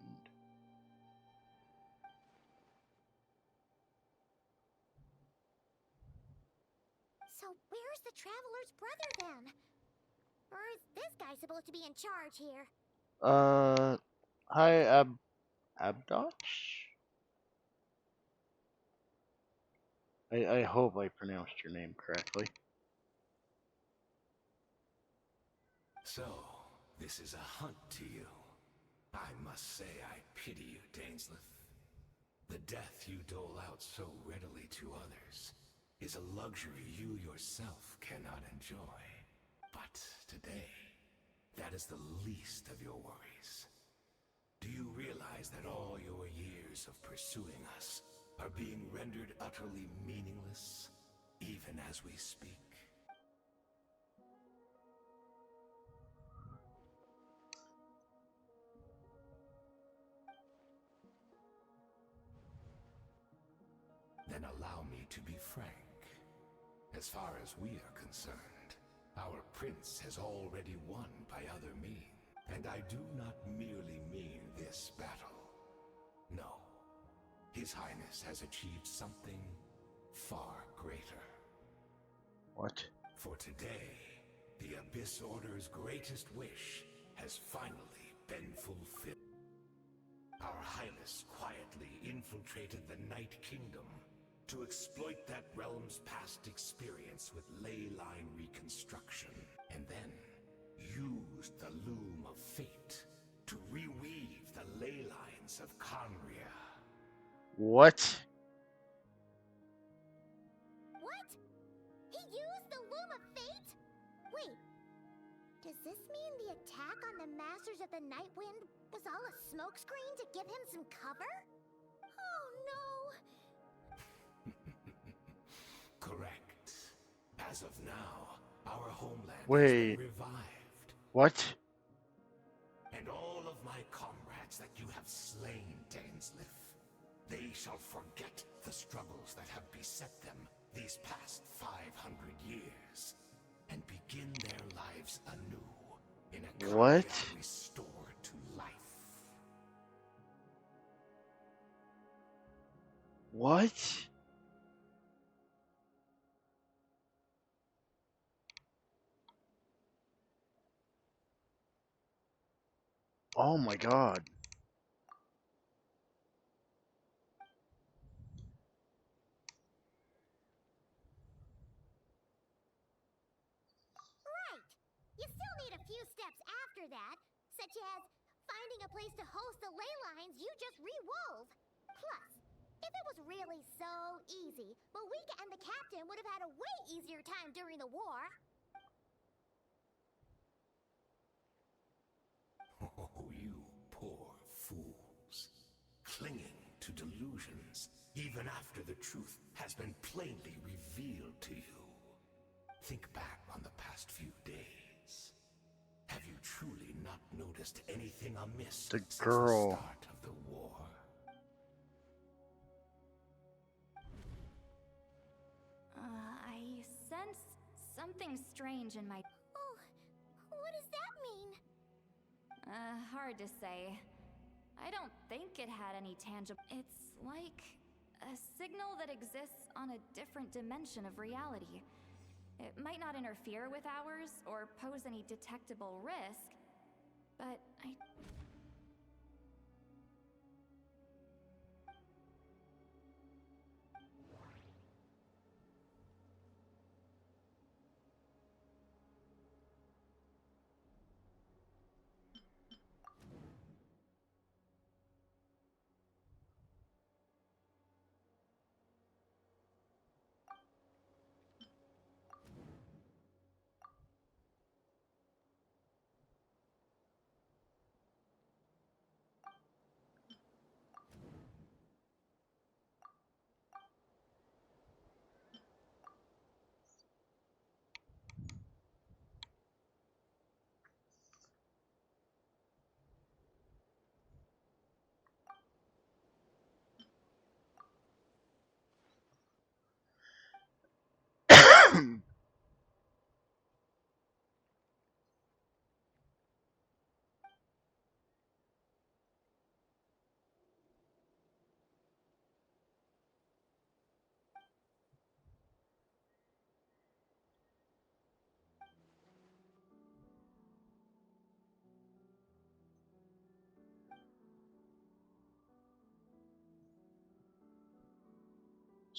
So where's the Traveler's brother then? Or is this guy supposed to be in charge here? Hi, Abdox? I hope I pronounced your name correctly. So, this is a hunt to you. I must say I pity you, Dainsleif. The death you dole out so readily to others is a luxury you yourself cannot enjoy. But today, that is the least of your worries. Do you realize that all your years of pursuing us are being rendered utterly meaningless, even as we speak? Then allow me to be frank. As far as we are concerned, our prince has already won by other means. And I do not merely mean this battle. No. His Highness has achieved something far greater. What? For today, the Abyss Order's greatest wish has finally been fulfilled. Our Highness quietly infiltrated the Night Kingdom to exploit that realm's past experience with ley line reconstruction, and then used the Loom of Fate to reweave the ley lines of Conria. What? What? He used the Loom of Fate? Wait, does this mean the attack on the Masters of the Nightwind was all a smokescreen to give him some cover? Oh no! Correct. As of now, our homeland has Wait. been revived. What? And all of my comrades that you have slain, Dainsleif, they shall forget the struggles that have beset them these past 500 years, and begin their lives anew in a What? Conria restored to life. What? Oh my god. Right! You still need a few steps after that, such as finding a place to host the ley lines you just re-wove. Plus, if it was really so easy, Malika and the captain would have had a way easier time during the war. Oh, you poor fools. Clinging to delusions, even after the truth has been plainly revealed to you. Think back on the past few days. Have you truly not noticed anything amiss The since the girl. start of the war? I sense something strange in my... Oh, what does that mean? Hard to say. I don't think it had any tangible... It's like a signal that exists on a different dimension of reality. It might not interfere with ours or pose any detectable risk, but I...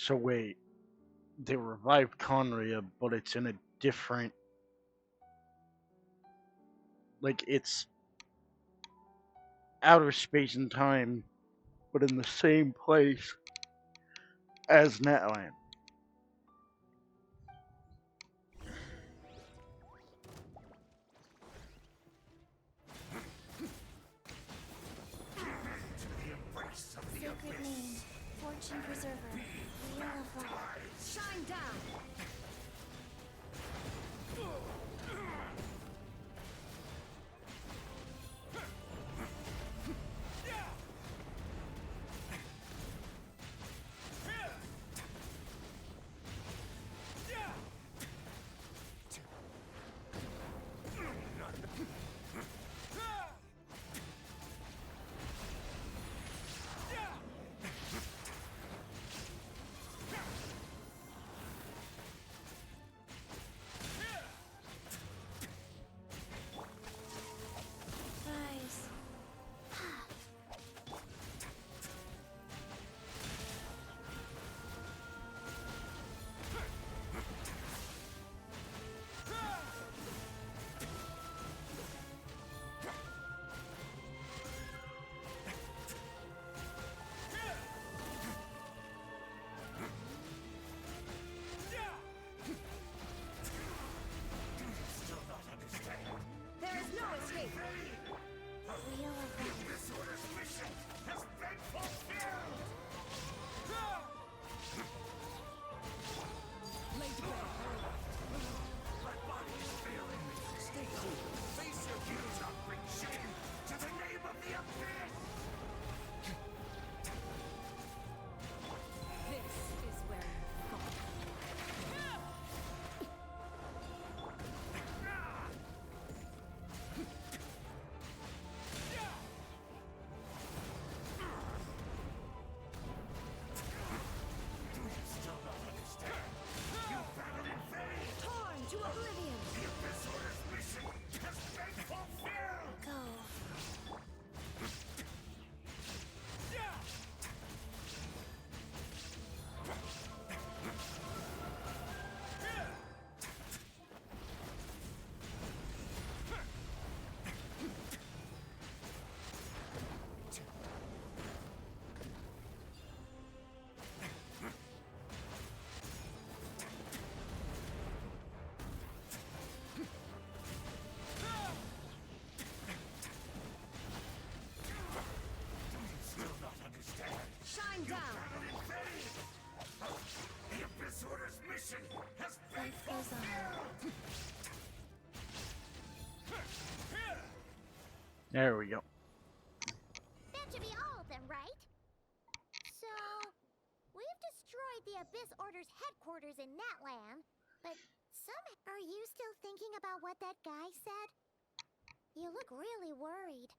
So wait, they revived Conria, but it's in a different, like, it's outer space and time, but in the same place as Netland. Sacred name, fortune preserver, wheel of life. Shine down! Rise. There is no escape! Wheel of life. This order's mission has been fulfilled! My body is failing me. Stay cool. Face your views not bring shame to the name of the Abyss! This is where you fall. Still not understand. You battled in vain! Torn to oblivion! The Abyss Order's mission has been fulfilled! Go. Still not understand. Shine down! Battled in vain! The Abyss Order's mission has been Life goes on. There we go. That should be all of them, right? So, we've destroyed the Abyss Order's headquarters in Natland, but are you still thinking about what that guy said? You look really worried.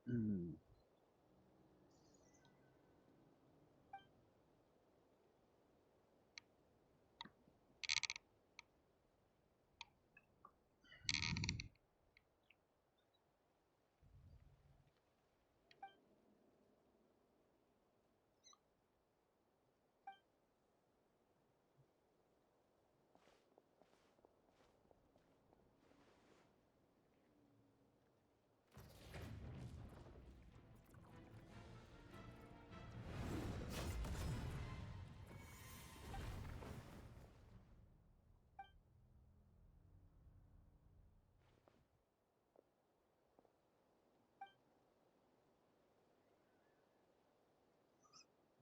Hmm.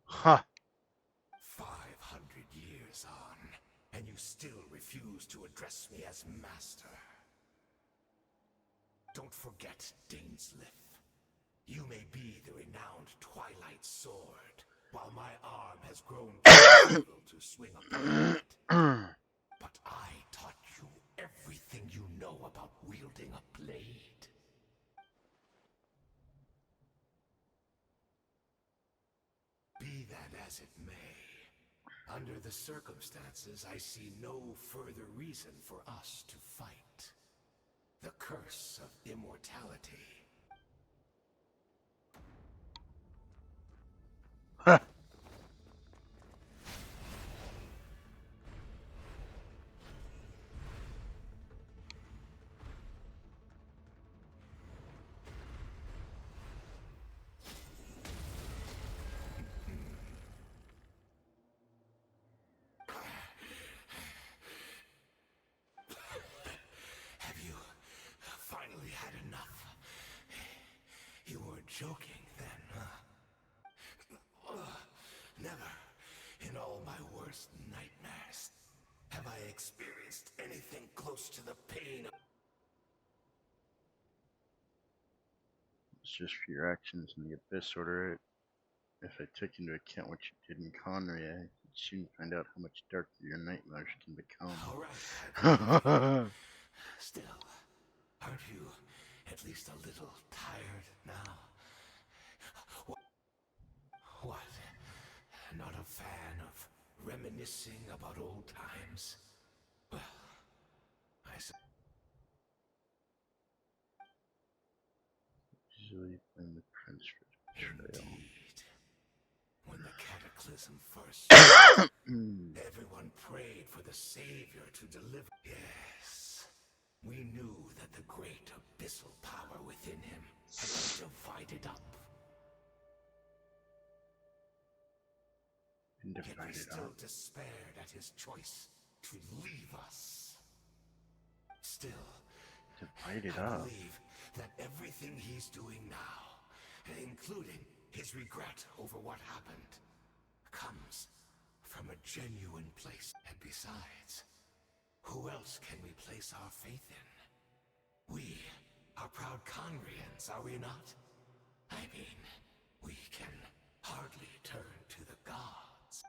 Huh. 500 years on, and you still refuse to address me as master. Don't forget, Dainsleif. You may be the renowned Twilight Sword, while my arm has grown too feeble to swing upon it. But I taught you everything you know about wielding a blade. Be that as it may, under the circumstances, I see no further reason for us to fight. The curse of immortality. Huh. Have you finally had enough? You weren't joking then, huh? Never in all my worst nightmares have I experienced anything close to the pain of... It's just for your actions in the Abyss Order. If I took into account what you did in Conria, you'd soon find out how much darker your nightmares can become. All right, still, aren't you at least a little tired now? What? Not a fan of reminiscing about old times? Well, I suppose. Usually blame the prince for the betrayal. Indeed. When the cataclysm first struck, everyone prayed for the savior to deliver. Yes, we knew that the great abyssal power within him had been divided up. Yet we still despaired at his choice to leave us. Still, I believe that everything he's doing now, including his regret over what happened, comes from a genuine place. And besides, who else can we place our faith in? We are proud Conrians, are we not? I mean, we can hardly turn to the gods.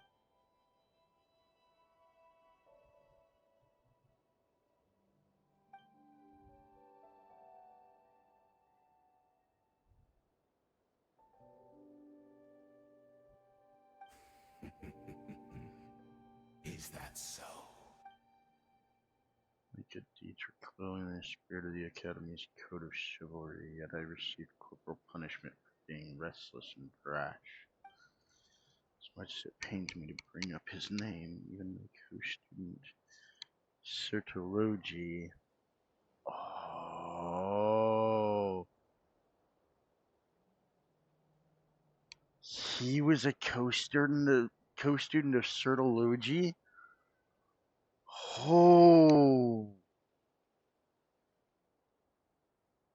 Is that so? My good deeds were clearly in the spirit of the Academy's code of chivalry, yet I received corporal punishment for being restless and brash. As much as it pains me to bring up his name, even my co-student Sertology. Oh, he was a co-student of Sertology? Oh,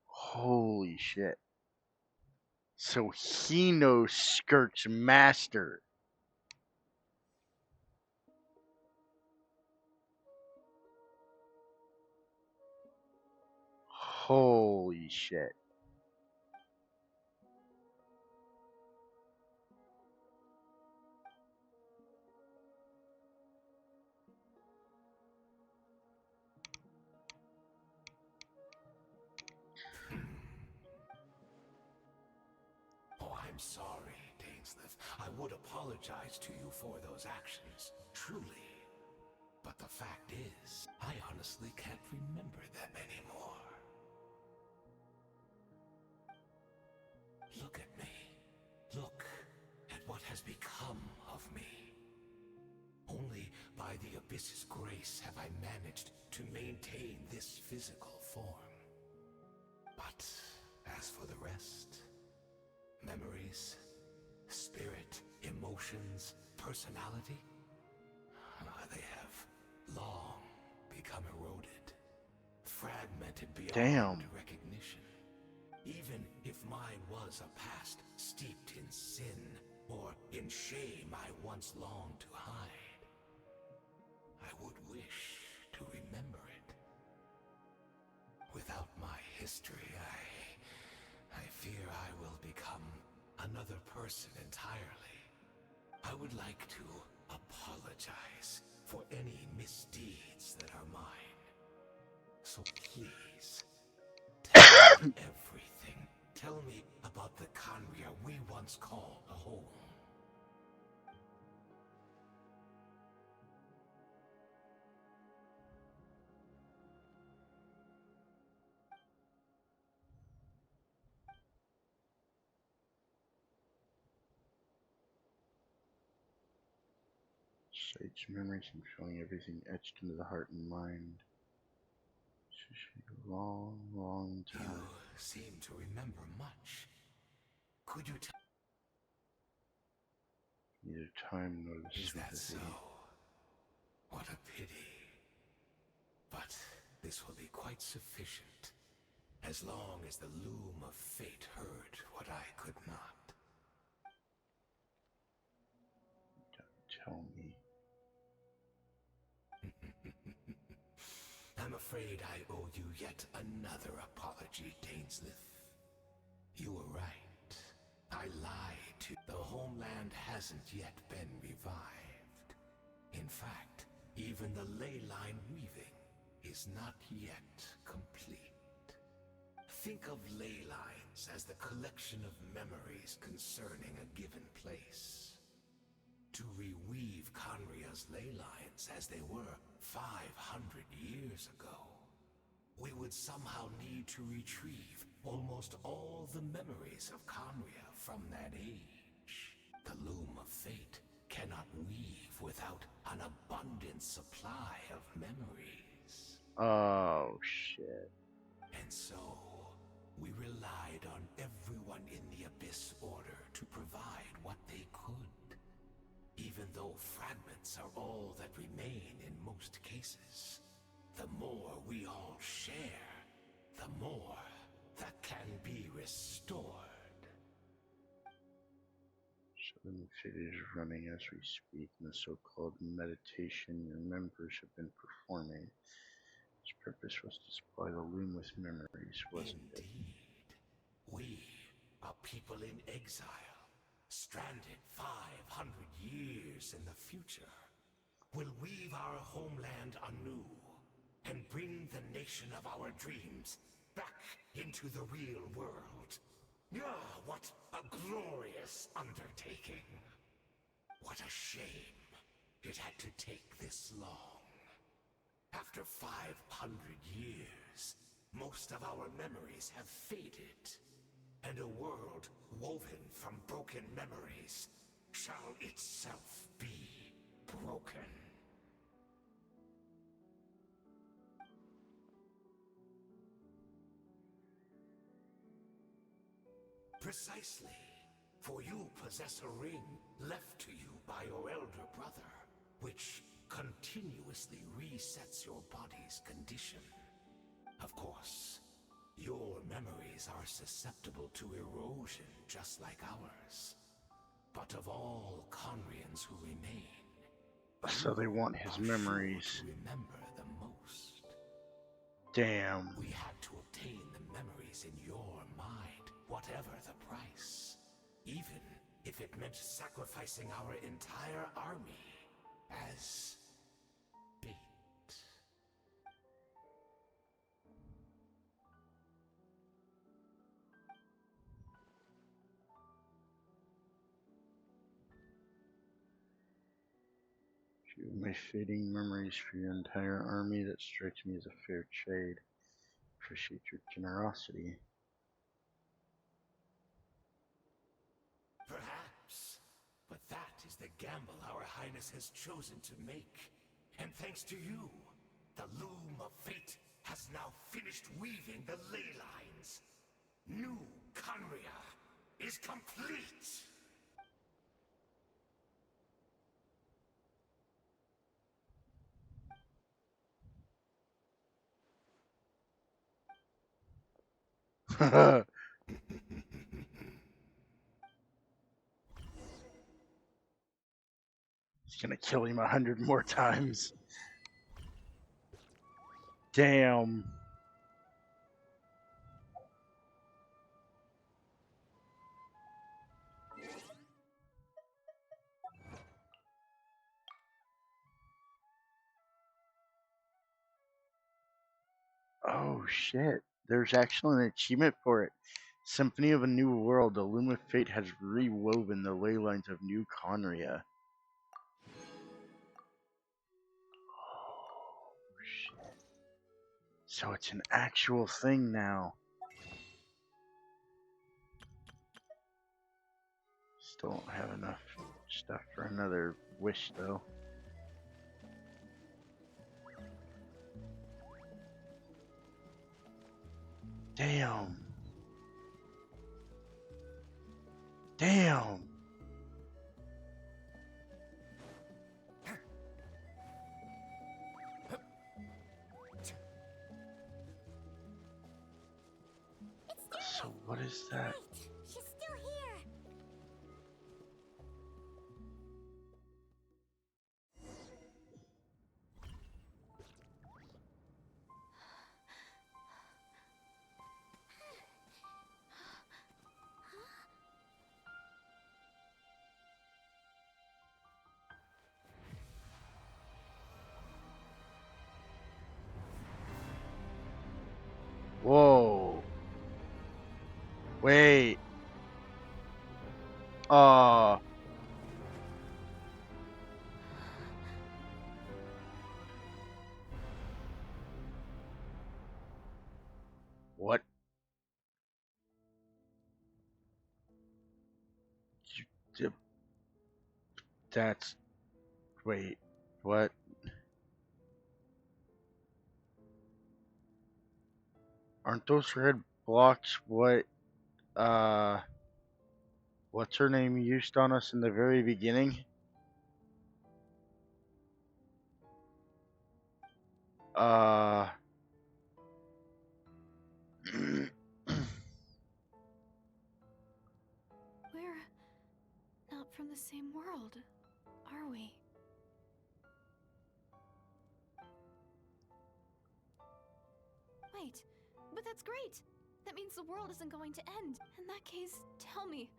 holy shit. So he knows Skirk's master. Holy shit. Oh, I'm sorry, Dainsleif. I would apologize to you for those actions, truly. But the fact is, I honestly can't remember them anymore. Look at me. Look at what has become of me. Only by the Abyss's grace have I managed to maintain this physical form. But as for the rest, memories, spirit, emotions, personality, they have long become eroded, fragmented beyond recognition. Even if mine was a past steeped in sin or in shame I once longed to hide, I would wish to remember it. Without my history, I fear I will become another person entirely. I would like to apologize for any misdeeds that are mine. So please, tell me everything. Tell me about the Conria we once called home. Sights, memories, and feeling everything etched into the heart and mind. This is a long, long time. You seem to remember much. Could you tell? Neither time nor the Is that sympathy. so? What a pity. But this will be quite sufficient, as long as the loom of fate heard what I could not. Don't tell me. I'm afraid I owe you yet another apology, Dainsleif. You were right. I lied to the homeland hasn't yet been revived. In fact, even the ley line weaving is not yet complete. Think of ley lines as the collection of memories concerning a given place. To reweave Conria's ley lines as they were 500 years ago, we would somehow need to retrieve almost all the memories of Conria from that age. The loom of fate cannot weave without an abundant supply of memories. Oh, shit. And so, we relied on everyone in the Abyss Order to provide what they could. Even though fragments are all that remain in most cases, the more we all share, the more that can be restored. So the fate is running as we speak in the so-called meditation your members have been performing. Its purpose was to supply the loom with memories, wasn't it? Indeed. We, a people in exile, stranded 500 years in the future, will weave our homeland anew and bring the nation of our dreams back into the real world. Ah, what a glorious undertaking! What a shame it had to take this long. After 500 years, most of our memories have faded, and a world woven from broken memories shall itself be broken. Precisely, for you possess a ring left to you by your elder brother, which continuously resets your body's condition. Of course, your memories are susceptible to erosion just like ours. But of all Conrians who remain, So they want his memories. sure to remember the most. Damn. We had to obtain the memories in your mind, whatever the price. Even if it meant sacrificing our entire army as bait. Few of my fading memories for your entire army, that strikes me as a fair trade. Appreciate your generosity. Perhaps, but that is the gamble our Highness has chosen to make. And thanks to you, the loom of fate has now finished weaving the ley lines. New Conria is complete! He's gonna kill him 100 more times. Damn. Oh shit. There's actually an achievement for it. Symphony of a New World. The Loom of Fate has rewoven the ley lines of New Conria. Oh shit. So it's an actual thing now. Still don't have enough stuff for another wish though. Damn. Damn. So what is that? Right. She's still here. Whoa. Wait. What? That's. Wait. What? Aren't those red blocks what, what's her name used on us in the very beginning? Uh. We're not from the same world, are we? Wait, but that's great! That means the world isn't going to end. In that case, tell me,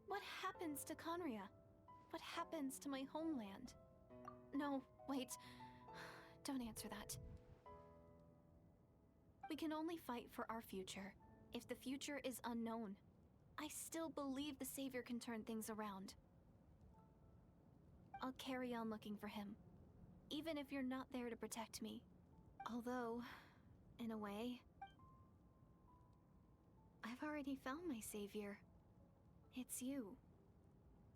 what happens to Conria? What happens to my homeland? No, wait. Don't answer that. We can only fight for our future. If the future is unknown, I still believe the Savior can turn things around. I'll carry on looking for him, even if you're not there to protect me. Although, in a way, I've already found my Savior. It's you.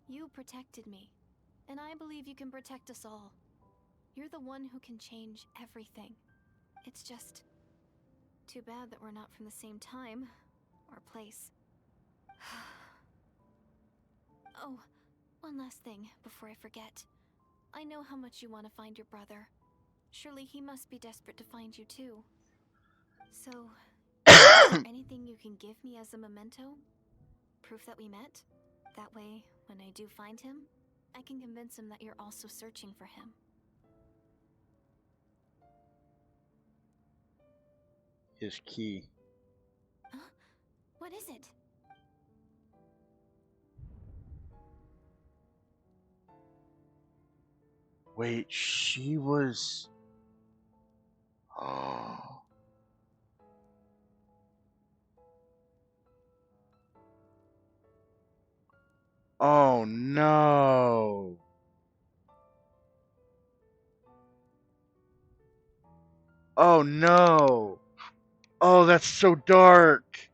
You protected me, and I believe you can protect us all. You're the one who can change everything. It's just too bad that we're not from the same time or place. Oh, one last thing before I forget. I know how much you want to find your brother. Surely he must be desperate to find you too. So, is there anything you can give me as a memento? Proof that we met? That way, when I do find him, I can convince him that you're also searching for him. His key. Huh? What is it? Wait, she was. Oh. Oh no. Oh no. Oh, that's so dark.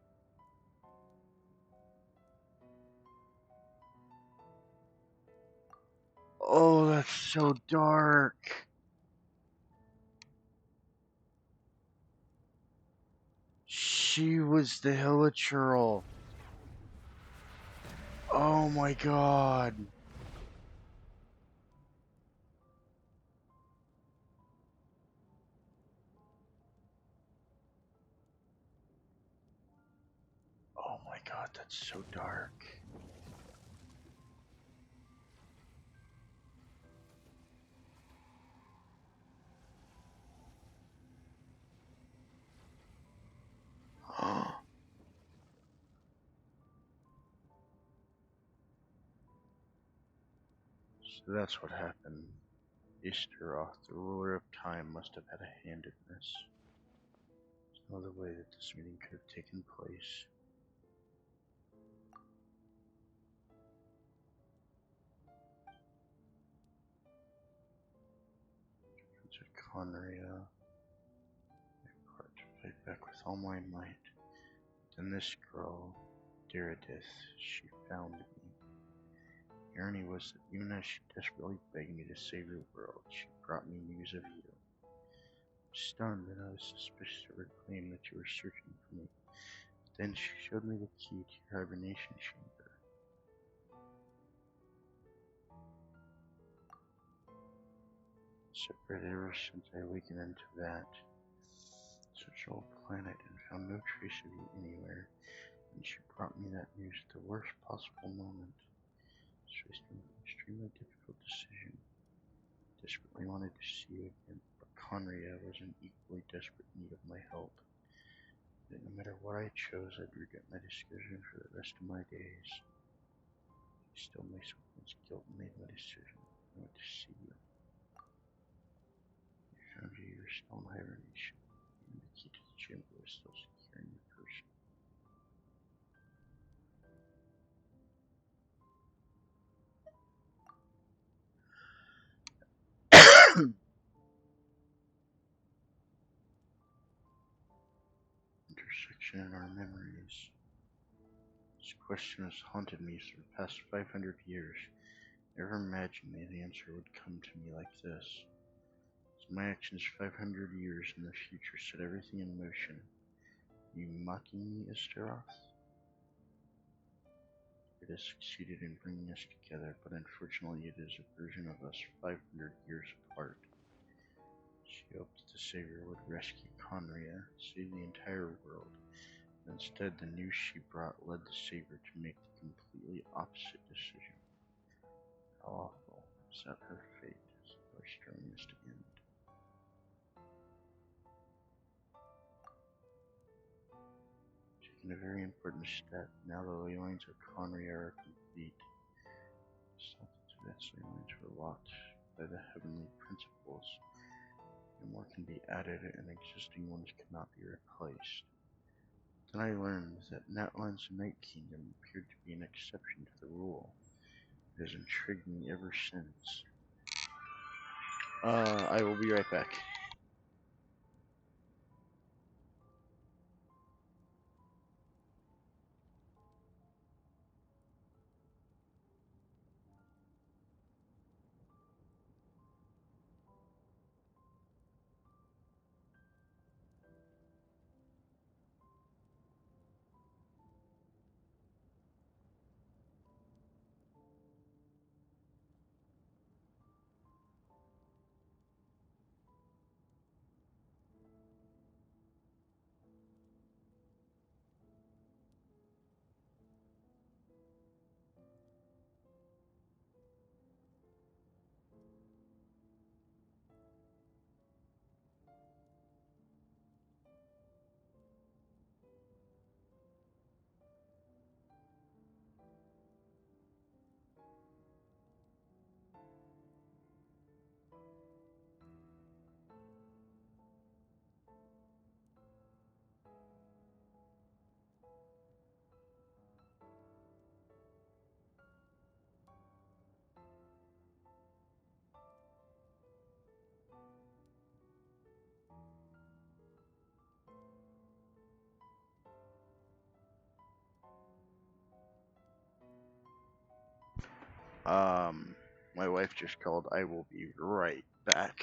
Oh, that's so dark. She was the Hilichurl. Oh my god. Oh my god, that's so dark. So that's what happened. Easteroth, the ruler of time, must have had a hand in this. There's no other way that this meeting could have taken place. To Conria, I part to fight back with all my might. Then this girl, Deridith, she found me. The irony was that even as she desperately begged me to save your world, she brought me news of you. Stunned, and I was suspicious of her claim that you were searching for me. Then she showed me the key to your hibernation chamber. Separated ever since I awakened into that such old planet and found no trace of you anywhere, and she brought me that news at the worst possible moment. So I made an extremely difficult decision. Desperately wanted to see you again, but Conria was in equally desperate need of my help. And no matter what I chose, I'd regret my decision for the rest of my days. I still mixed with much guilt and made my decision. I went to see you. I found you were still in hibernation, and the key to the chamber was still secure in your person. Intersection in our memories. This question has haunted me for the past 500 years. Never imagined the answer would come to me like this. As my actions 500 years in the future set everything in motion. Are you mocking me, Astaroth? It has succeeded in bringing us together, but unfortunately it is a version of us 500 years apart. She hoped that the Savior would rescue Conria, save the entire world. Instead, the news she brought led the Savior to make the completely opposite decision. How awful is that her fate is our strongest end. Taking a very important step, now the ley lines of Conria are complete. It's thought that Tibet's ley lines were locked by the heavenly principles, and more can be added and existing ones cannot be replaced. Then I learned that Natlan's Night Kingdom appeared to be an exception to the rule. It has intrigued me ever since. I will be right back. My wife just called. I will be right back.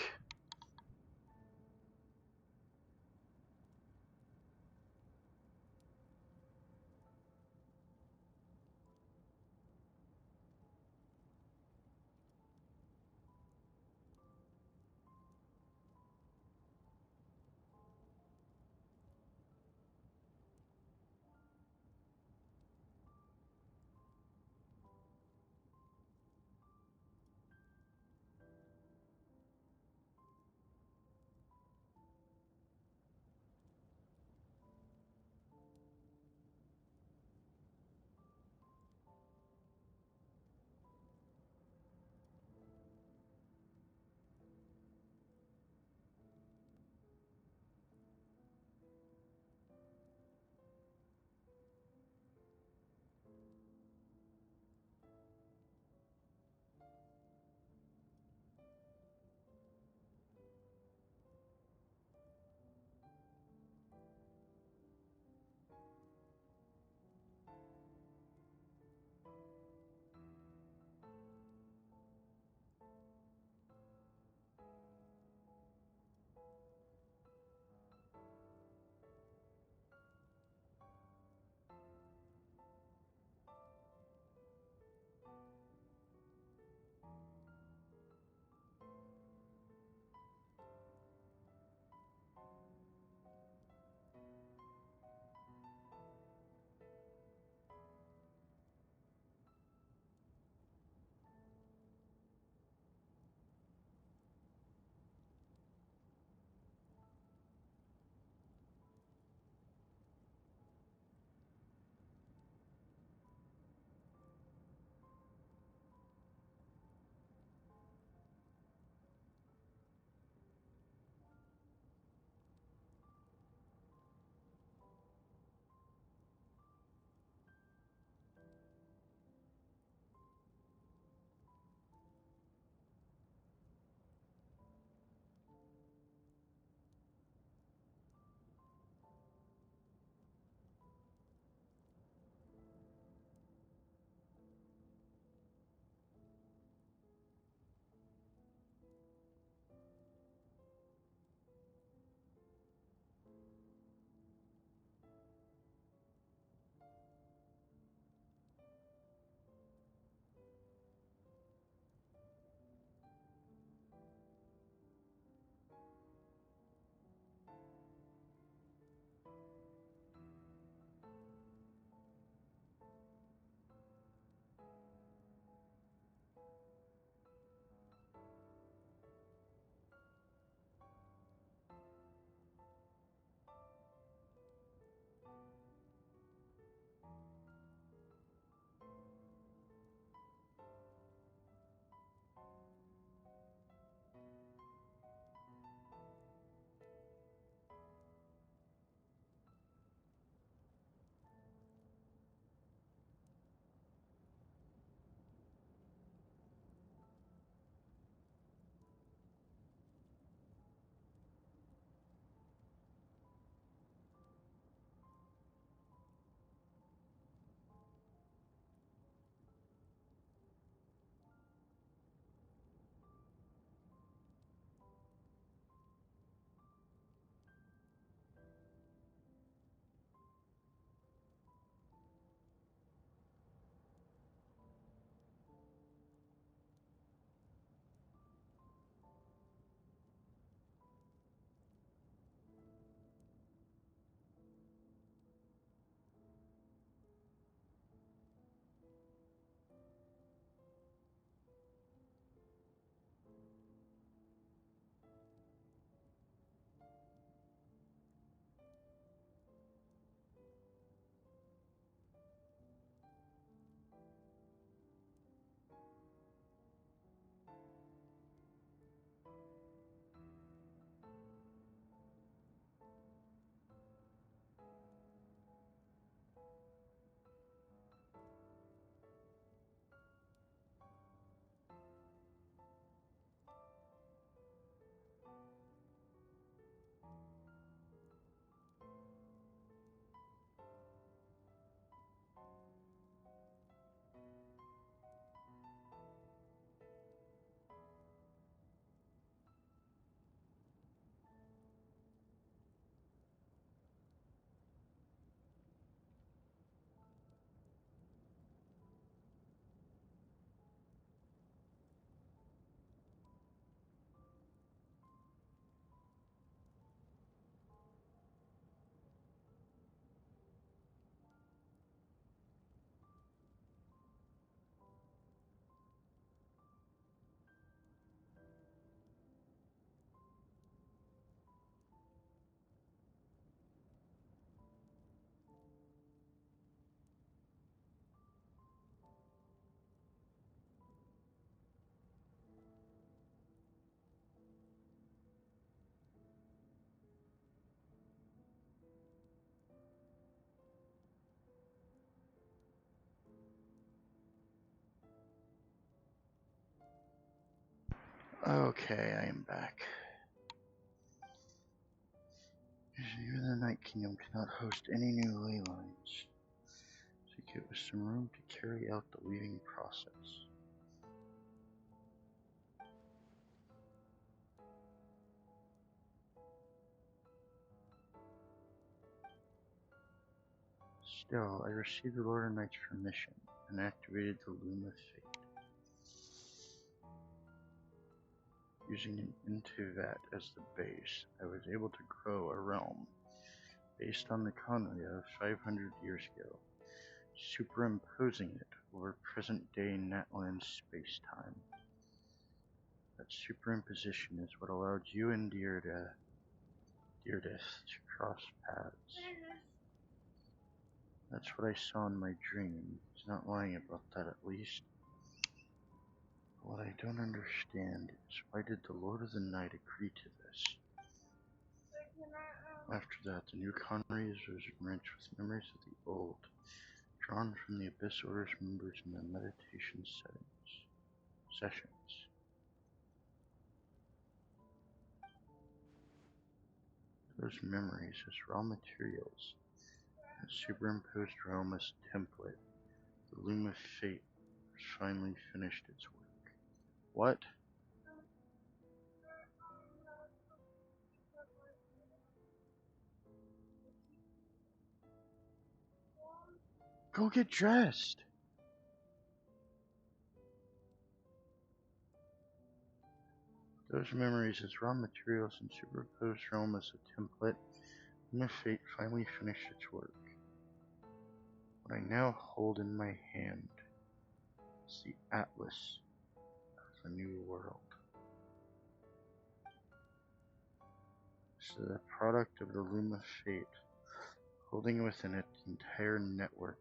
Okay, I am back. Even the Night Kingdom cannot host any new ley lines. So give us some room to carry out the weaving process. Still, I received the Lord of Knight's permission and activated the Loom of Fate. Using an Intivat as the base, I was able to grow a realm based on the Conria of 500 years ago, superimposing it over present-day Natlan space-time. That superimposition is what allowed you and Deirdre to cross paths. That's what I saw in my dream. He's not lying about that, at least. But what I don't understand is why did the Lord of the Night agree to this? After that, the new Conries was enriched with memories of the old, drawn from the Abyss Order's members in their meditation sessions. Those memories as raw materials, and superimposed realm as template, the Loom of Fate has finally finished its work. What? Go get dressed! Those memories as raw materials and superimposed realm as a template, Loom of Fate finally finished its work. What I now hold in my hand is the Atlas of the New World. This is a product of the Loom of Fate, holding within it the entire network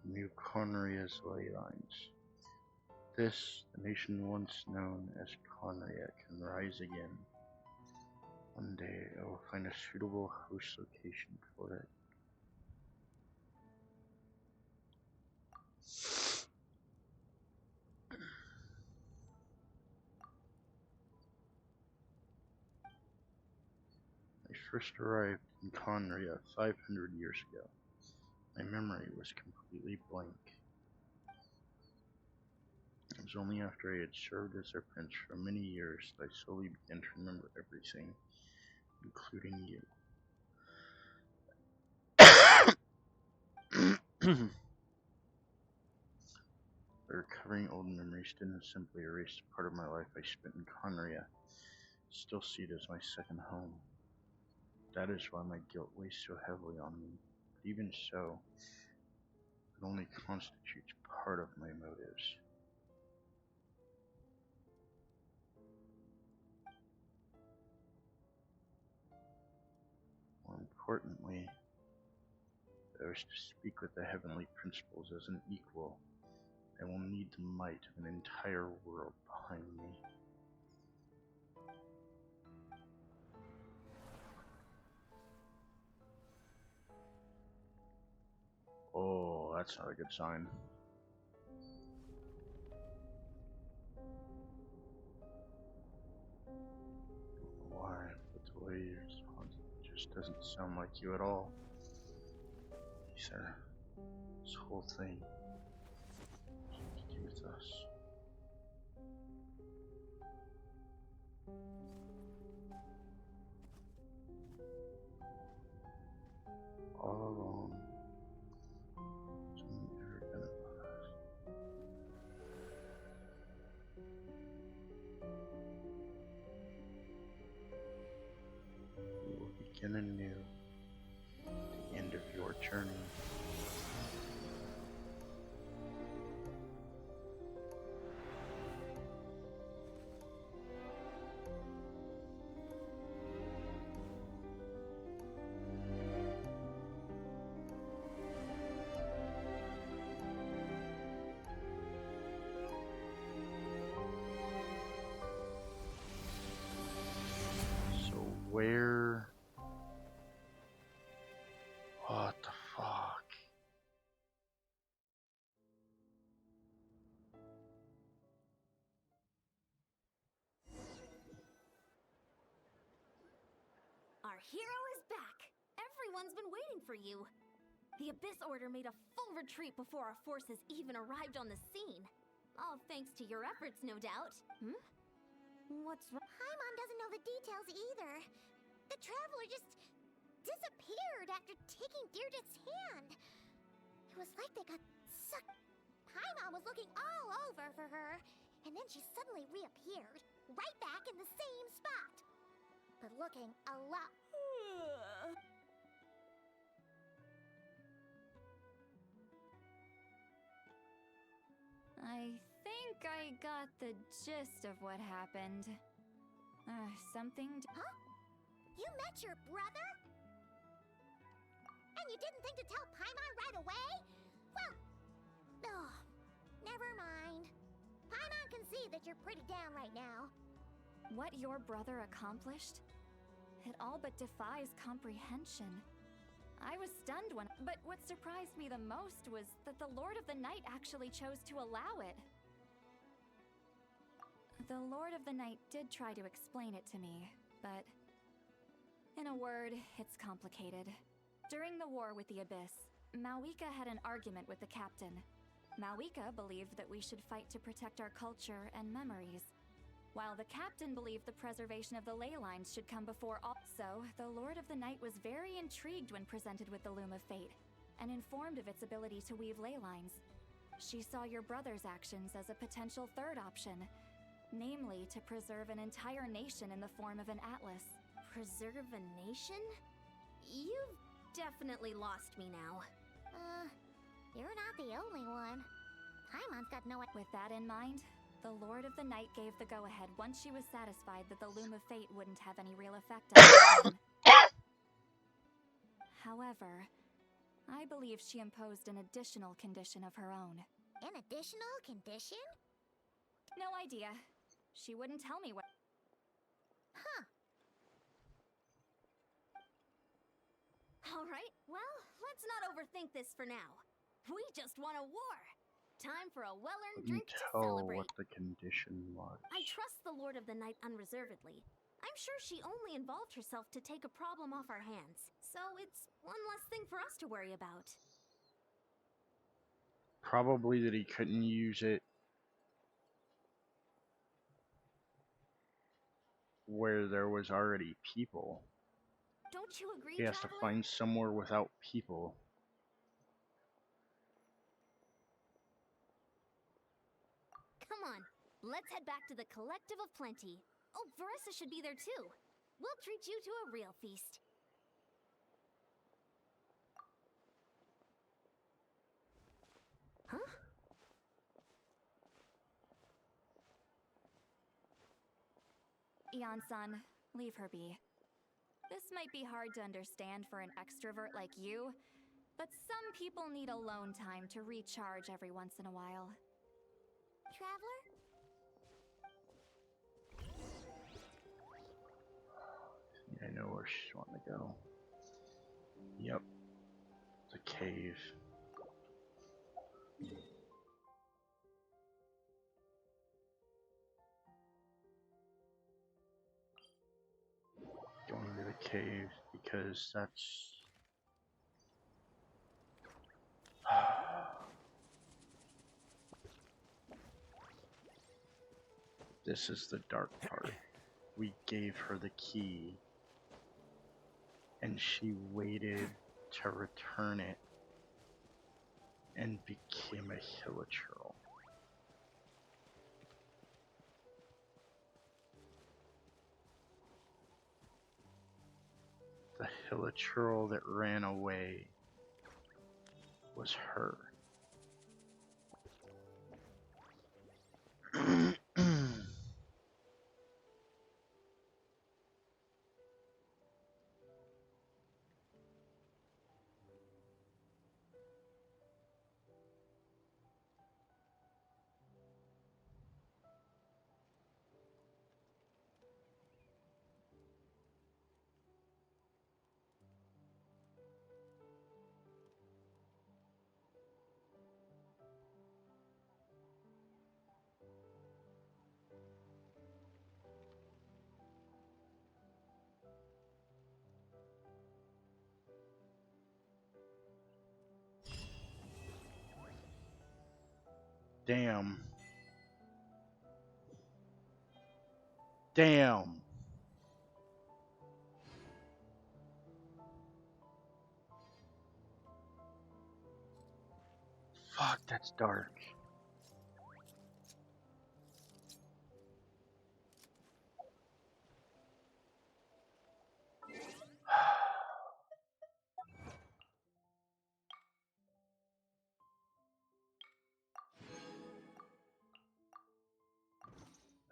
of New Conria's ley lines. This, the nation once known as Conria, can rise again. One day I will find a suitable host location for it. I first arrived in Conria 500 years ago. My memory was completely blank. It was only after I had served as their prince for many years that I slowly began to remember everything, including you. But recovering old memories didn't simply erase the part of my life I spent in Conria. I still see it as my second home. That is why my guilt weighs so heavily on me. But even so, it only constitutes part of my motives. More importantly, if I wish to speak with the heavenly principles as an equal, I will need the might of an entire world behind me. Oh, that's not a good sign. Why? But the way you respond just doesn't sound like you at all. Sir, this whole thing has to do with us. All along, it's only ever been about us. We will begin anew at the end of your journey. So where Our hero is back! Everyone's been waiting for you! The Abyss Order made a full retreat before our forces even arrived on the scene. All thanks to your efforts, no doubt. What's wrong? Paimon doesn't know the details either. The traveler just disappeared after taking Deirdre's hand. It was like they got sucked. Paimon was looking all over for her, and then she suddenly reappeared, right back in the same spot. But looking a lot... I think I got the gist of what happened. Huh? You met your brother? And you didn't think to tell Paimon right away? Well, never mind. Paimon can see that you're pretty down right now. What your brother accomplished? It all but defies comprehension. I was stunned but what surprised me the most was that the Lord of the Night actually chose to allow it. The Lord of the Night did try to explain it to me, but in a word, it's complicated. During the war with the Abyss, Mawika had an argument with the captain. Mawika believed that we should fight to protect our culture and memories, while the captain believed the preservation of the ley lines should come before all. So, the Lord of the Night was very intrigued when presented with the Loom of Fate, and informed of its ability to weave ley lines. She saw your brother's actions as a potential third option, namely to preserve an entire nation in the form of an atlas. Preserve a nation? You've definitely lost me now. You're not the only one. Paimon's got no... With that in mind, the Lord of the Night gave the go-ahead once she was satisfied that the Loom of Fate wouldn't have any real effect on him. However, I believe she imposed an additional condition of her own. An additional condition? No idea. She wouldn't tell me what... Huh. Alright, well, let's not overthink this for now. We just won a war! Time for a well-earned drink to celebrate. What the condition was. I trust the Lord of the Night unreservedly. I'm sure she only involved herself to take a problem off our hands. So it's one less thing for us to worry about. Probably that he couldn't use it where there was already people. Don't you agree, He has to find somewhere without people. Come on, let's head back to the Collective of Plenty. Oh, Veressa should be there too. We'll treat you to a real feast. Huh? Eon-san, leave her be. This might be hard to understand for an extrovert like you, but some people need alone time to recharge every once in a while. Traveler? I know where she's wanting to go. Yep. It's a cave. Going to the cave because that's... This is the dark part. We gave her the key, and she waited to return it and became a hilichurl. The hilichurl that ran away was her. Damn. Damn. Fuck, that's dark.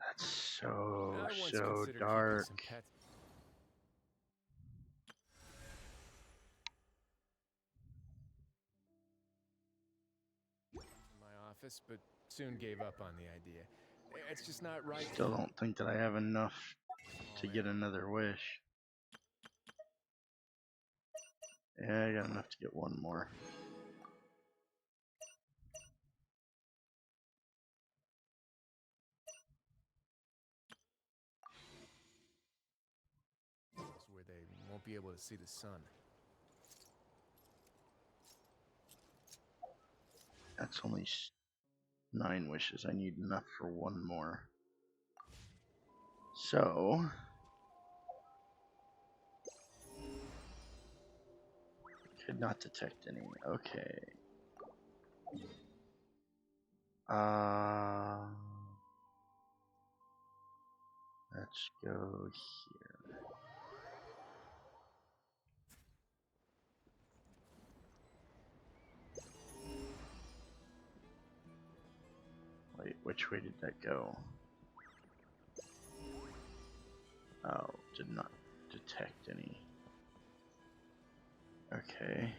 That's I once so considered dark. keeping some pets in my office, but soon gave up on the idea. It's just not right. Still don't think that I have enough to get another wish. Yeah, I got enough to get one more. Where they won't be able to see the sun. That's only 9 wishes. I need enough for one more. So, could not detect any. Okay. Let's go here. Wait, which way did that go? Oh, did not detect any. Okay.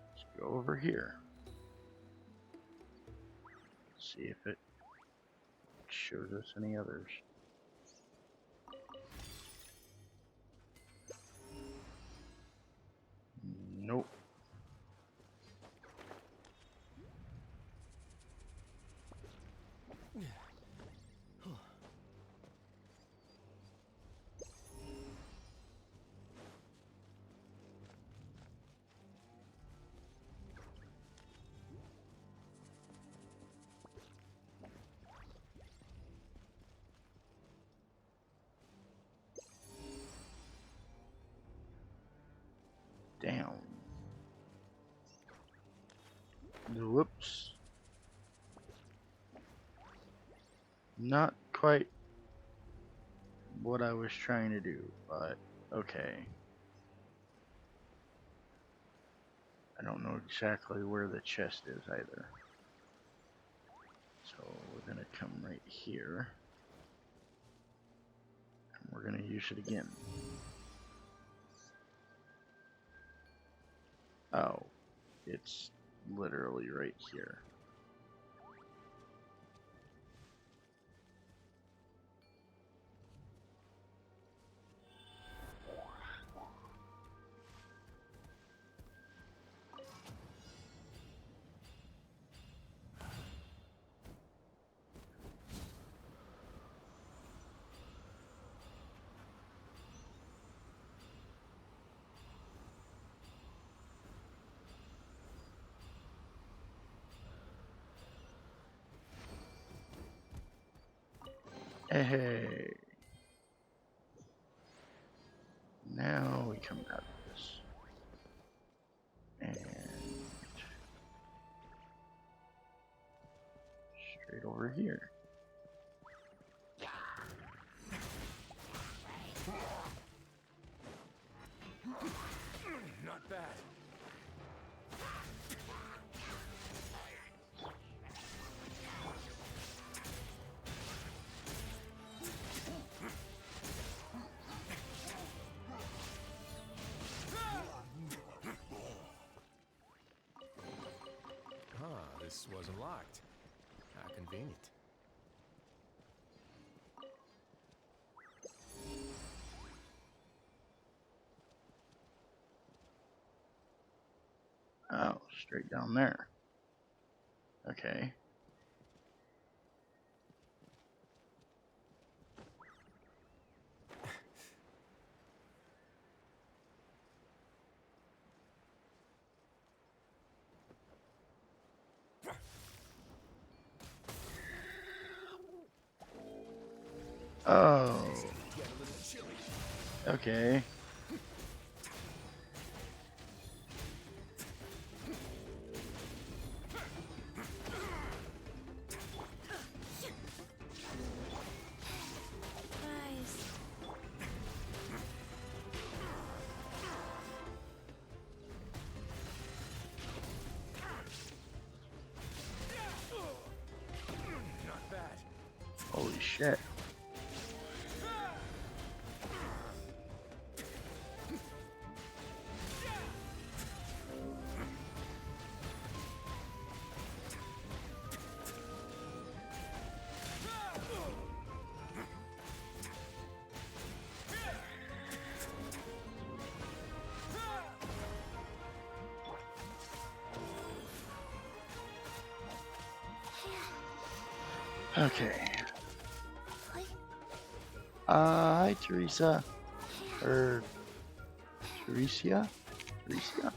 Let's go over here. See if it shows us any others. Nope. Down. Whoops. Not quite what I was trying to do, but okay. I don't know exactly where the chest is either. So we're gonna come right here. And we're gonna use it again. Oh, it's literally right here. Hey. Now we come out of this. And straight over here. Not bad. this wasn't locked. How convenient. Oh, straight down there. Okay. Oh. Okay. Not bad. Holy shit. Okay. Hi, Teresa. Or Teresia? Teresia?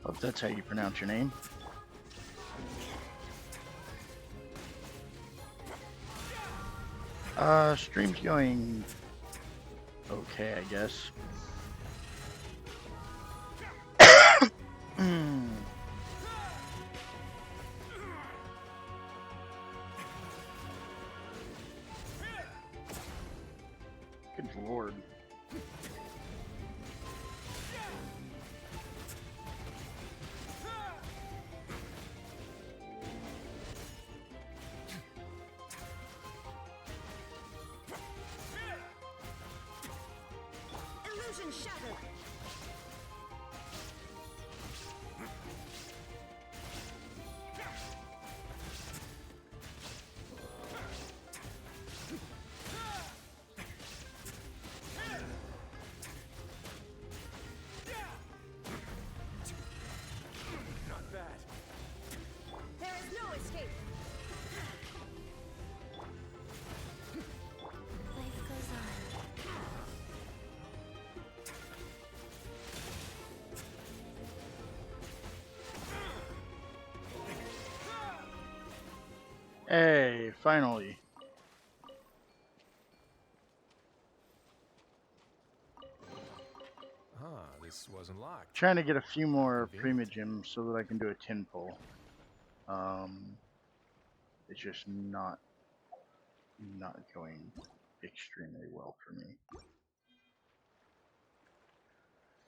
Hope that's how you pronounce your name. Stream's going okay, I guess. Good lord. Illusion shattered. Not bad. There is no escape. Life goes on. Hey, finally. This wasn't locked. Trying to get a few more Convenient. primogems so that I can do a 10 pull. It's just not going extremely well for me.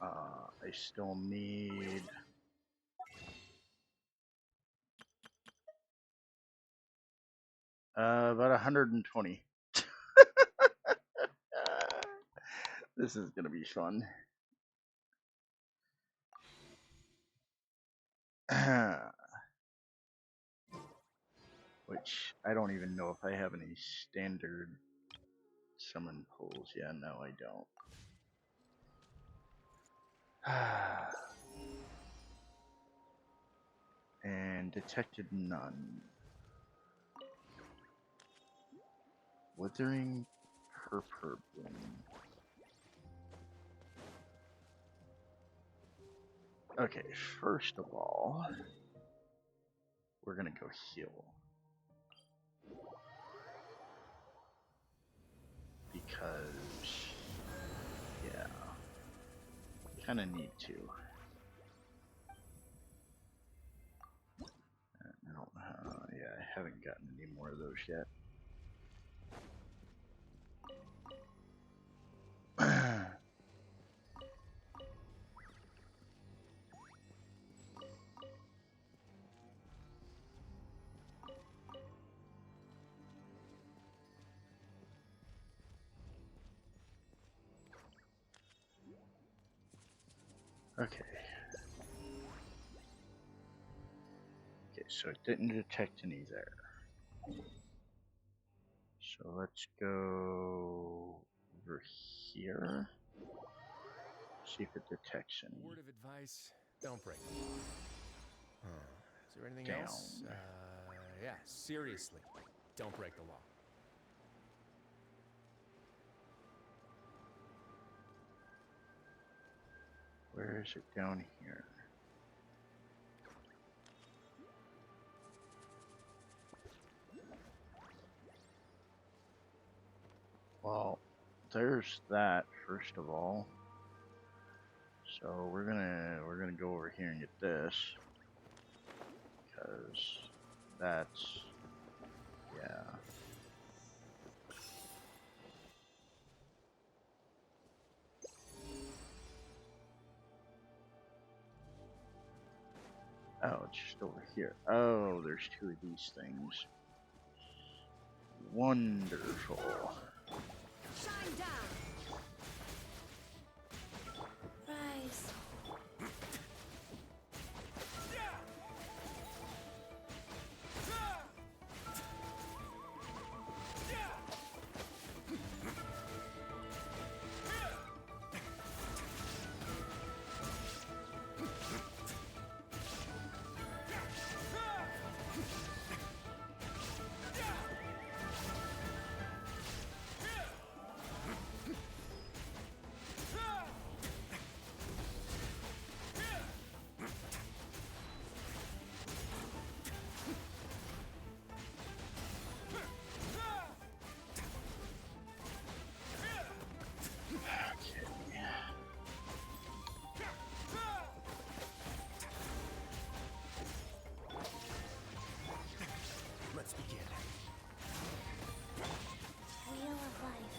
I still need about 120. This is gonna be fun. Which I don't even know if I have any standard summon pulls. Yeah, no, I don't. And detected none. Withering Purpur Bloom. Okay, first of all, we're gonna go heal. Because, yeah, kinda need to. I don't, yeah, I haven't gotten any more of those yet. Okay. so it didn't detect any there. So let's go over here. See if it detects any. Word of advice, don't break the law. Is there anything Down. else? Yeah, seriously, don't break the law. Where is it down here? Well, there's that first of all. So we're gonna go over here and get this because that's yeah. Oh, it's just over here. Oh, there's two of these things. Wonderful. Shine down. Rise. Let's begin. Wheel of life.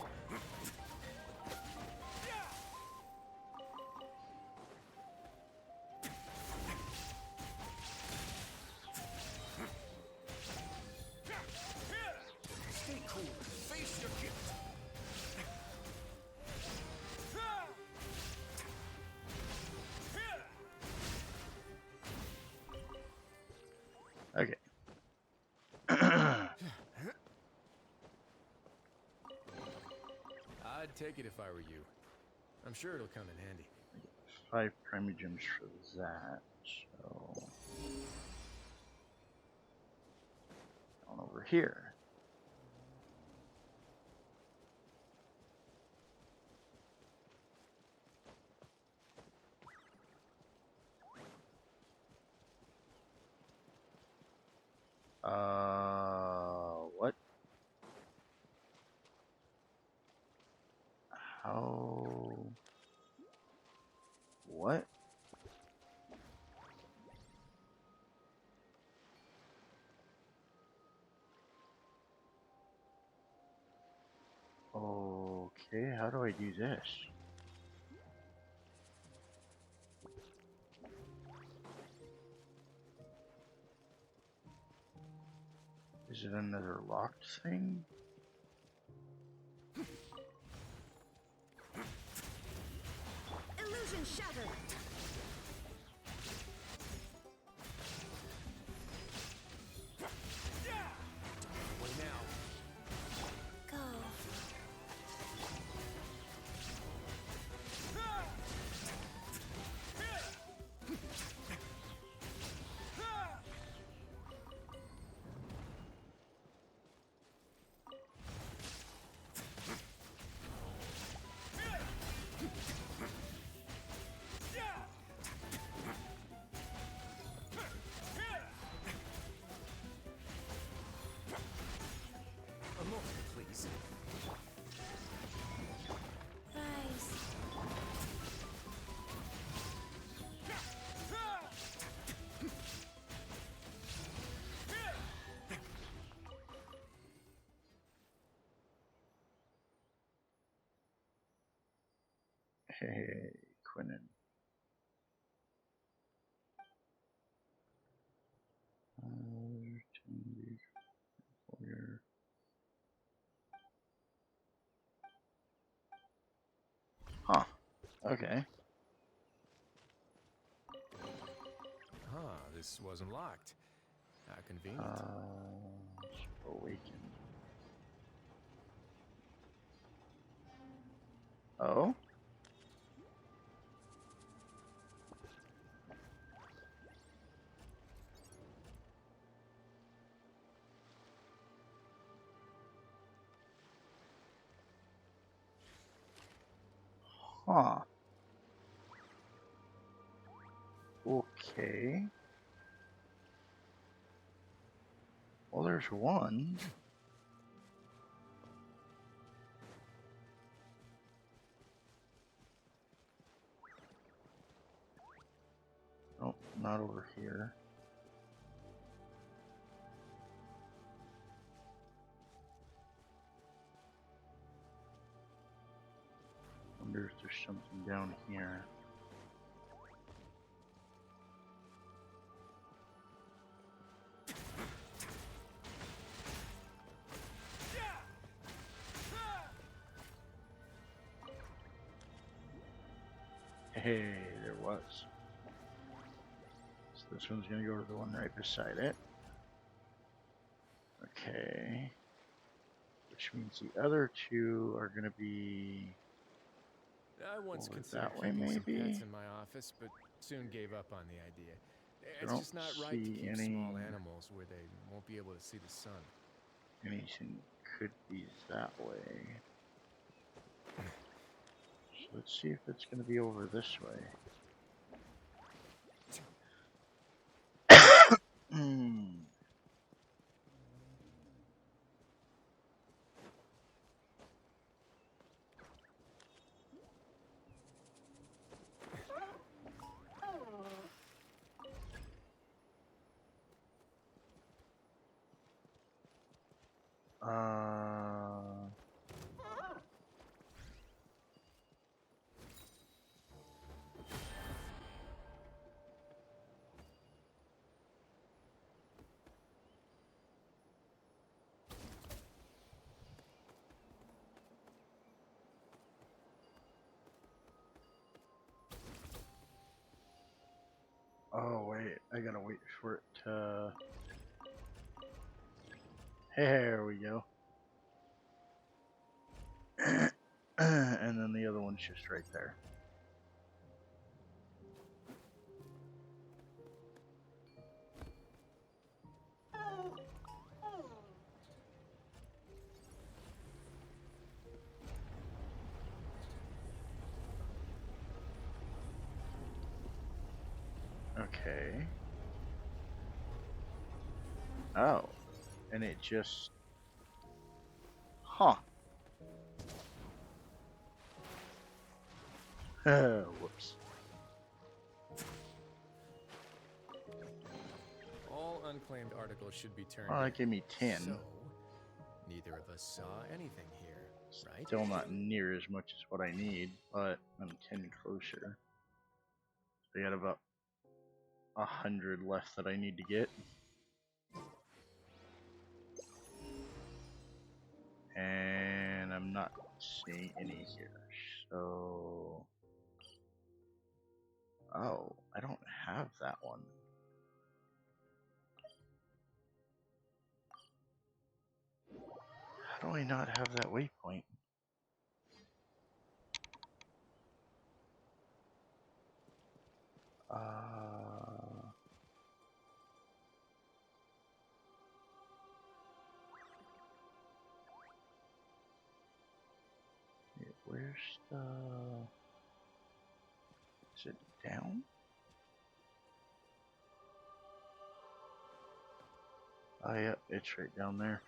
Stay cool. Face your gift. Okay. I'd take it if I were you. I'm sure it'll come in handy. 5 primogems for that. So on over here. What? How? What? Okay, how do I do this? Is it another locked thing? Illusion shattered. What now? Go. A moment, please. Rise. Hey, Quinnen. Huh. Okay. Huh, this wasn't locked. How convenient. Awaken. Oh? Huh. Okay. Well, there's one. Oh, not over here. Wonder if there's something down here. Hey, there was. So this one's gonna go to the one right beside it. Okay. Which means the other two are gonna be I once over considered that way, keeping some maybe. pets in my office, but soon gave up on the idea. I It's don't just not right to see keep any small animals where they won't be able to see the sun. anything could be that way. So let's see if it's gonna be over this way. Hmm. Oh wait, I gotta wait for it to. There we go. And then the other one's just right there. Okay. Oh. And it just... Huh. Whoops. All unclaimed articles should be turned Oh, in. that gave me 10. So, neither of us saw anything here, right? Still not near as much as what I need, but I'm 10 closer. I got about 100 left that I need to get. And I'm not seeing any here, so... Oh, I don't have that one. How do I not have that waypoint? Where's the... Is it down? Oh yeah, it's right down there.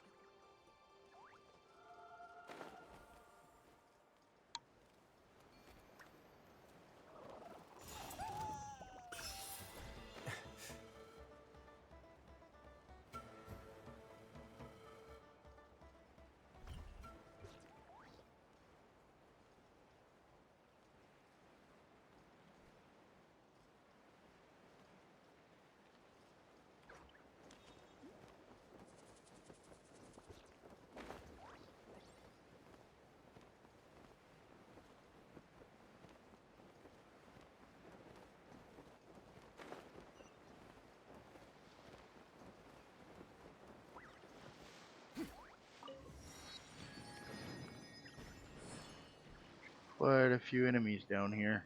quite a few enemies down here.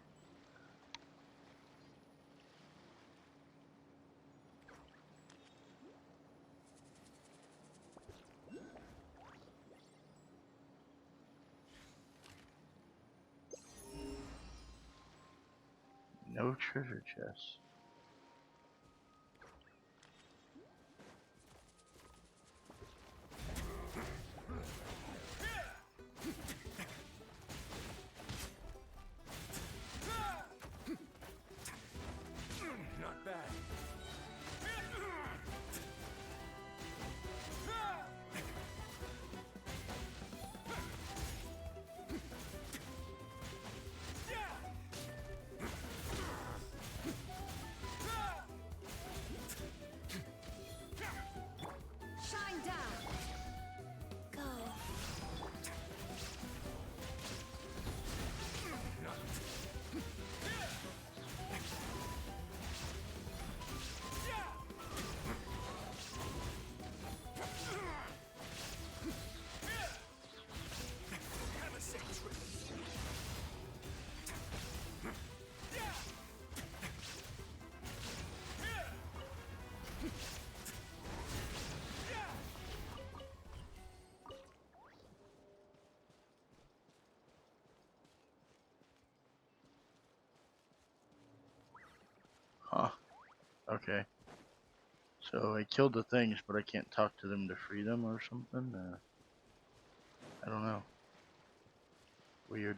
No treasure chests. Not bad. Shine down. Go. Huh. Okay. So I killed the things, but I can't talk to them to free them or something? I don't know. Weird.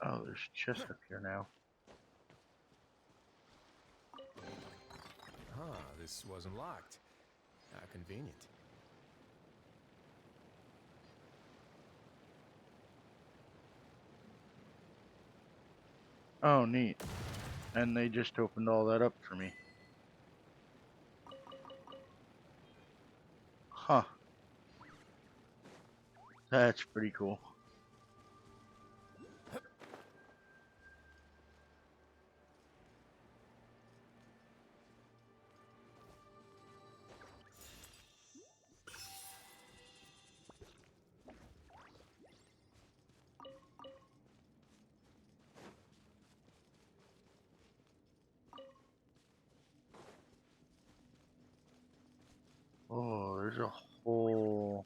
Oh, there's chests up here now. Ah, this wasn't locked. How convenient. Oh, neat. And they just opened all that up for me. Huh. That's pretty cool. Oh, there's a whole...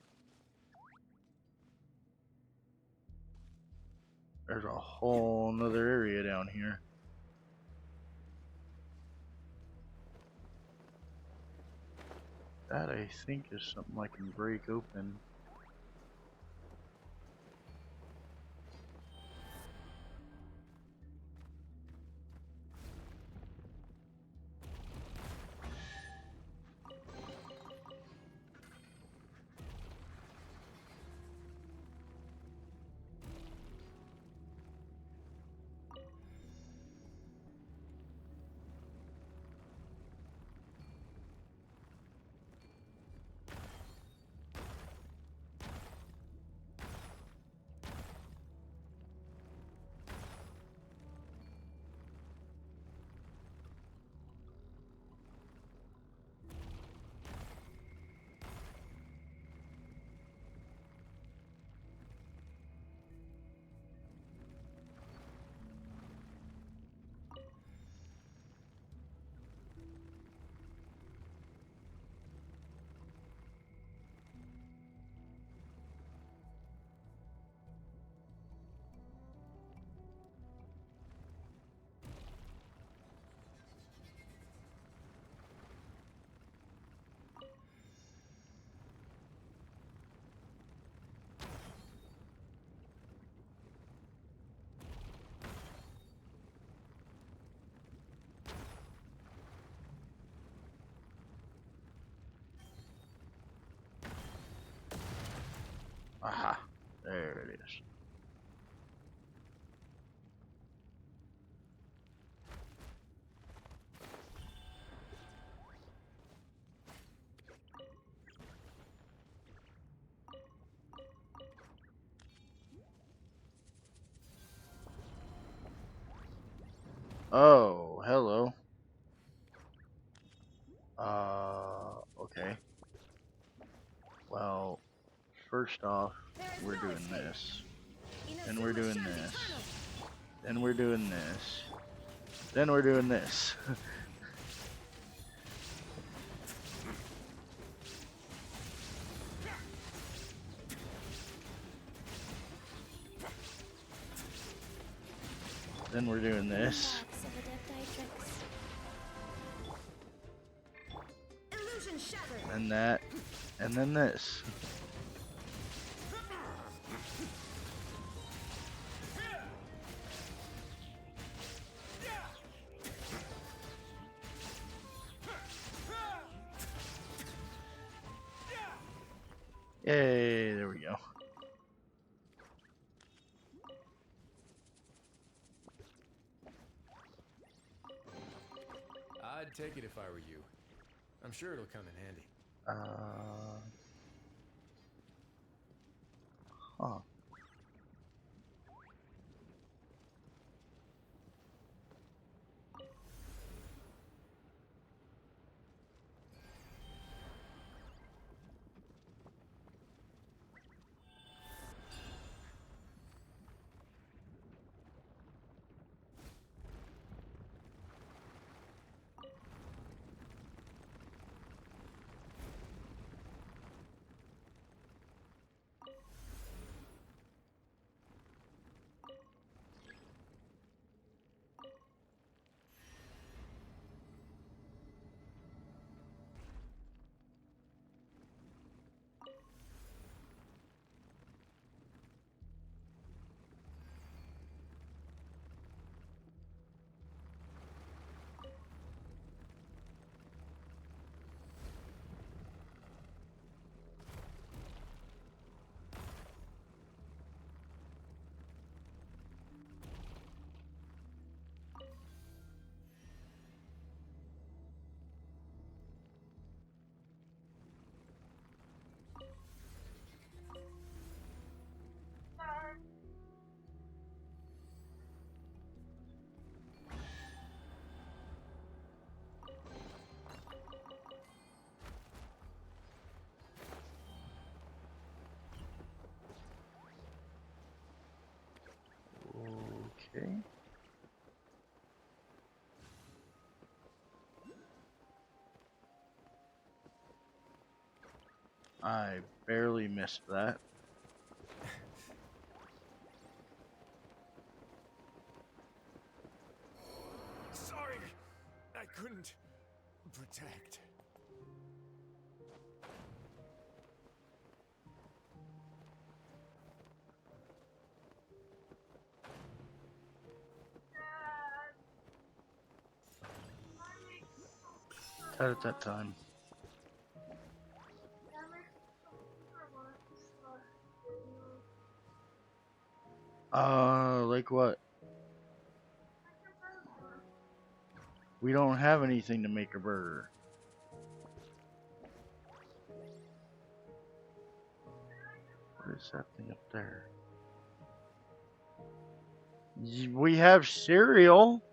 There's a whole nother area down here. That, I think, is something I can break open. Aha. There it is. Oh, hello. first off, we're doing this. And we're doing this. Then we're doing this. Then we're doing this. Then we're doing this. And that. And then this. Yay, there we go. I'd take it if I were you. I'm sure it'll come in handy. Huh. Okay. I barely missed that. Sorry, I couldn't protect. At that time. Like what? We don't have anything to make a burger. What is that thing up there? We have cereal.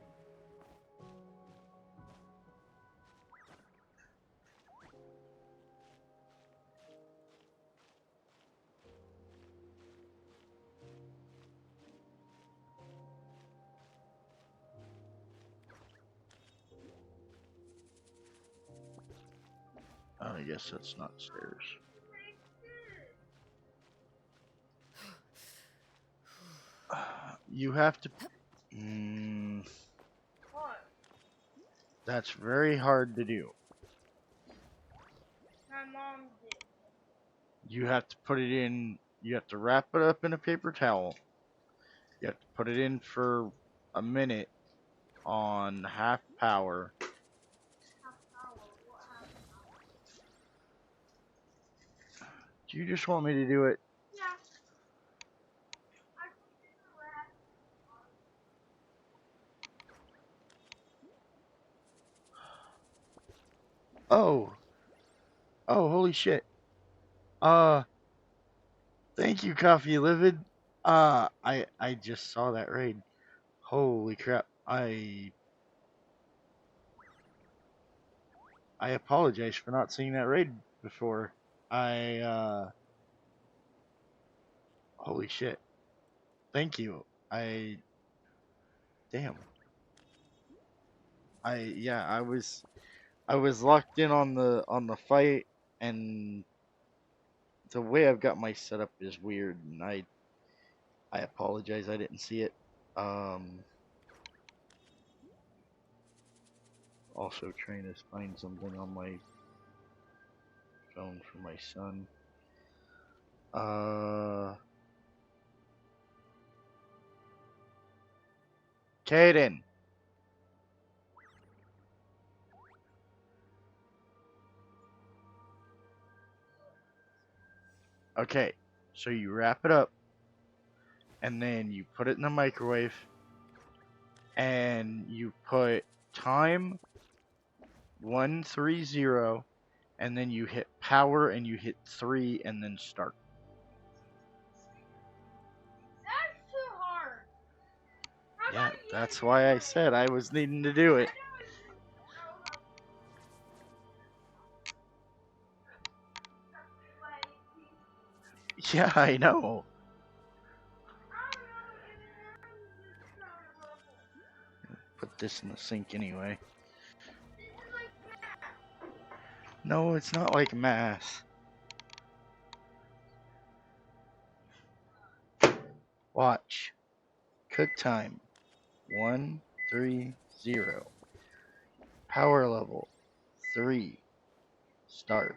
I guess that's not stairs. You have to. That's very hard to do. My mom did. You have to put it in. You have to wrap it up in a paper towel. You have to put it in for a minute on half power. Do you just want me to do it? Yeah. Oh. Oh, holy shit. Thank you, Coffee Livid. I just saw that raid. Holy crap. I apologize for not seeing that raid before. Holy shit. Thank you. Damn. I was locked in on the fight, and the way I've got my setup is weird, and I apologize I didn't see it. Also trying to find something on my phone for my son. Caden. Okay, so you wrap it up, and then you put it in the microwave, and you put time 130, and then you hit power, and you hit 3, and then start. That's too hard. Yeah, that's why I said I was needing to do it. Yeah, I know. Put this in the sink anyway. No, it's not like math. Watch. Cook time 130. Power level 3. Start.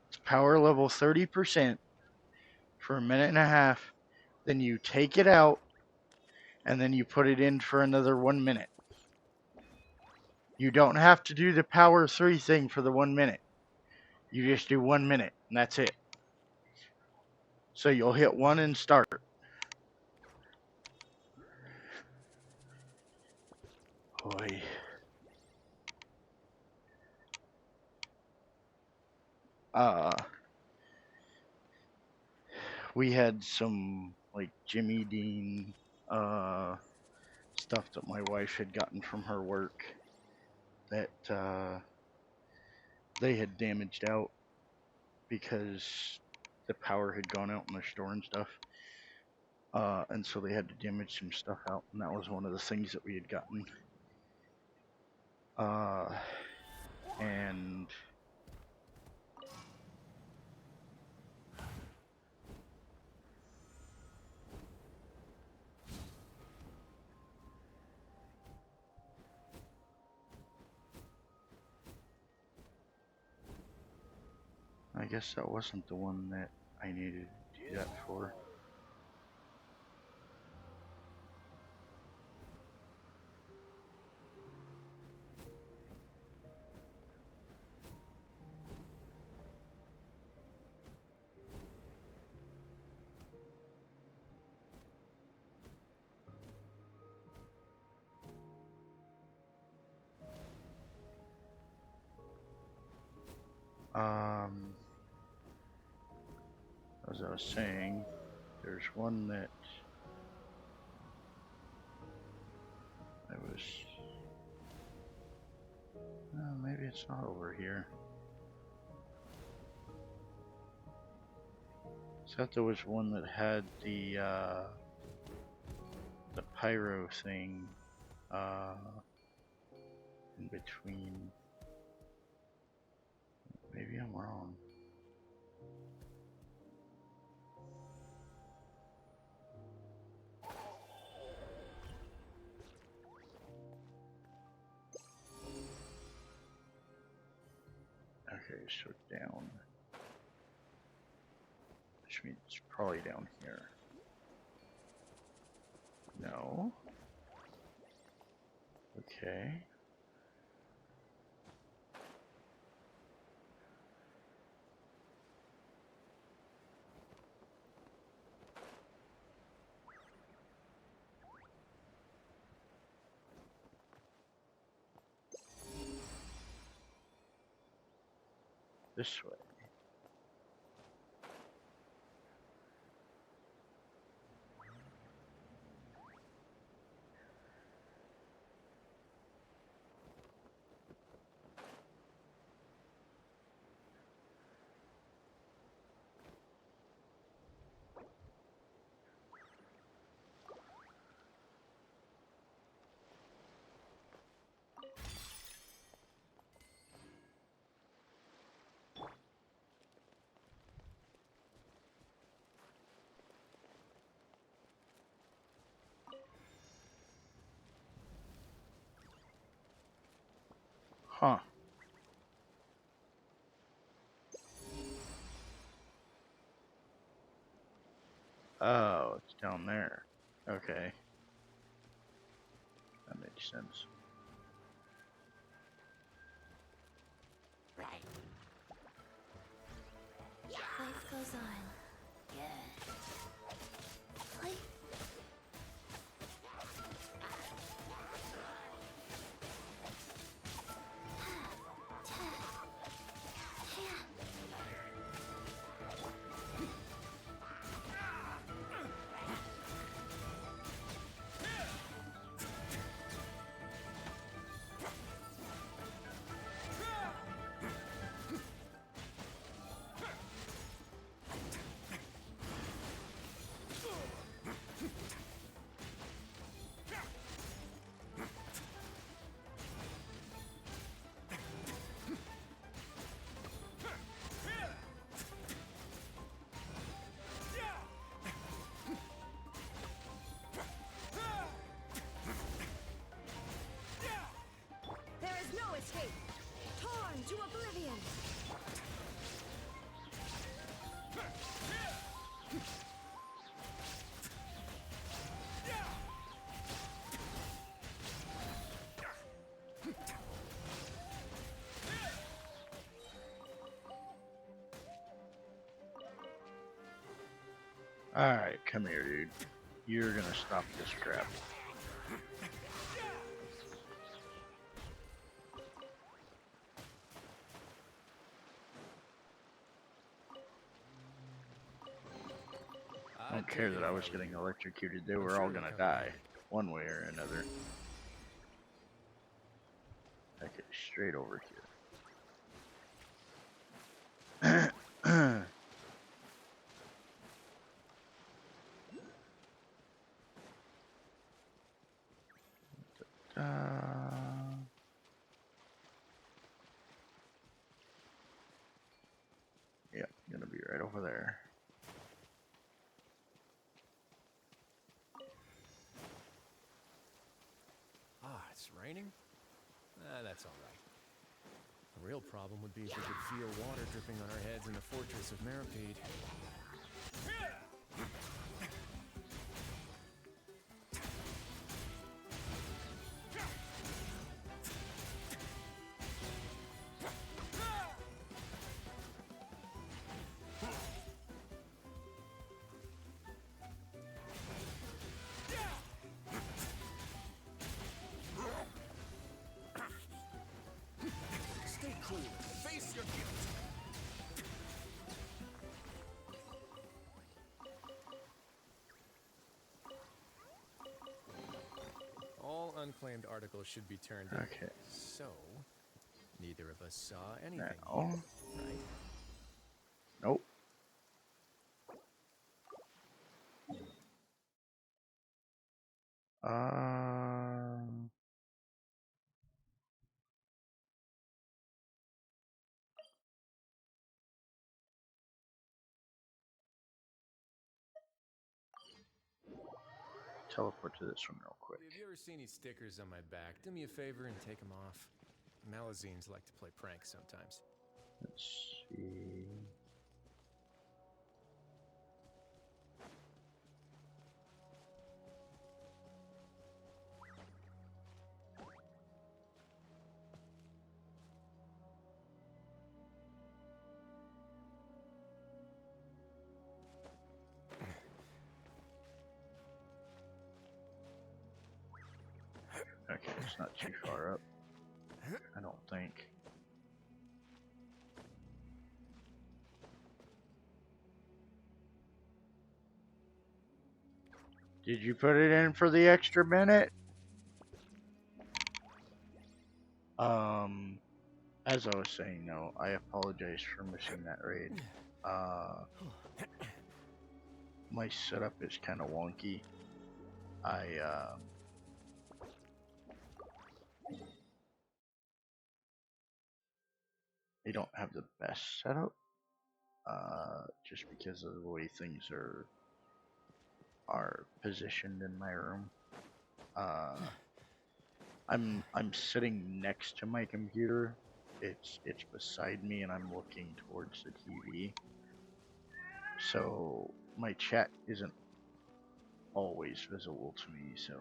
It's power level 30% for a minute and a half. Then you take it out, and then you put it in for another 1 minute. You don't have to do the power 3 thing for the 1 minute. You just do 1 minute, and that's it. So you'll hit 1 and start. Boy. We had some like Jimmy Dean stuff that my wife had gotten from her work that they had damaged out because the power had gone out in their store and stuff. And so they had to damage some stuff out, and that was one of the things that we had gotten. And I guess that wasn't the one that I needed to do that for. As I was saying, there's one that I was... maybe it's not over here. I thought there was one that had the pyro thing in between. Maybe I'm wrong. Okay, so down. Which means it's probably down here. No. Okay. This way. Oh, it's down there. Okay. That makes sense. Life goes on. There is no escape. Torn to oblivion. Alright, come here, dude. You're gonna stop this crap. I don't care that I was getting electrocuted. They were all gonna die, one way or another. Okay, straight over here. Yeah, gonna be right over there. Ah, it's raining? That's alright. The real problem would be if we could feel water dripping on our heads in the fortress of Maripede. Stay cool. Face your guilt. All unclaimed articles should be turned in. Okay. So, neither of us saw anything No. here, right? Nope. Teleport to this one real quick. If you ever see any stickers on my back, do me a favor and take them off. Malazines like to play pranks sometimes. Let's see. Okay, it's not too far up. I don't think. Did you put it in for the extra minute? As I was saying, no, I apologize for missing that raid. My setup is kind of wonky. I don't have the best setup, just because of the way things are positioned in my room. I'm sitting next to my computer. It's beside me, and I'm looking towards the TV. So my chat isn't always visible to me, so.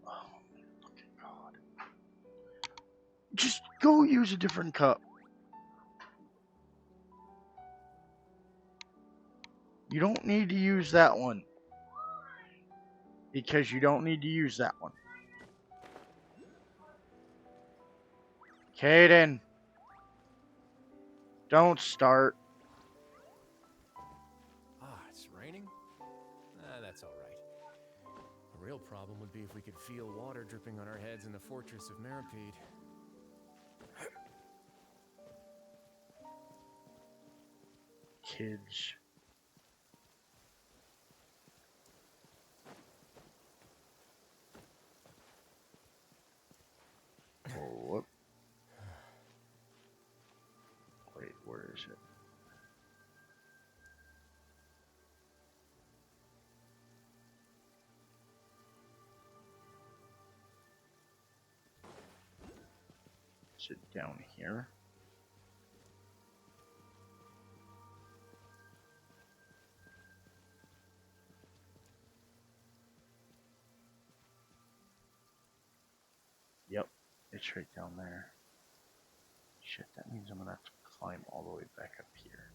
Oh my fucking god. Just go use a different cup. You don't need to use that one. Because you don't need to use that one. Caden. Don't start. Ah, it's raining? That's all right. The real problem would be if we could feel water dripping on our heads in the fortress of Meripede. Kids. Oh, whoop. Wait, where is it? Is it down here? Yep, it's right down there. Shit, that means I'm gonna have to climb all the way back up here.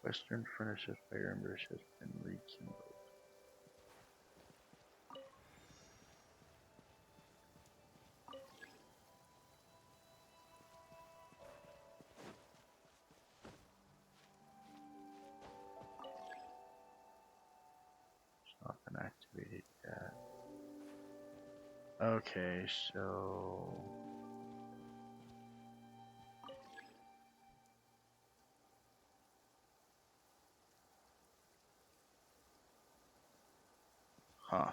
Western furnace of fire embers has been rekindled. It's not been activated yet. Okay, so... Huh.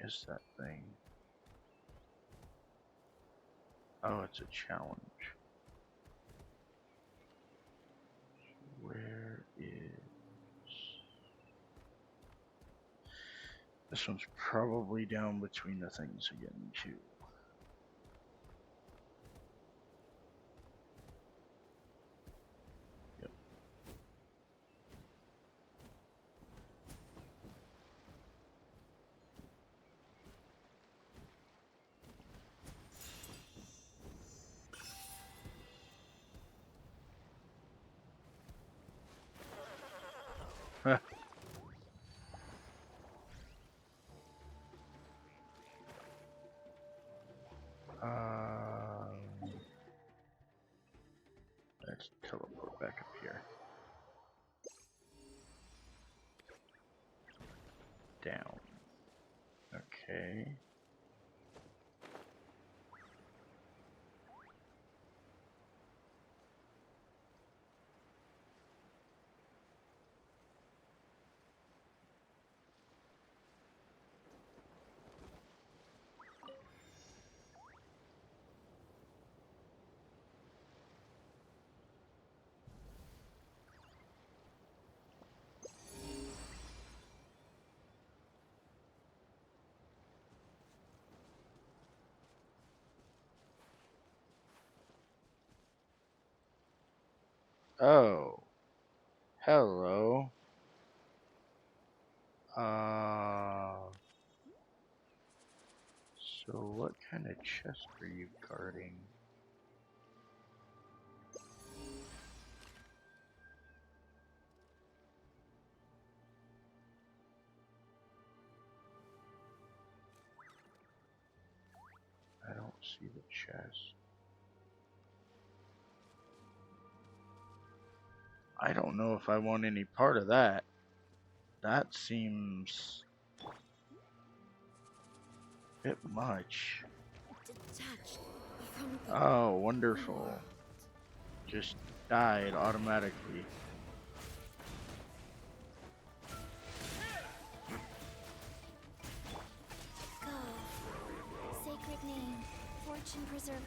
Is that thing? Oh, it's a challenge. Where is... This one's probably down between the things again, too. Yep. Huh. Let's teleport back up here. Down. Okay. Oh. Hello. So what kind of chest are you guarding? I don't see the chest. I don't know if I want any part of that. That seems a bit much. Oh, wonderful. Just died automatically. Go. Sacred name. Fortune preserver.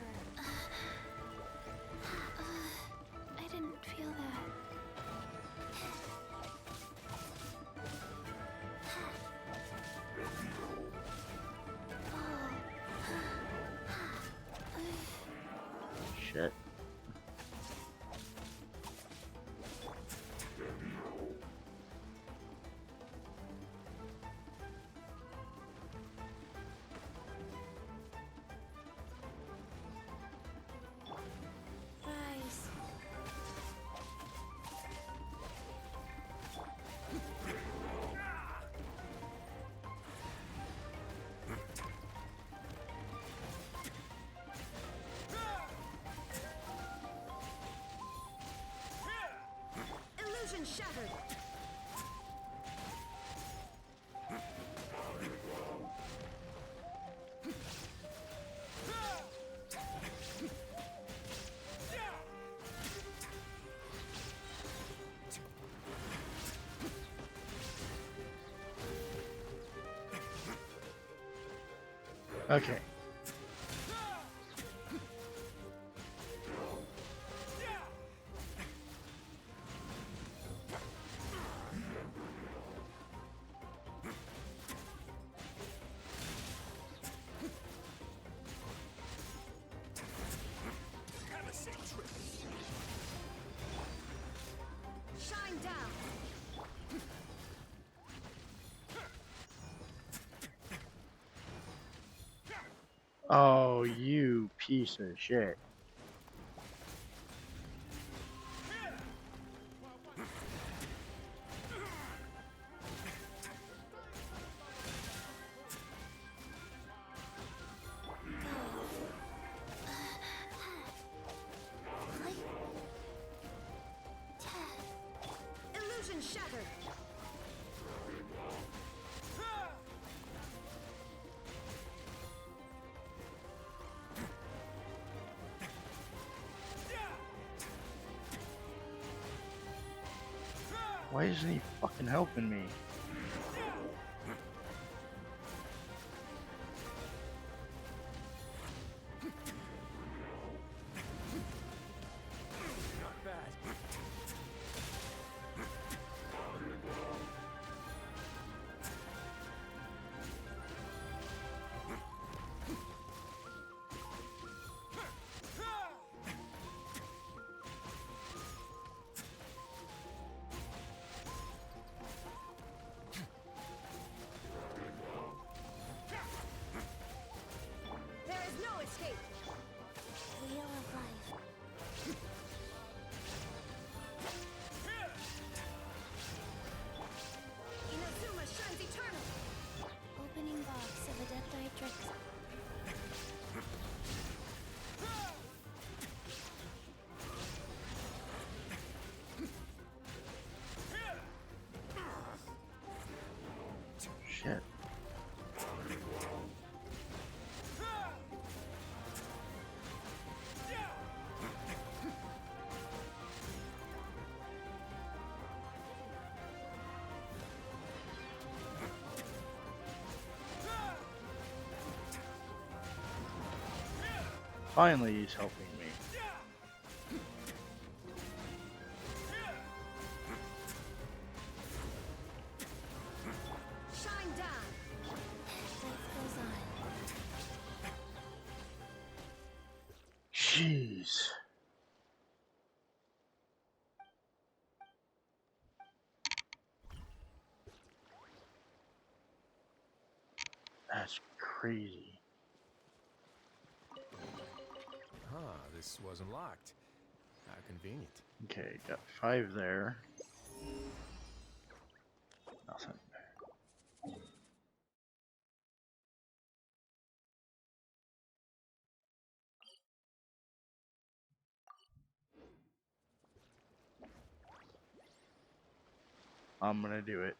I didn't feel that. Shit. Rise. Illusion shattered. Okay. Shine down. Oh, you piece of shit. Illusion shattered. Why isn't he fucking helping me? Not bad. shit. Finally, he's helping me. Shine down. Life goes on. Jeez. That's crazy. Ah, this wasn't locked. How convenient. Okay, got 5 there. Nothing. I'm gonna do it.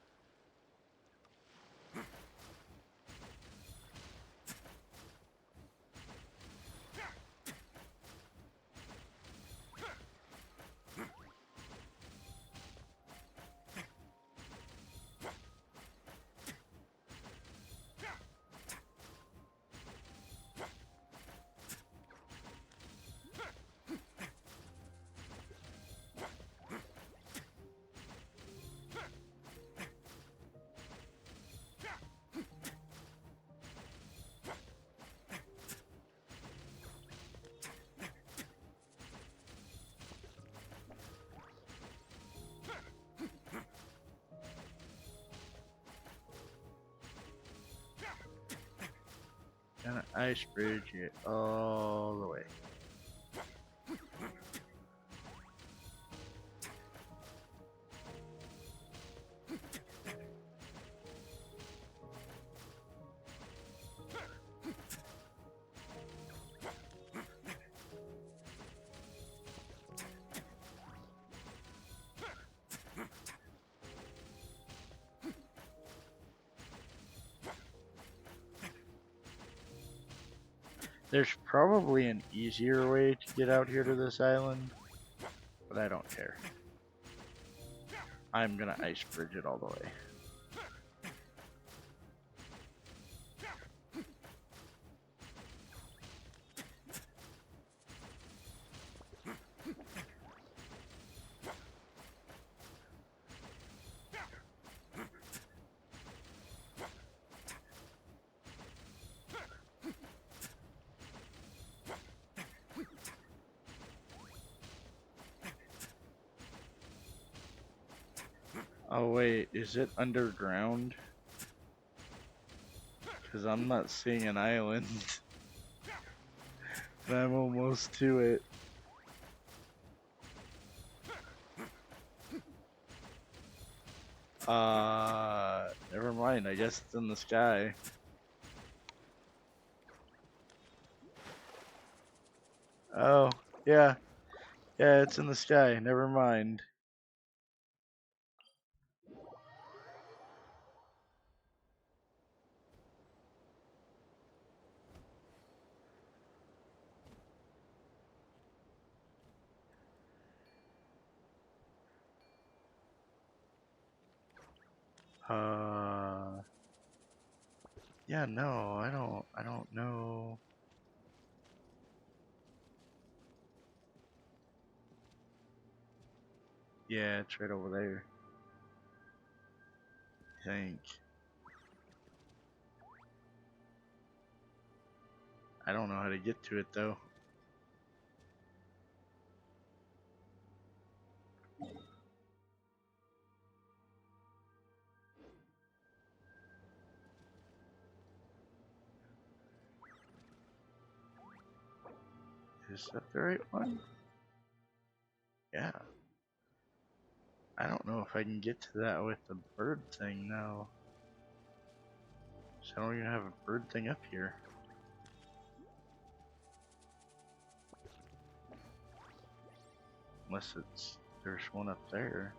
Gonna ice bridge it all the way. There's probably an easier way to get out here to this island, but I don't care. I'm gonna ice bridge it all the way. Oh wait, is it underground? Because I'm not seeing an island. And I'm almost to it. Never mind, I guess it's in the sky. Oh, yeah. Yeah, it's in the sky, never mind. Yeah, no, I don't know. Yeah, it's right over there. I think. I don't know how to get to it though. Is that the right one? Yeah. I don't know if I can get to that with the bird thing now. So I don't even have a bird thing up here. Unless there's one up there.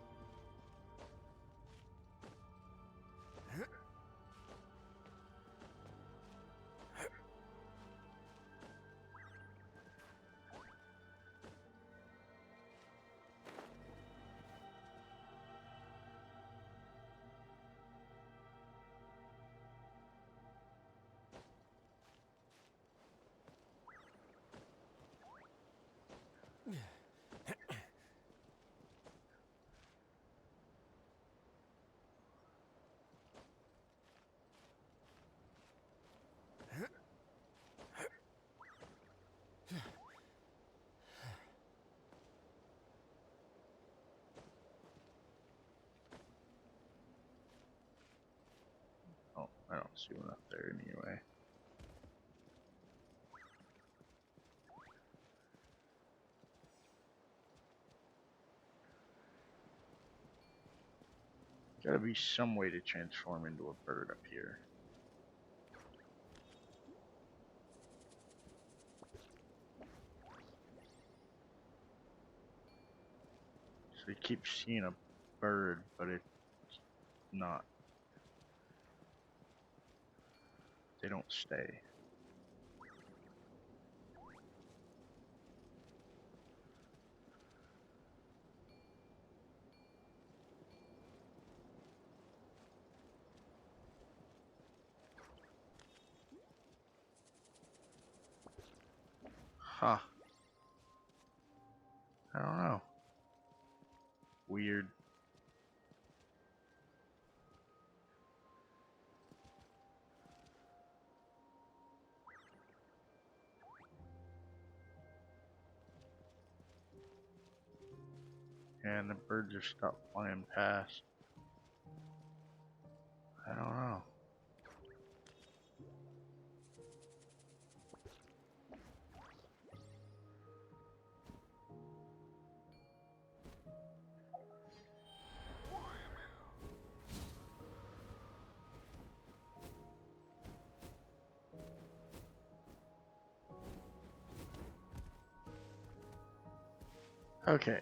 See one up there anyway. Gotta be some way to transform into a bird up here. So I keep seeing a bird, but it's not. They don't stay. Huh. I don't know. Weird. And the bird just stopped flying past. I don't know. Okay.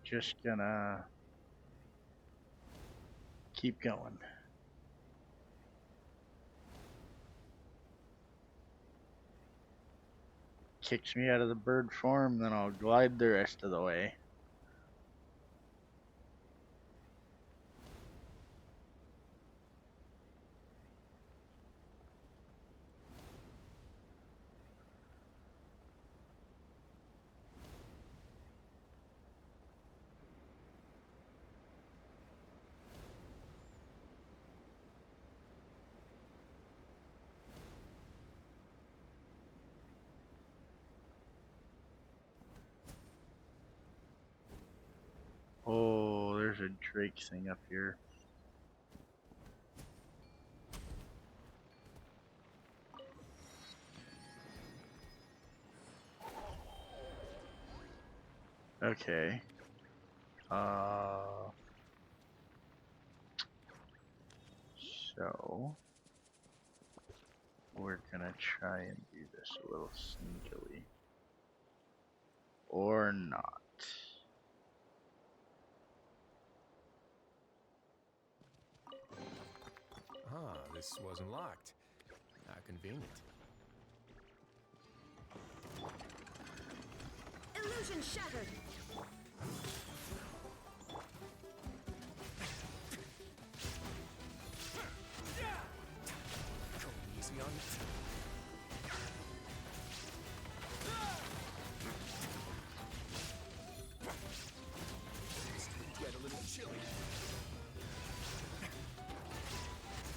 Just gonna keep going. Kicks me out of the bird form, then I'll glide the rest of the way. Oh, there's a Drake thing up here. Okay. So we're gonna try and do this a little sneakily. Or not. Ah, this wasn't locked. How convenient. Illusion shattered. Going easy on it. Get a little chilly.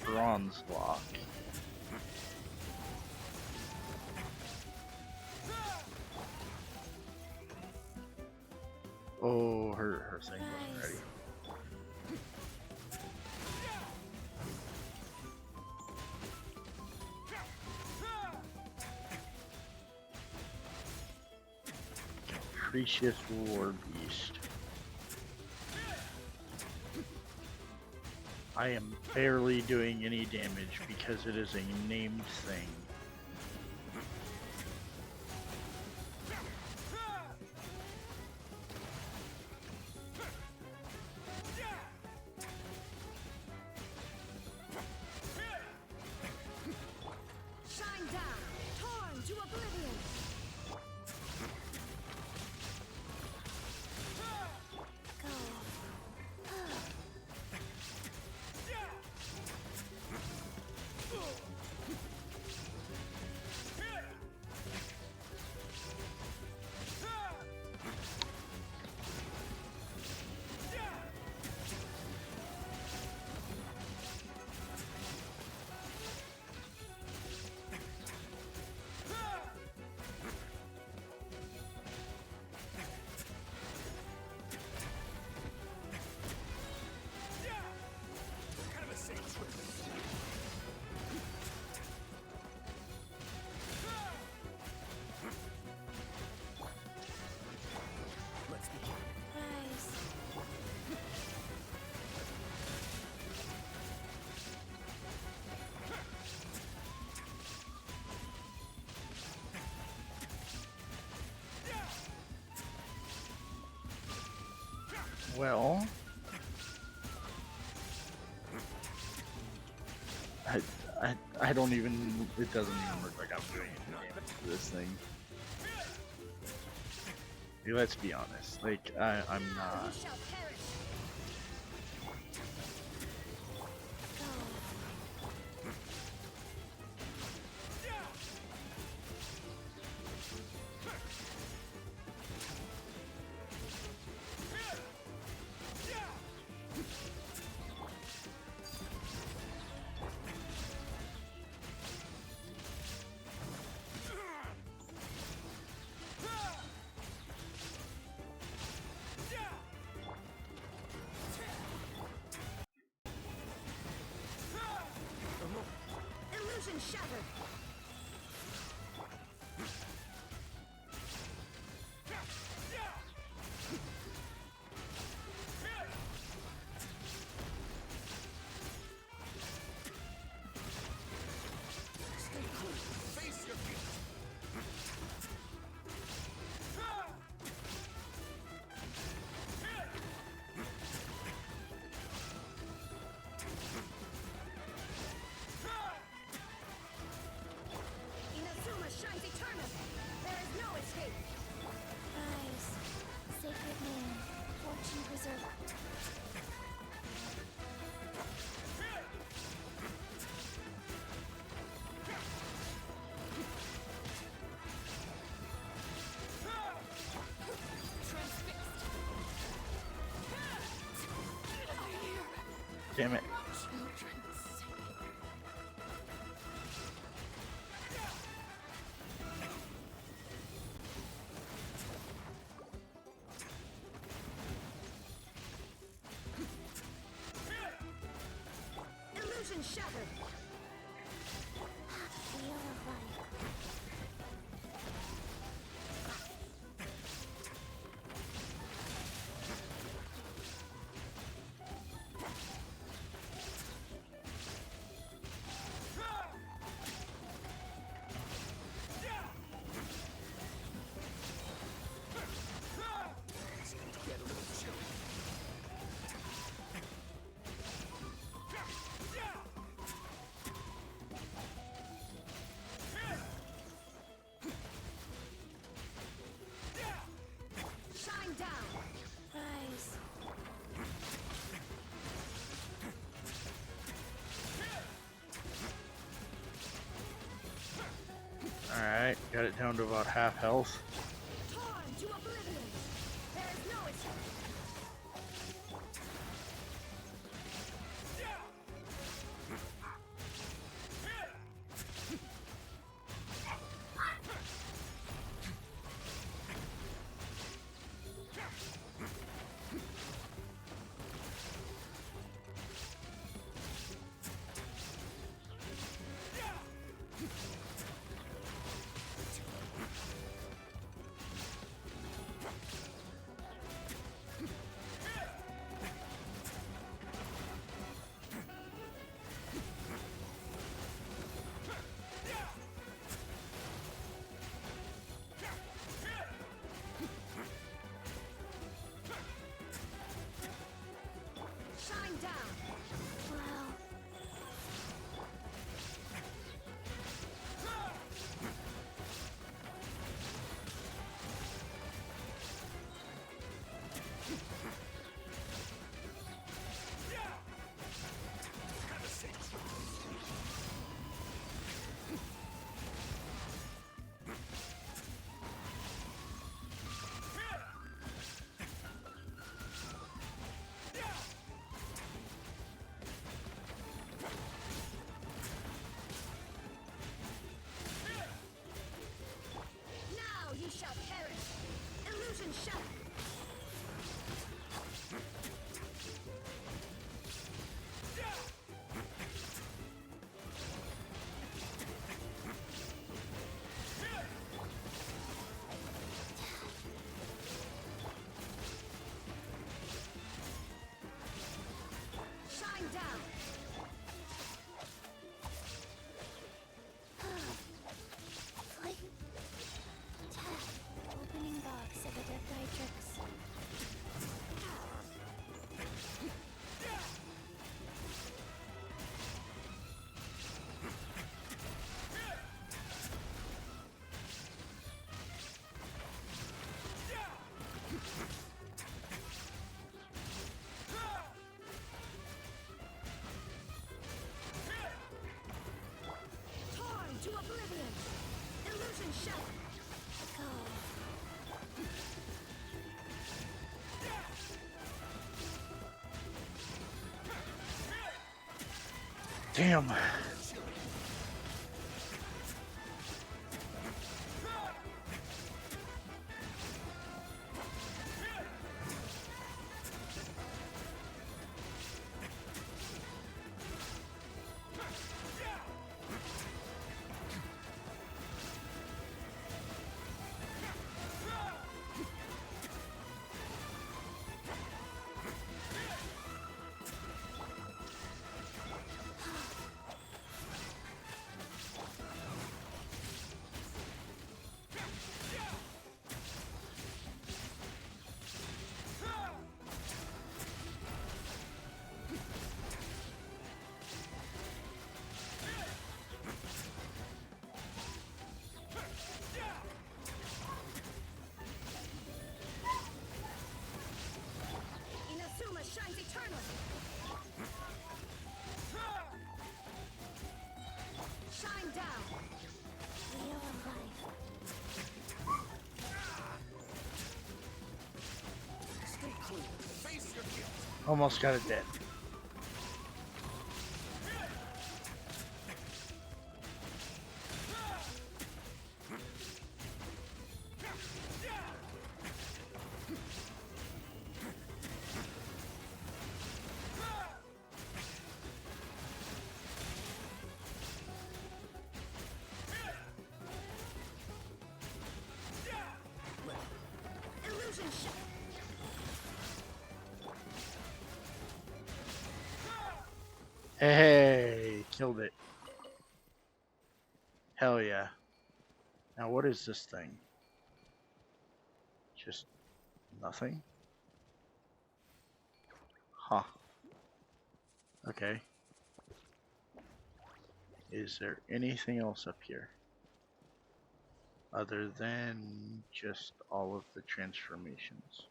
Bronze lock. Oh, her thing wasn't ready. Capricious War Beast. I am barely doing any damage because it is a named thing. Shine down. Torn to oblivion. Well, I don't even. It doesn't even look like I'm doing any damage to this thing. Let's be honest. Like I'm not. Illusion shattered. Inazuma shines eternal. There is no escape. Rise, sacred name, fortune preserver. Damn it. Illusion shattered. Wheel of life. Shine down. Rise. Alright, got it down to about half health. Torn to oblivion. There is no escape. Damn. Inazuma shines eternal. Shine down. Real life. Stay clear. Face your guilt. Almost got it dead. Illusion shot. Hey, killed it. Hell yeah. Now what is this thing? Just nothing? Huh. Okay. Is there anything else up here? Other than just all of the transformations.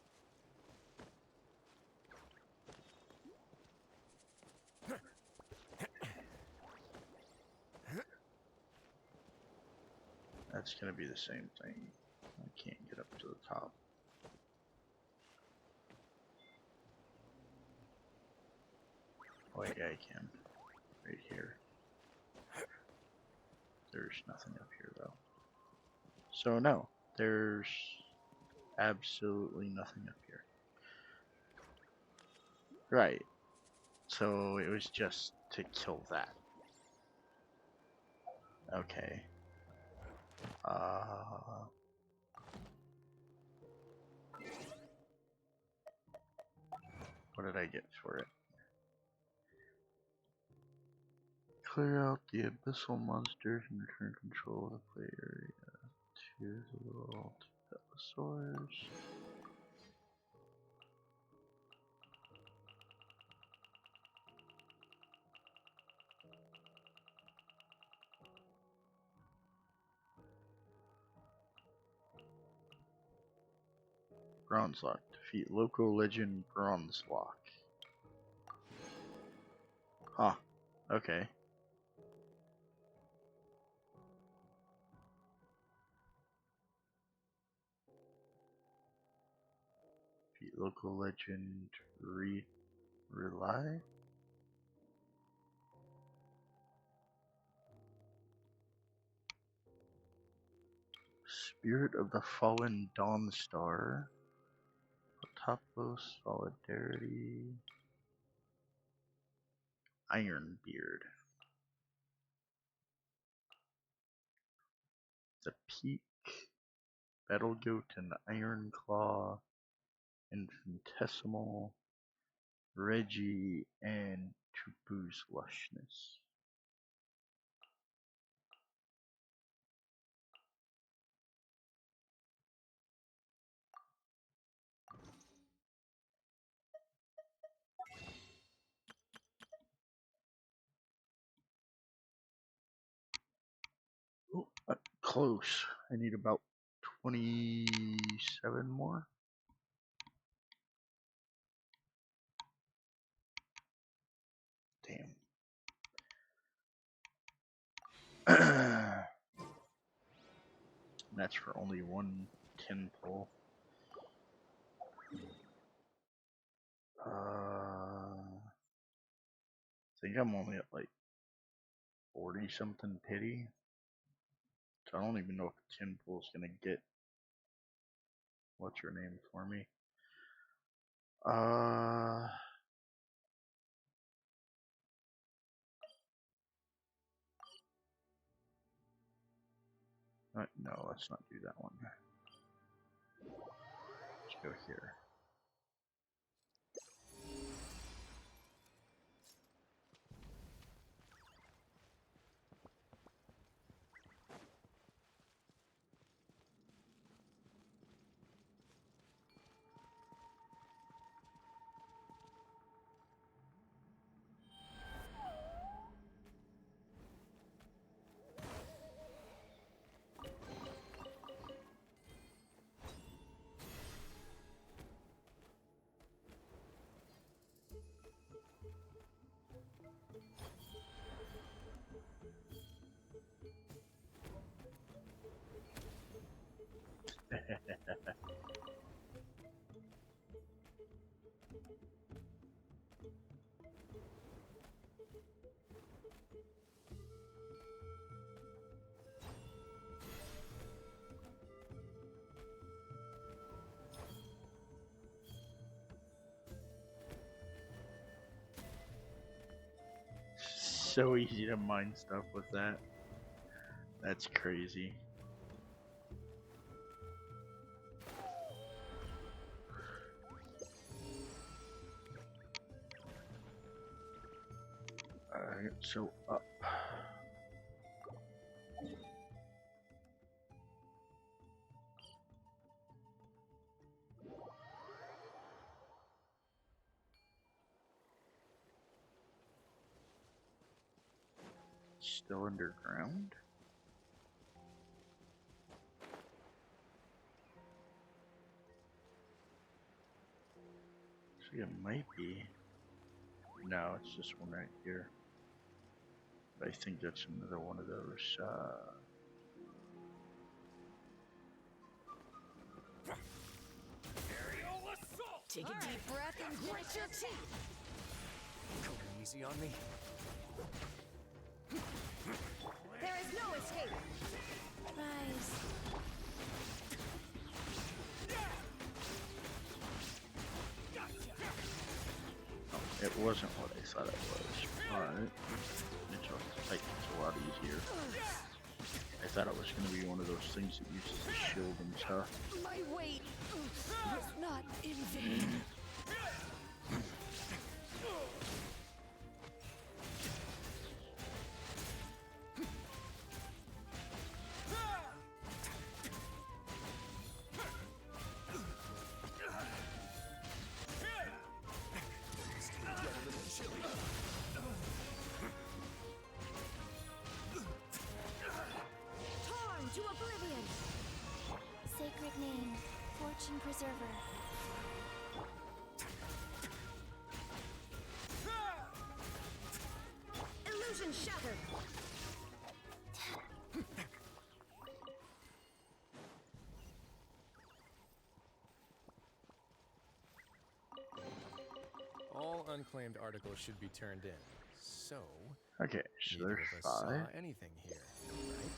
That's gonna be the same thing. I can't get up to the top. Oh wait, yeah, I can. Right here. There's nothing up here though. So no, there's absolutely nothing up here. Right. So it was just to kill that. Okay. What did I get for it? Clear out the abyssal monsters and return control of the play area to the little Velosaurs. Bronzelock. Defeat local legend Bronzelock. Huh. Okay. Defeat local legend Rely? Spirit of the Fallen Dawnstar. Topos, Solidarity. Ironbeard. The Peak. Battle Goat and Iron Claw. Infinitesimal. Reggie and Tupu's Lushness. Oh, close. I need about 27 more. Damn. That's for only one 10 pull. I think I'm only at like 40 something pity. So I don't even know if Tinpool's gonna get what's her name for me. No, let's not do that one. Let's go here. So easy to mine stuff with that. That's crazy. Alright, so up. Still underground? See, it might be. No, it's this one right here. I think that's another one of those, Take a deep breath and grit your teeth. Go easy on me. There is no escape. Rise. oh, it wasn't what I thought it was. Alright. It's a lot easier. I thought it was going to be one of those things that uses the shield and stuff. My weight was not in vain. To oblivion. Sacred name, Fortune Preserver. Illusion shattered. All unclaimed articles should be turned in. So, Okay, so neither there's of us saw 5. anything here, right?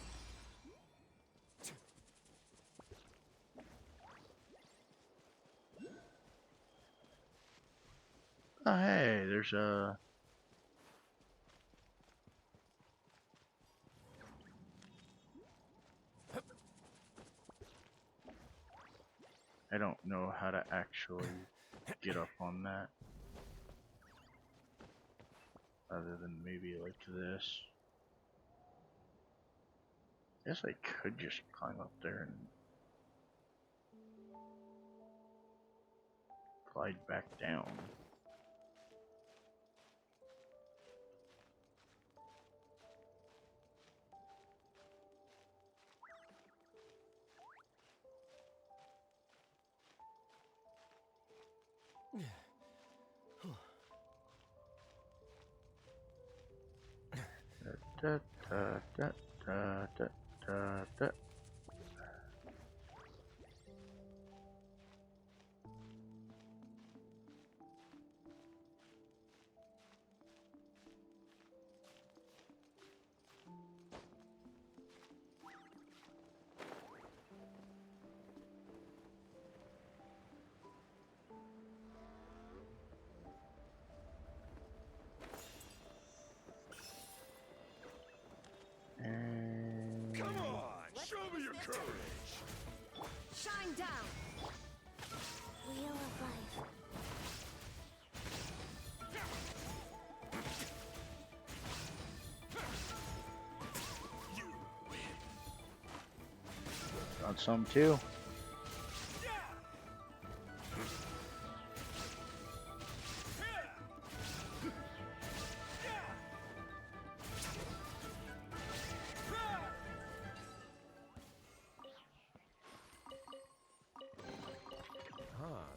Oh, hey, there's a... I don't know how to actually get up on that. Other than maybe like this. Guess I could just climb up there and glide back down. Da, da, da, da, da, da, da. Shine down. Wheel of life. Got some too.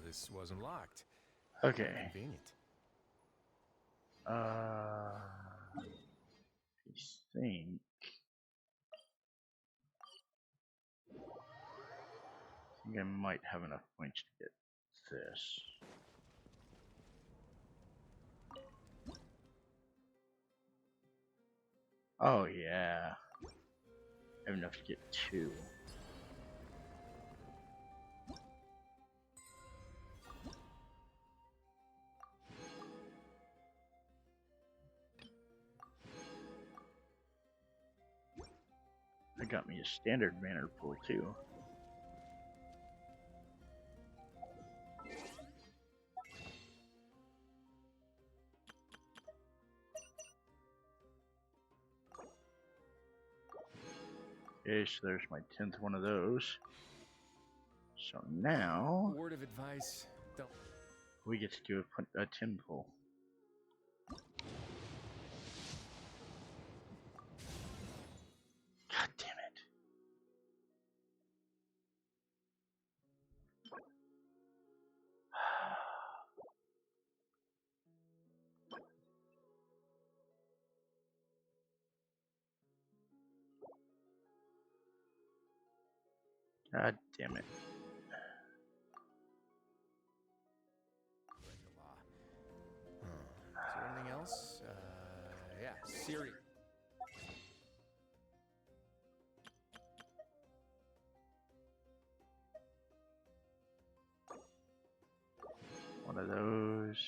This wasn't locked. Okay. Convenient. I think. I might have enough points to get this. Oh yeah. I have enough to get 2. That got me a standard banner pull too. Okay, so there's my 10th one of those. So now Word of advice: don't. We get to do a 10 pull. God damn it. God damn it. Break the law. Is there anything else? Yeah, Siri. One of those.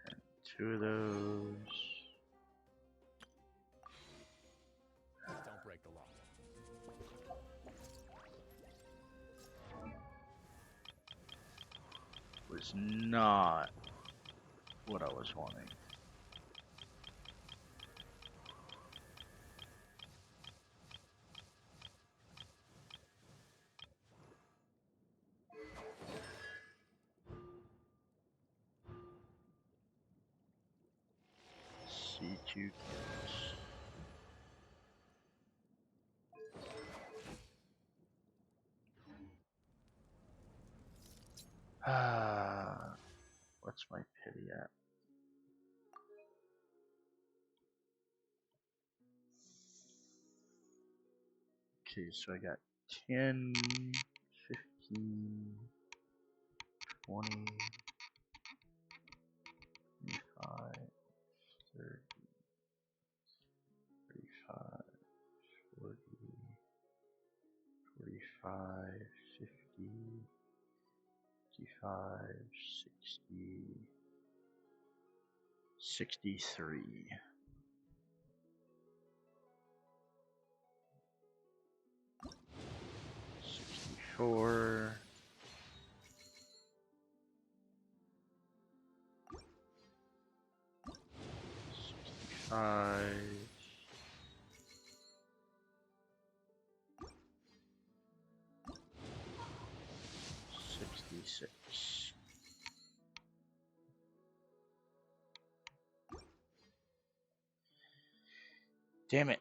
And 2 of those. Don't break the law. Was not what I was wanting. C2 kills. What's my pity at? Okay, so I got 10, 15, 20, 25, 30, 35, 40, 45, 50, 55, 60, 63. Four. 65. 66. Damn it.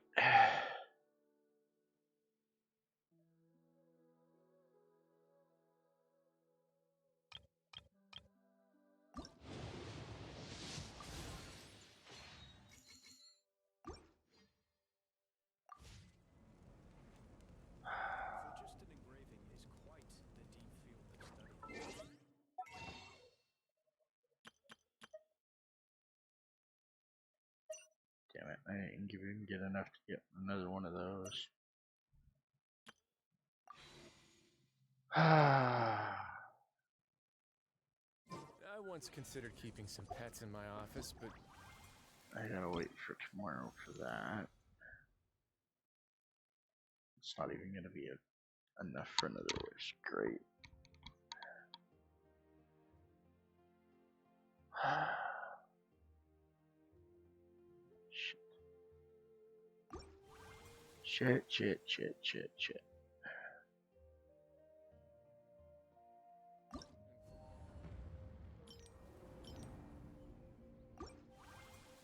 Damn it, I didn't even get enough to get another one of those. I once considered keeping some pets in my office, but I gotta wait for tomorrow for that. It's not even going to be enough for another wish. Great. Shit.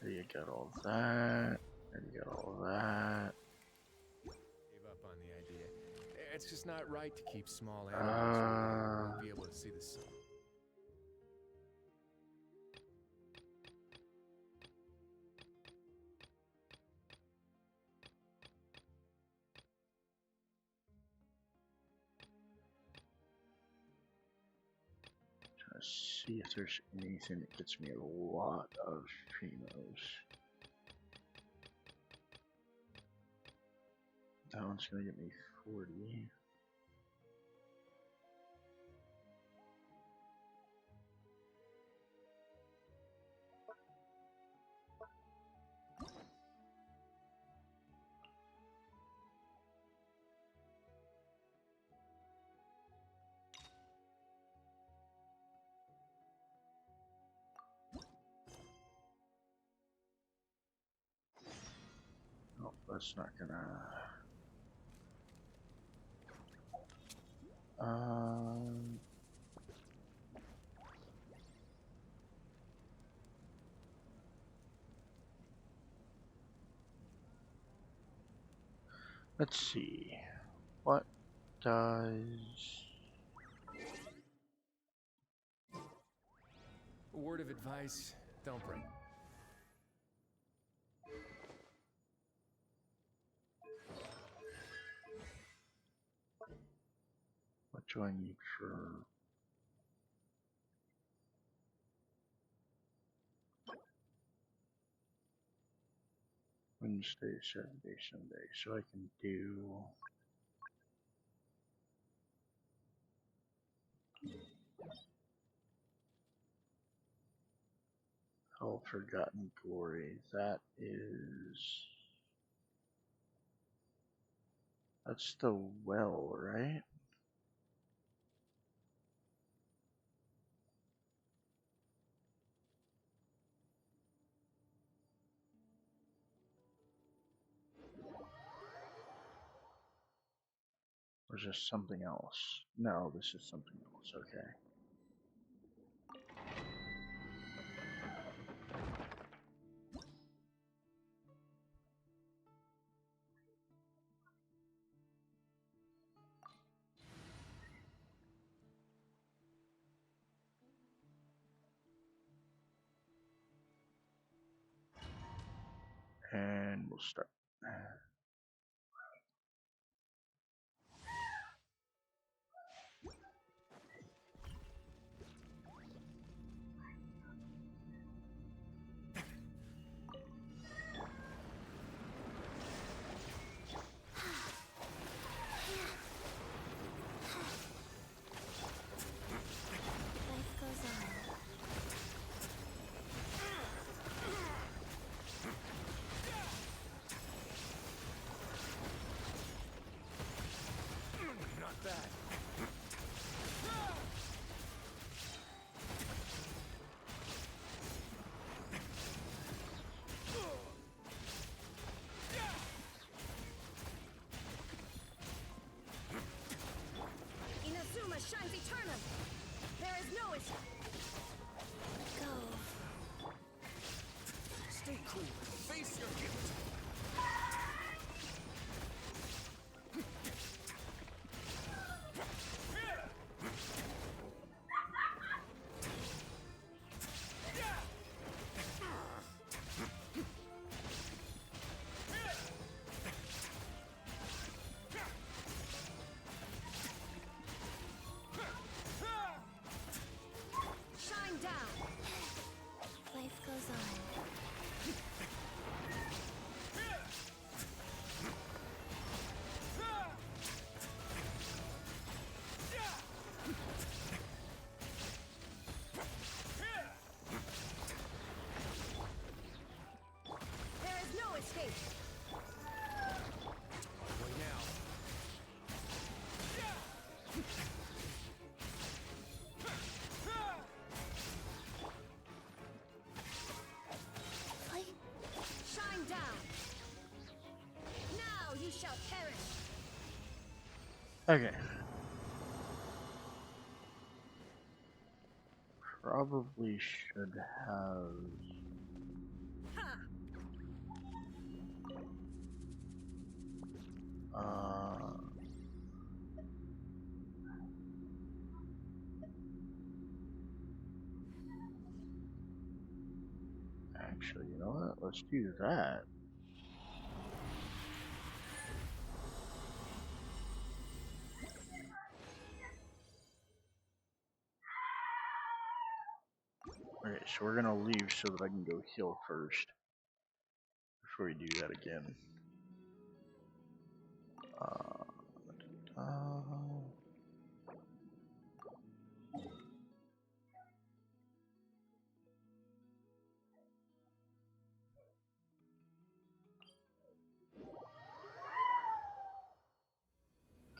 There you got all that. There you got all that. Gave up on the idea. It's just not right to keep small animals where they won't be able to see the sun. See if there's anything that gets me a lot of females. That one's gonna get me 40. That's not gonna. Let's see. What does. A word of advice, don't break. What do I need for. Wednesday, Saturday, Sunday. So I can do. Oh, Forgotten Glory. That is. That's the well, right? Or is this something else? No, this is something else. Okay. And we'll start. Life goes on. Not bad. Inazuma shines eternal. There is no escape. Go. Stay cool. Face your guilt. Okay. Probably should have. Actually, you know what? Let's do that. Okay, so we're gonna leave so that I can go heal first before we do that again.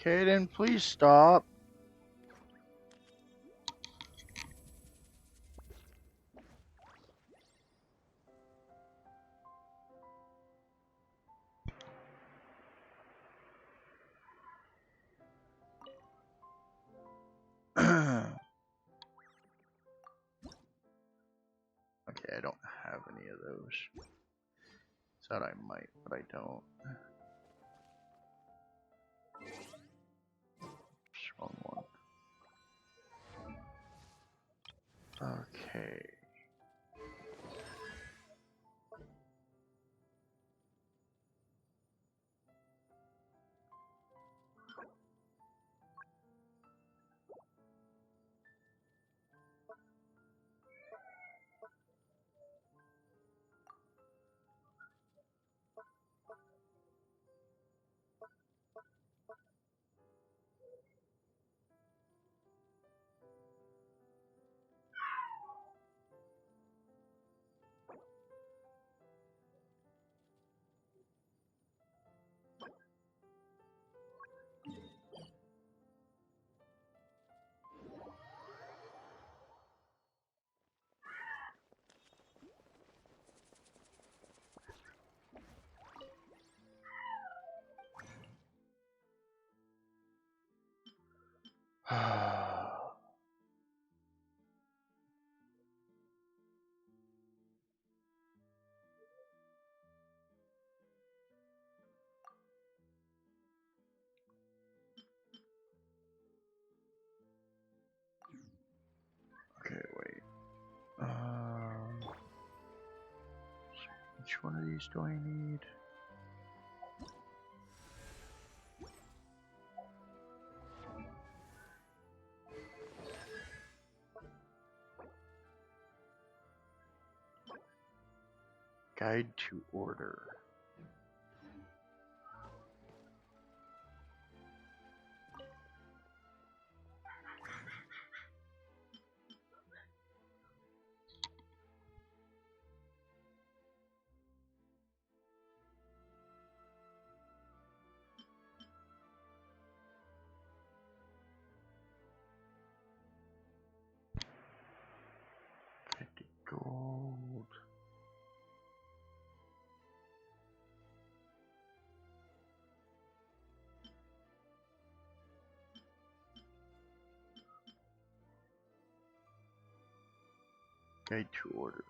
Kaden, please stop. Okay, I don't have any of those. Thought I might, but I don't. Wrong one. Okay. Okay, wait. Which one of these do I need? Guide to order. Gold. Guide to order.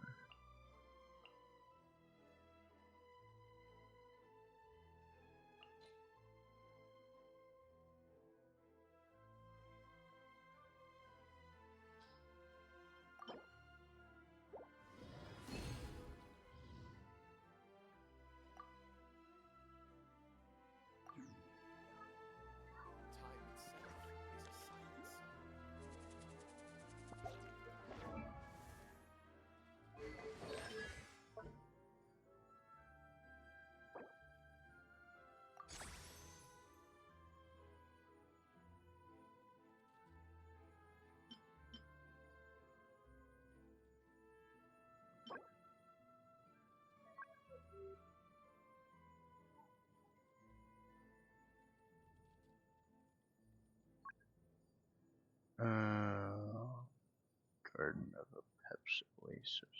Garden of a Pep's Oasis.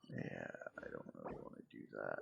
Yeah, I don't really want to do that.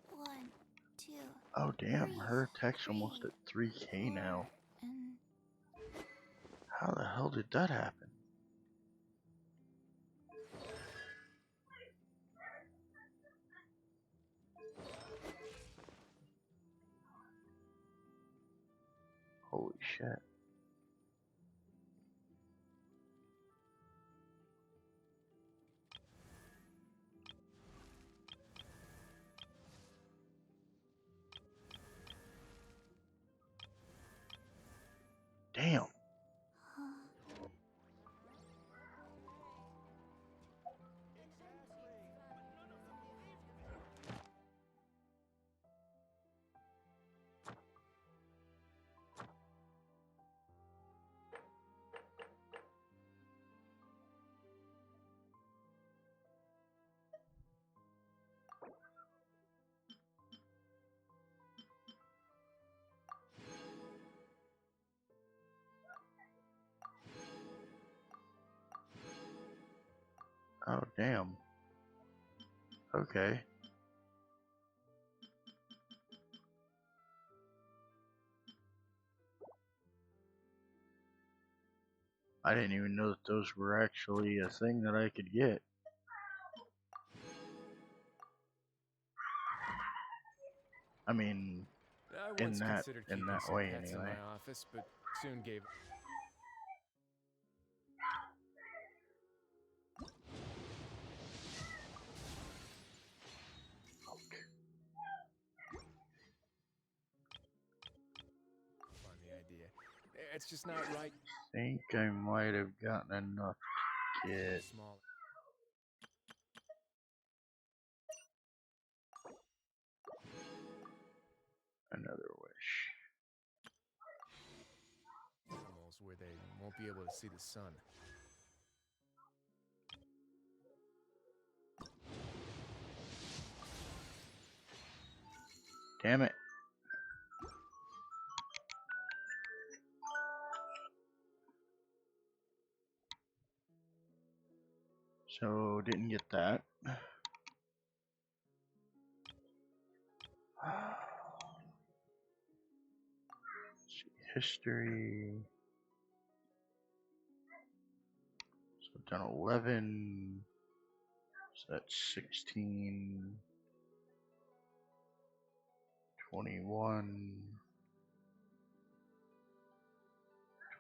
One, two. Oh damn, Three, her attack's almost at 3k now. and How the hell did that happen? Holy shit. Damn. Oh damn. Okay. I didn't even know that those were actually a thing that I could get. I mean, I in once that considered keeping some way pets in anyway. my office, but soon gave. On the idea, it's just not right. I think I might have gotten enough to get Small. another wish. Animals where they won't be able to see the sun. Damn it. So, didn't get that. See, history. So, done 11. So, that's 16. 21.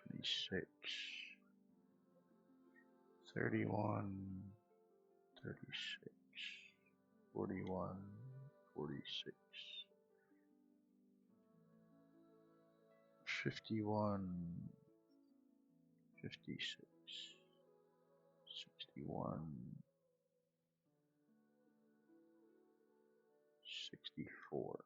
26. 31. 36. 41. 46. 51. 56. 61. 64.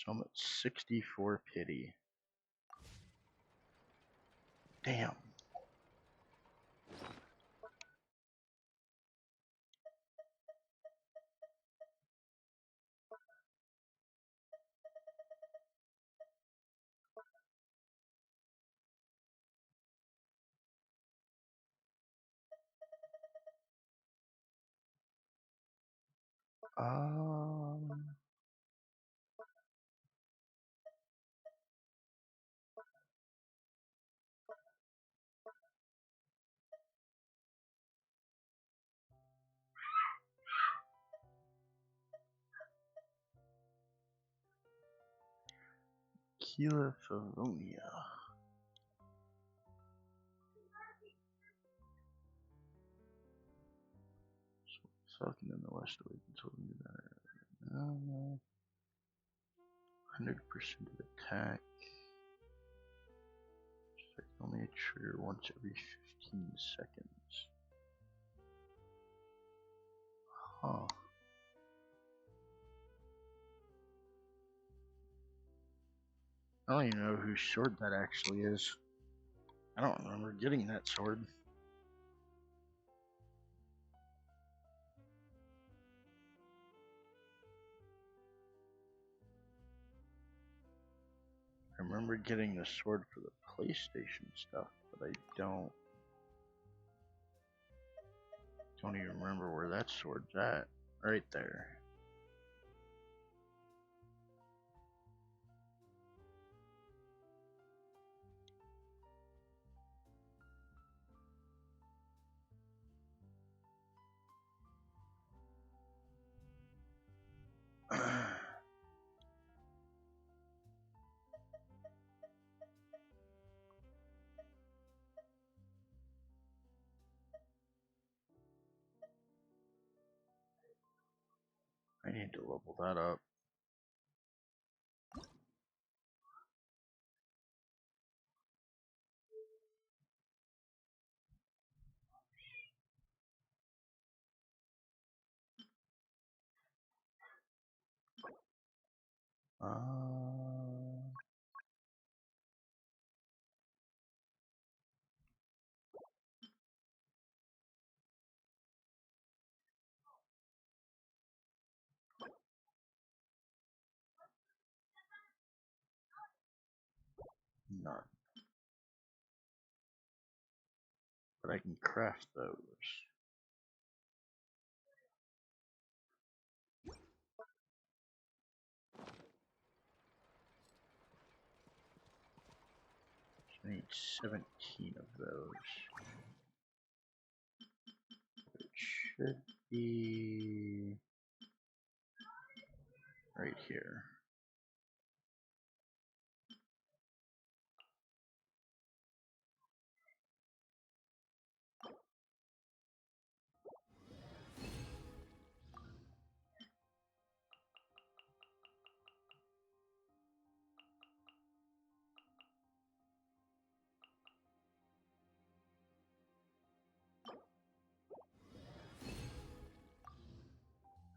So I'm at 64 pity. Damn. Um, Keela Favonia. Falcon in the west away controlling that. 100% of attack. Effect only a trigger once every 15 seconds. Huh. I don't even know whose sword that actually is. I don't remember getting that sword. I remember getting the sword for the PlayStation stuff, but I don't even remember where that sword's at. Right there. I need to level that up. None. But I can craft those. So I need 17 of those. It should be right here.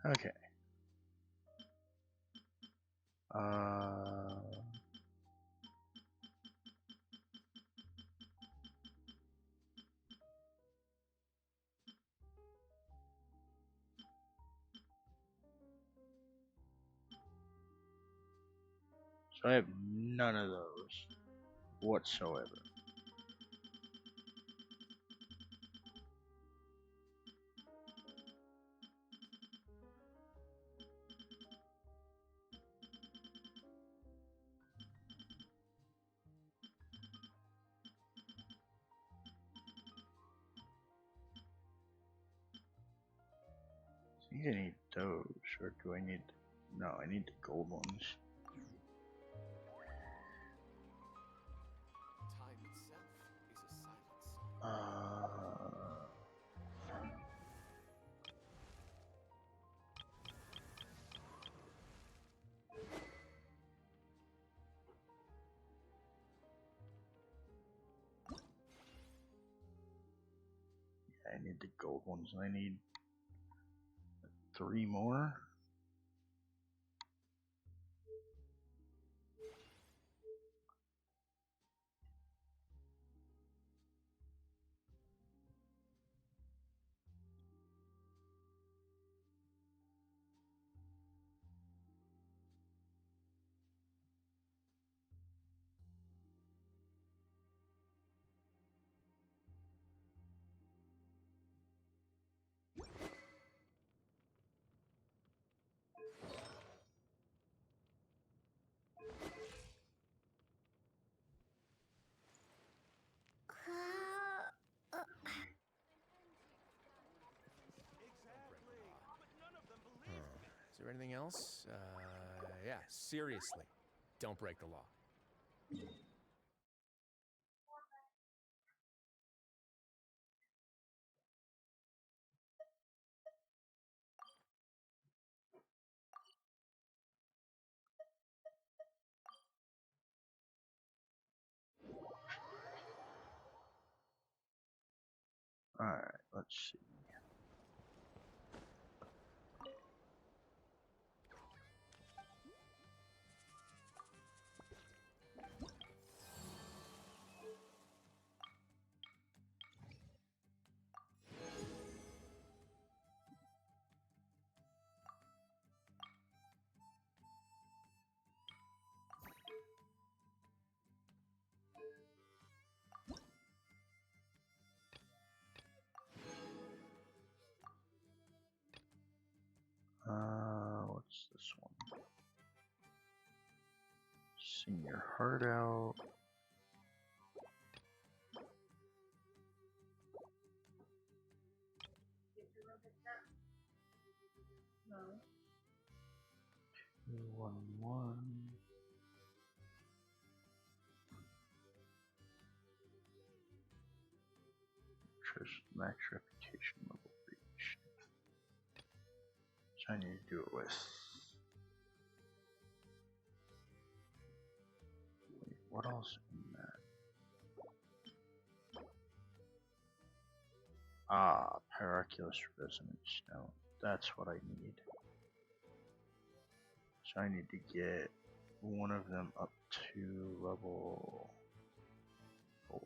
Okay. So I have none of those whatsoever. I think I need those, or do I need... No, I need the gold ones. Time itself is a silence. I need the gold ones, and I need 3 more. else? Yeah, seriously, don't break the law. Alright, let's see. What's this one? Sing your heart out. No. 211. Max reputation level reached. So I need to do it with. Wait, what else in that? Ah, Pyroculus Resonance Stone. That's what I need. So I need to get one of them up to level 4.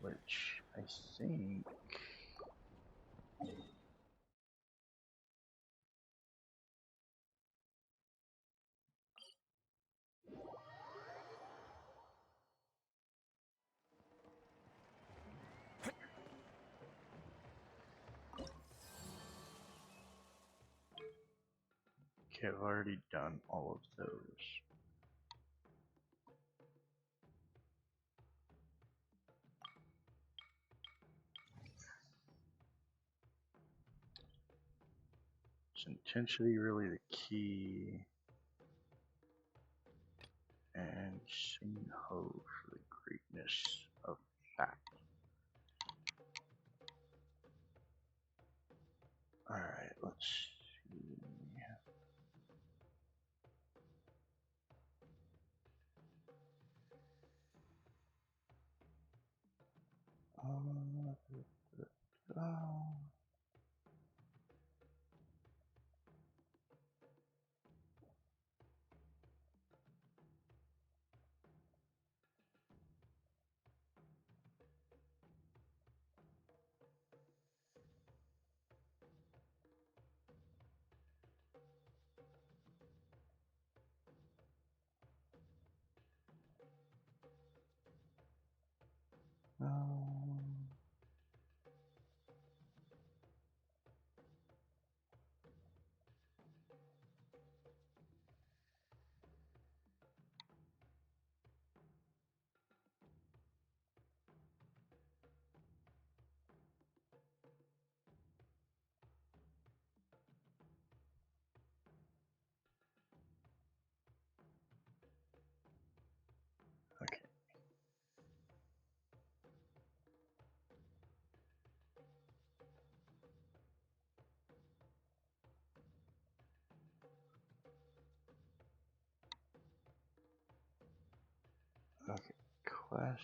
Which I think. Okay, I've already done all of those. Is intensity really the key? And sing ho for the greatness of fact. Alright, let's see. Okay. Okay, class.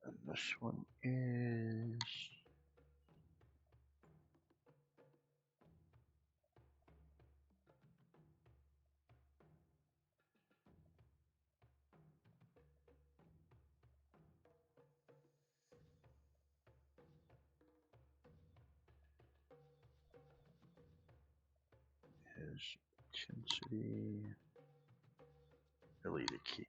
And this one is intensity. Really the key.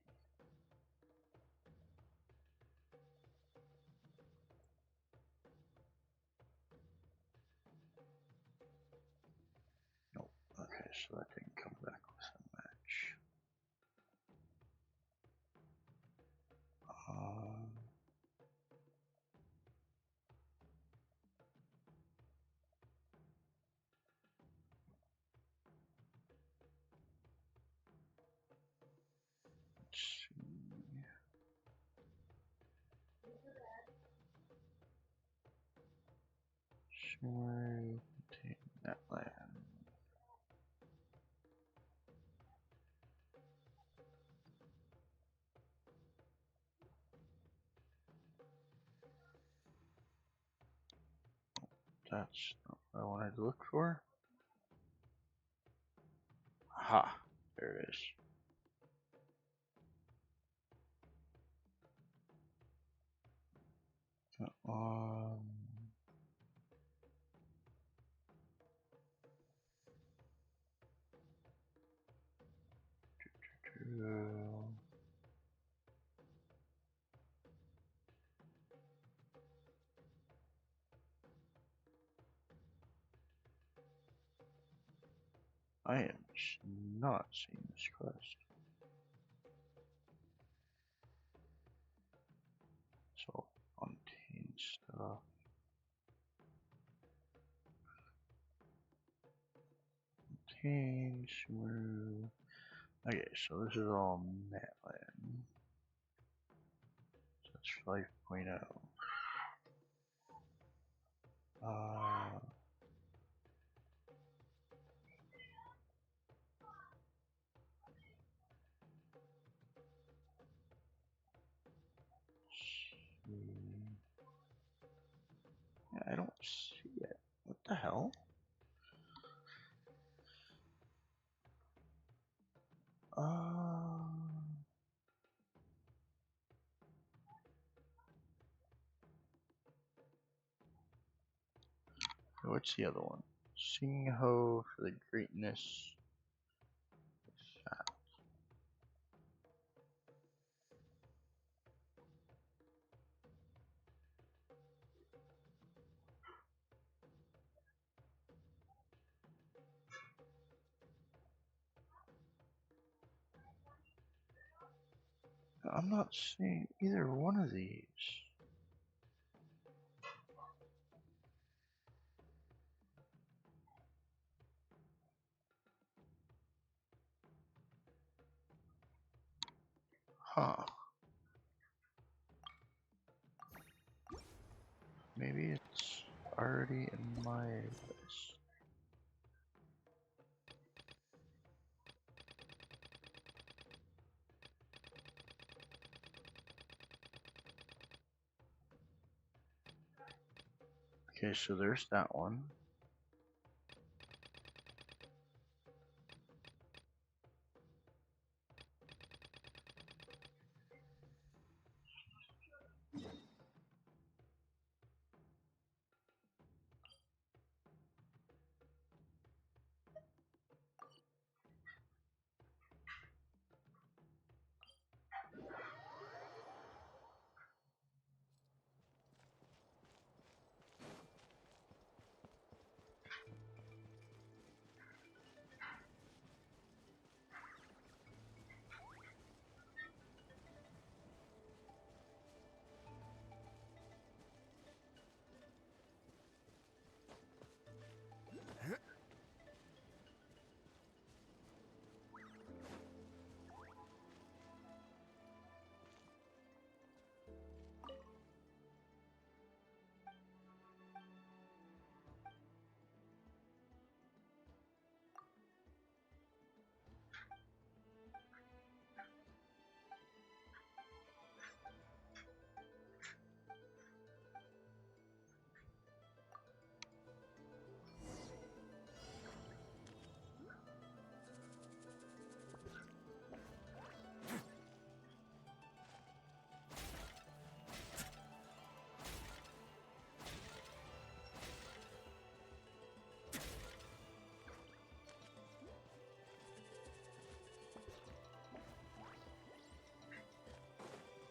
so that didn't come back with a match. Let's see. Sure, take that land. That's not what I wanted to look for. Ha! There it is. Um, I am not seeing this quest. So, contain stuff. Contain, shrew. Okay, so this is all Matland. So that's 5.0. Yeah, I don't see it. What the hell? What's the other one? Sing ho for the greatness. Fat. I'm not seeing either one of these. Huh. Maybe it's already in my list. Okay, so there's that one.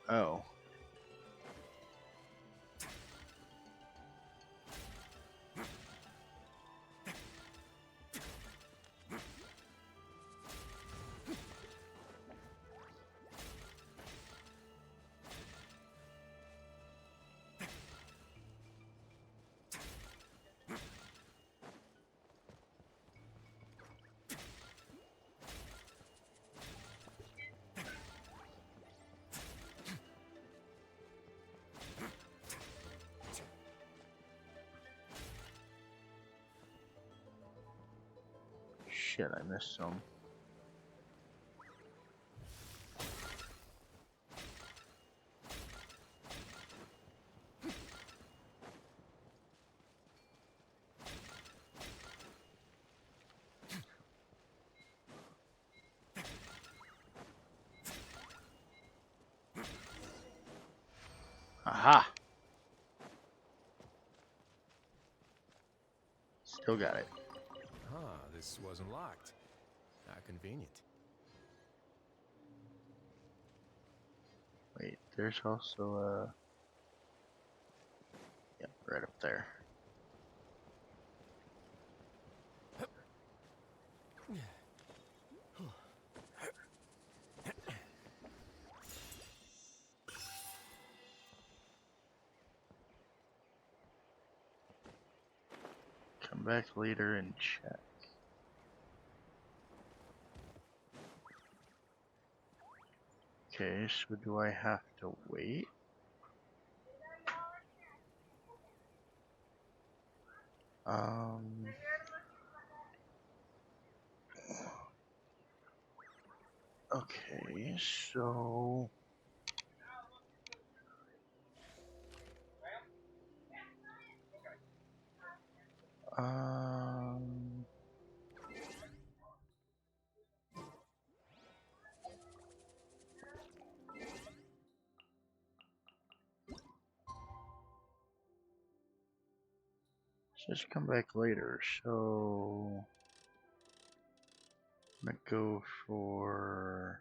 Oh. Shit, I missed some. Aha! Still got it. Ah, this wasn't locked. How convenient. Wait, there's also a... Yep, right up there. Come back later and check. Okay, so do I have to wait? Okay, so... Um... Just come back later, so... I'm gonna go for...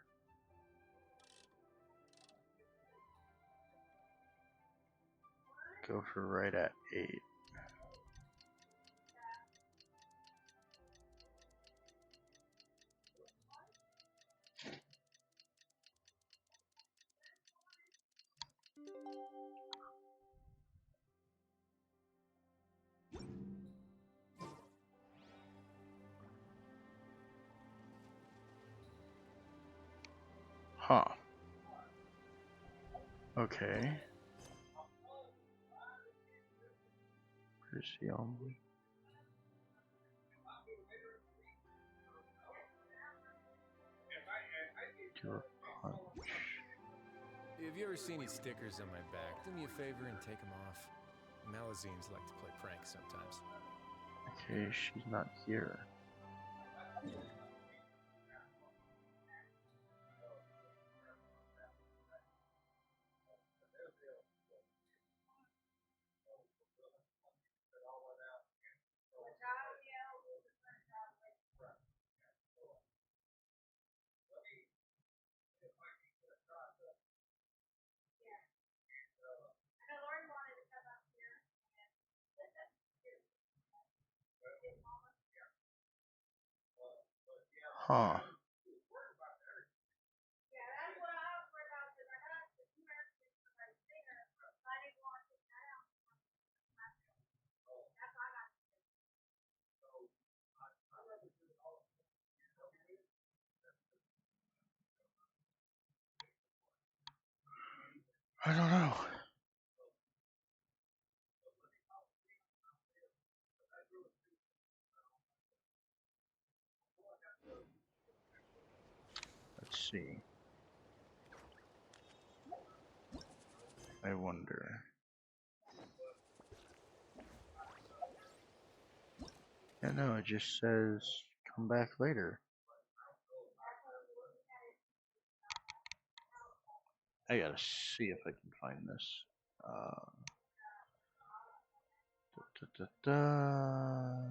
Go for right at 8. Huh. Okay. Where's the do a punch. If you ever see any stickers on my back, do me a favor and take them off. Malazines like to play pranks sometimes. Okay, she's not here. Huh. I don't know. Let's see. I wonder. Yeah, no, it just says come back later. I gotta see if I can find this. Da, da, da, da.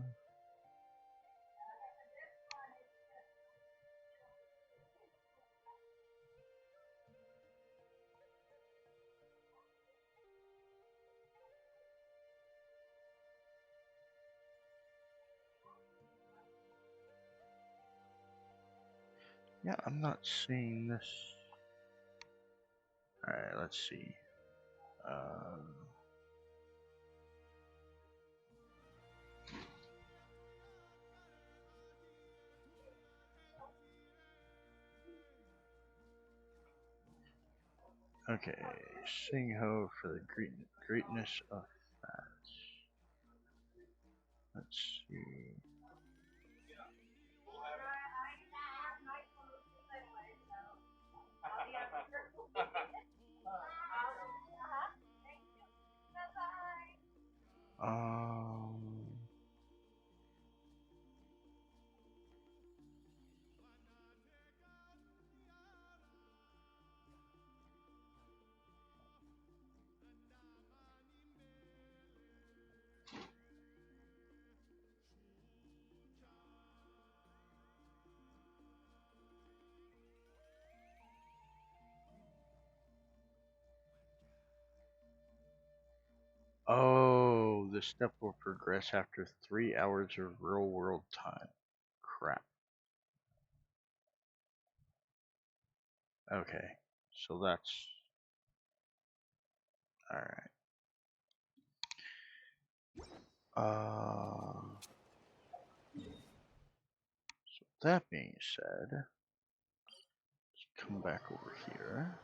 Yeah, I'm not seeing this. Alright, let's see. Okay, sing ho for the greatness of that. Let's see. This step will progress after 3 hours of real world time. Crap. Okay, so that's alright. So that being said, let's come back over here.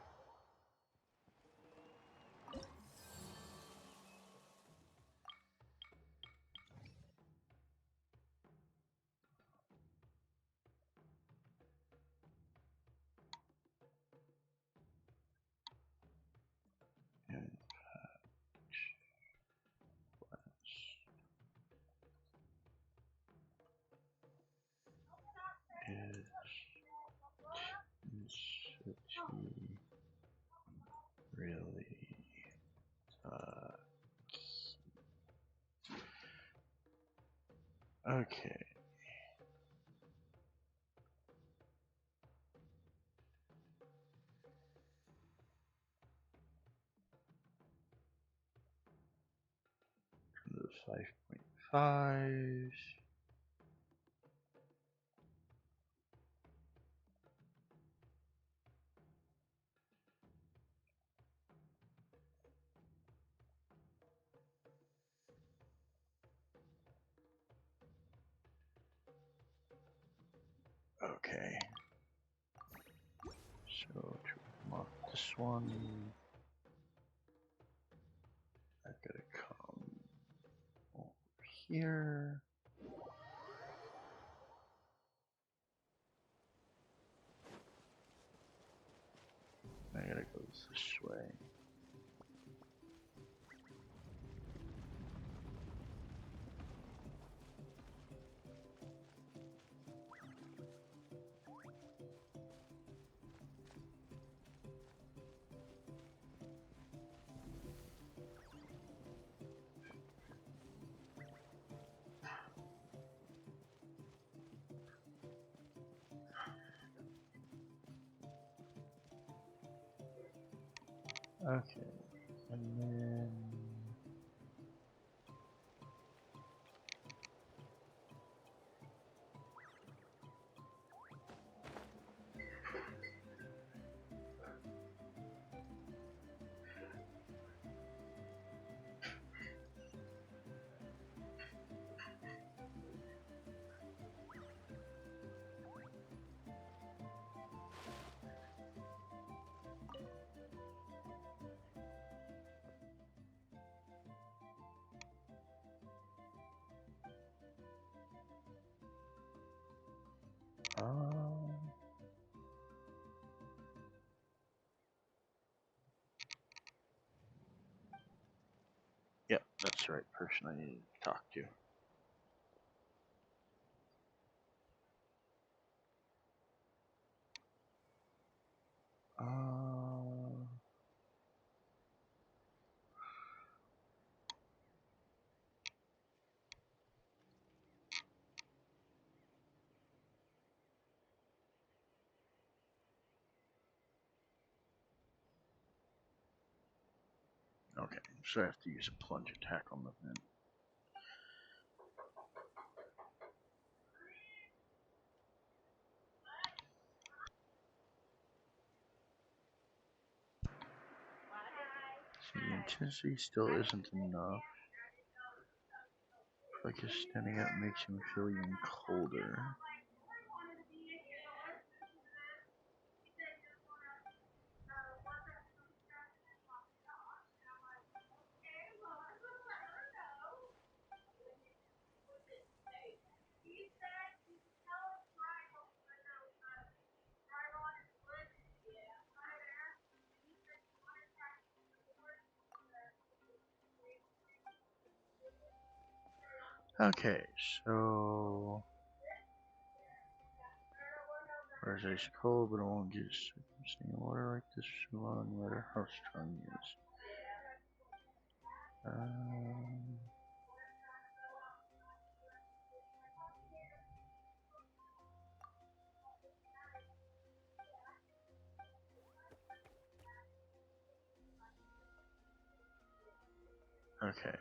And is city really okay. The 5.5. Okay. So to unlock this one, I gotta come over here. I gotta go this way. Okay, and then yep, that's the right person I need to talk to. Okay, so I have to use a plunge attack on the vent. See, the intensity still isn't enough. Like his standing up makes him feel even colder. Okay, so where's ice cold, but it won't get staying in water like this for too long, no matter how strong he is. Okay.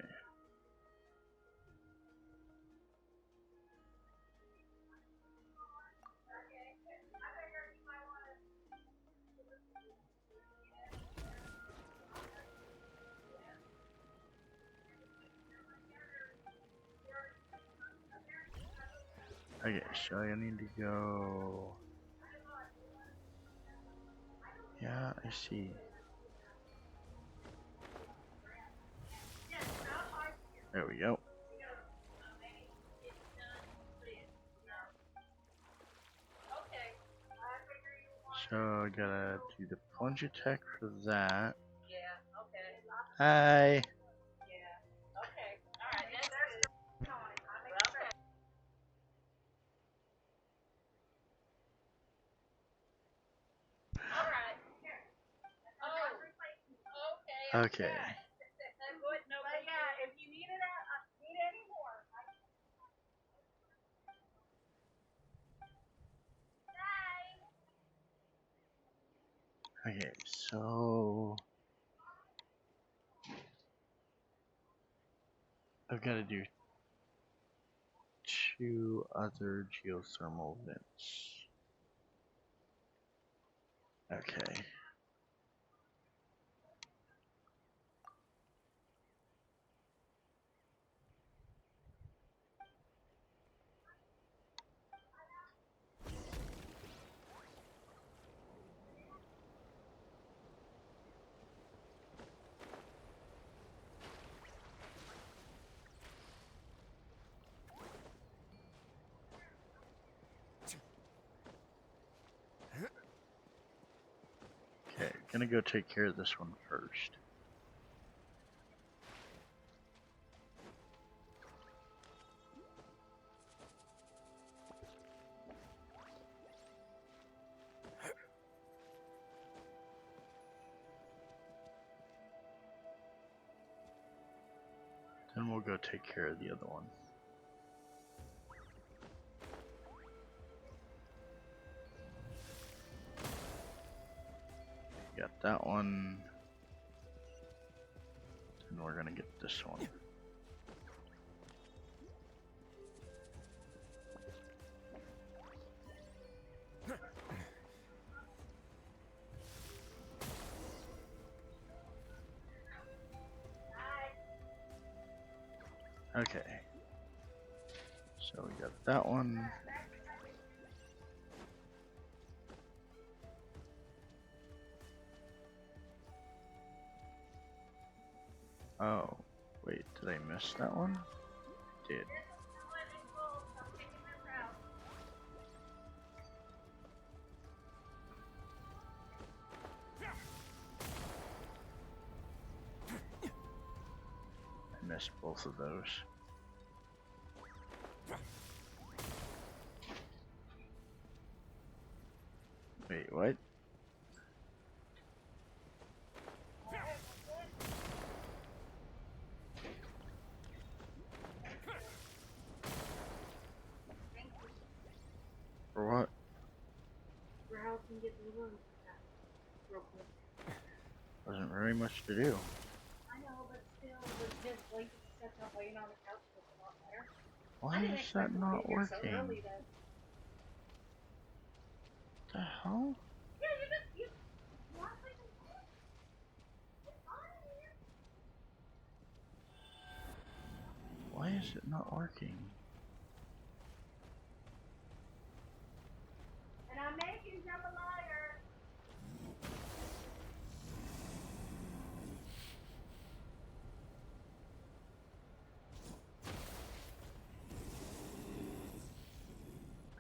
Okay, so I need to go. Yeah, I see. There we go. So I gotta do the plunge attack for that. Hi. Okay. Okay, so I've got to do 2 other geothermal vents. Okay. Okay, gonna go take care of this one first. Then we'll go take care of the other one. Got that one. And we're gonna get this one. Okay. So we got that one. Oh, wait, did I miss that one? Did. I missed both of those. Wait, what? For what? For helping get the room real quick. Wasn't very much to do. I know, but still, with his blanket set up laying on the couch was a lot better. Why is that not working? The hell? Yeah, you want like Why is it not working? and I'm making jambalaya.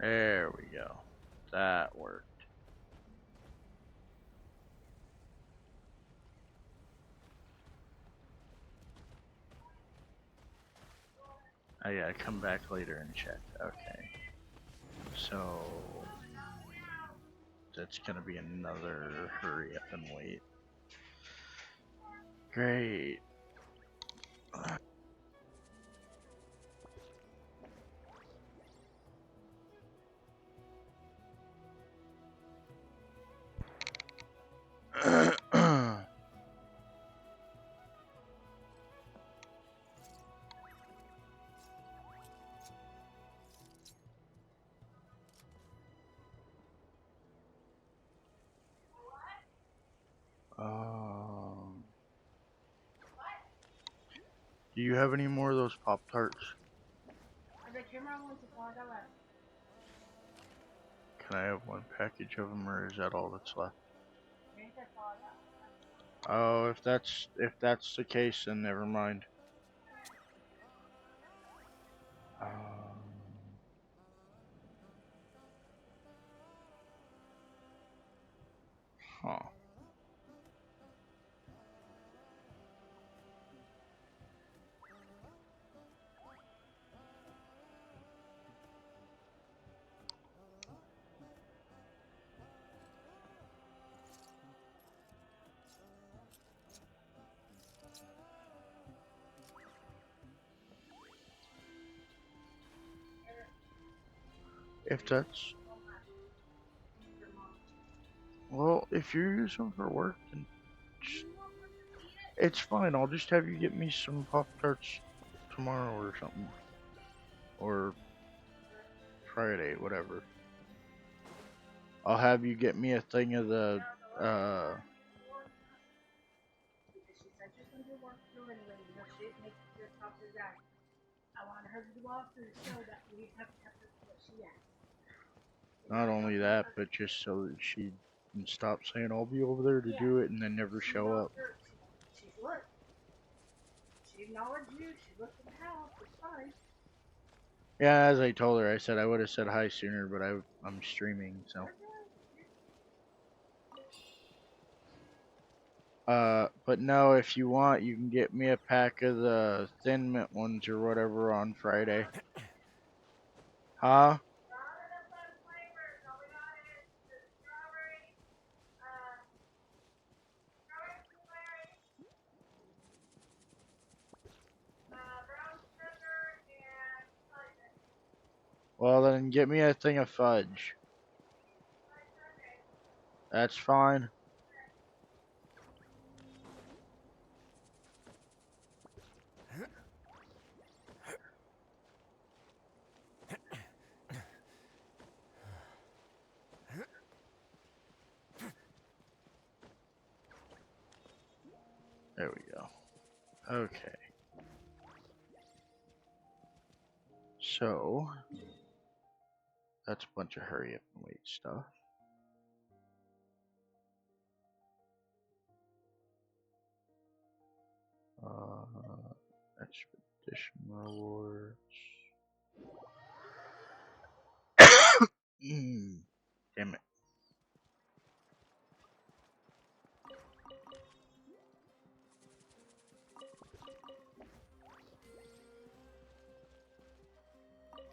There we go. That worked. Oh yeah, come back later and check. Okay. So that's gonna be another hurry up and wait. Great. Do you have any more of those Pop-Tarts? The camera wants to fall down. Can I have one package of them, or is that all that's left? I think that's all I got. Oh, if that's the case, then never mind. Huh. If that's well, if you're using them for work, then it's fine. I'll just have you get me some Pop Tarts tomorrow or something, or Friday, whatever. I'll have you get me a thing of the Because she said she's going to do work through anyway. You know, she didn't make it to the top of that. I wanted her to do all through so that we have kept her to what she asked. not only that, but just so that she can stop saying I'll be over there to do it and then never show up. She's looked. She acknowledged you. She looked at the house. It's fine. Yeah, as I told her, I said I would have said hi sooner, but I'm streaming, so. But no, if you want, you can get me a pack of the Thin Mint ones or whatever on Friday. Huh? Well, then get me a thing of fudge. That's fine. There we go. Okay. So, that's a bunch of hurry up and wait stuff. Expedition rewards. Damn it.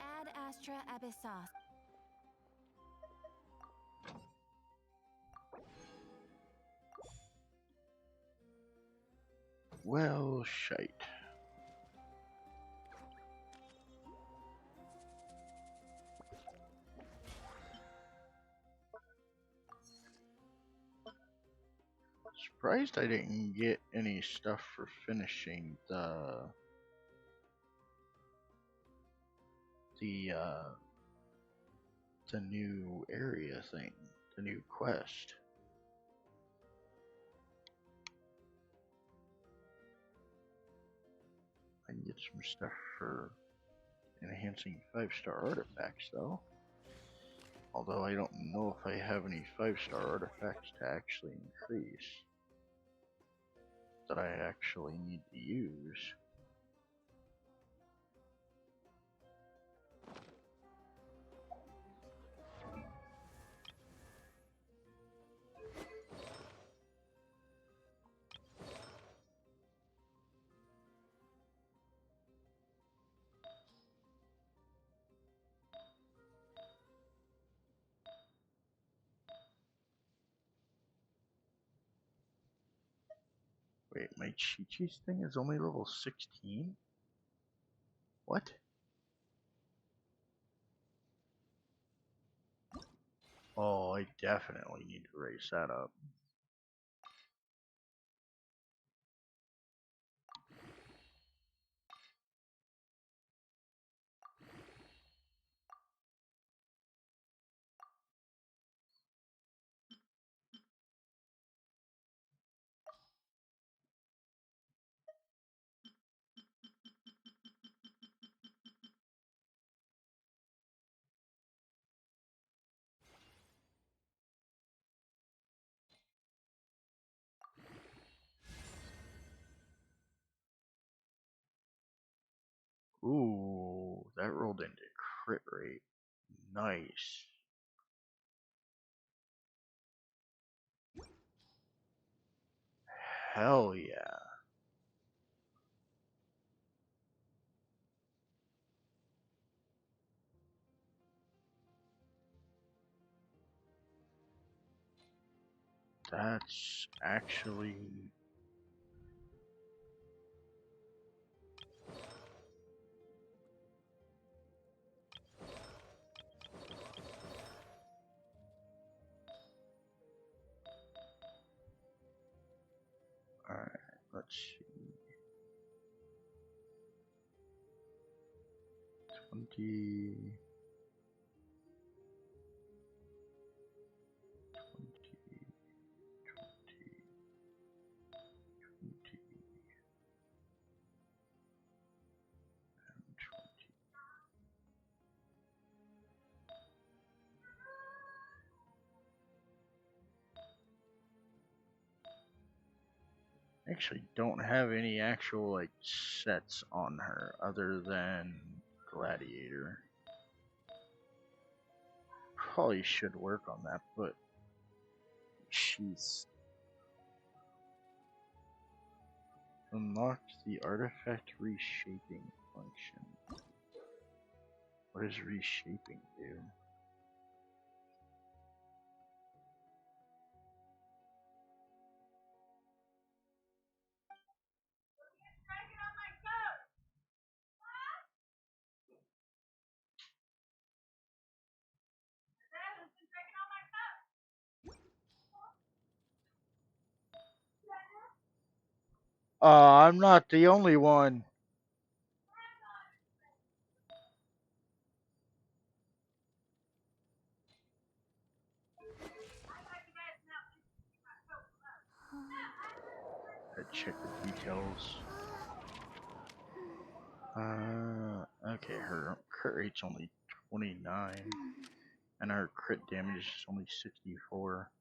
Ad Astra Abyssos. Well, shite. Surprised I didn't get any stuff for finishing the new area thing, the new quest. I can get some stuff for enhancing 5-star artifacts though. Although I don't know if I have any 5-star artifacts to actually increase that I actually need to use. Wait, my Chi-Chi's thing is only level 16? What? Oh, I definitely need to raise that up. Ooh, that rolled into crit rate. Nice. Hell yeah. That's actually... Alright, let's see. 20... 20, and 20. Actually don't have any actual like sets on her other than Gladiator. Probably should work on that, but she's unlocked the artifact reshaping function. What does reshaping do? I'm not the only one. I check the details. Okay, her crit rate's only 29, and her crit damage is only 64.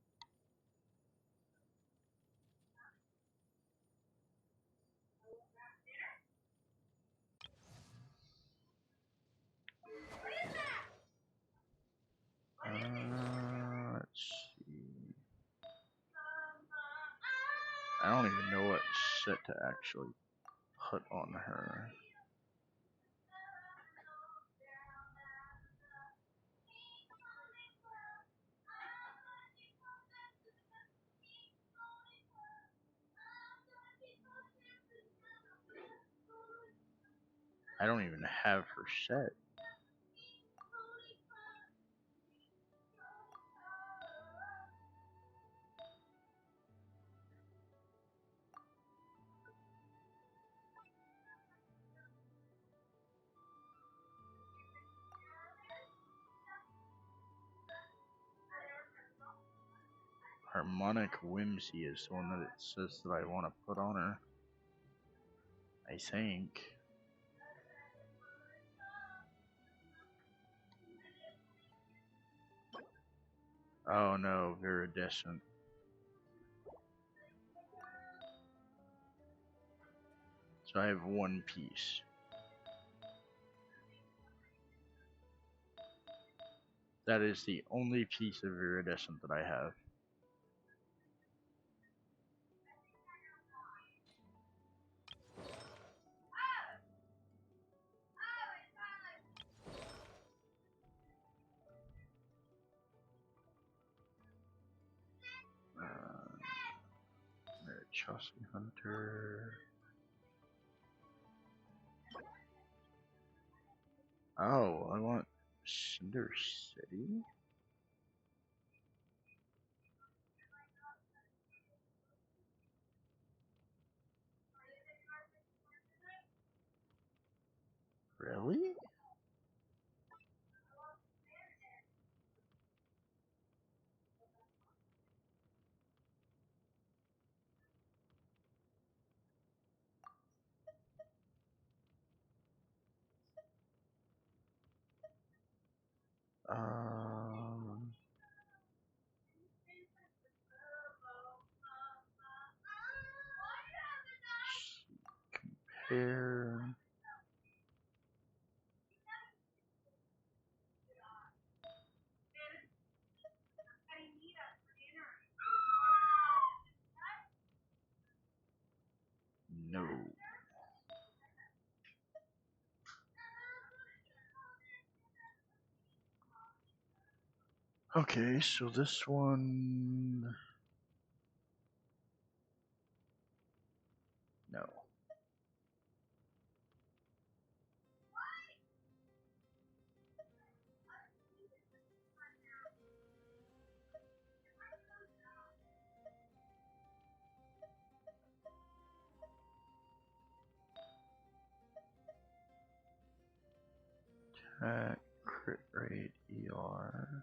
Let's see. I don't even know what set to actually put on her. I don't even have her set. Harmonic Whimsy is the one that it says that I want to put on her. I think. Oh no, Viridescent. So I have one piece. That is the only piece of Viridescent that I have. Chelsea Hunter. Oh, I want Cinder City? Really? Um, compare. Okay, so this one... No. Attack, crit rate, ER.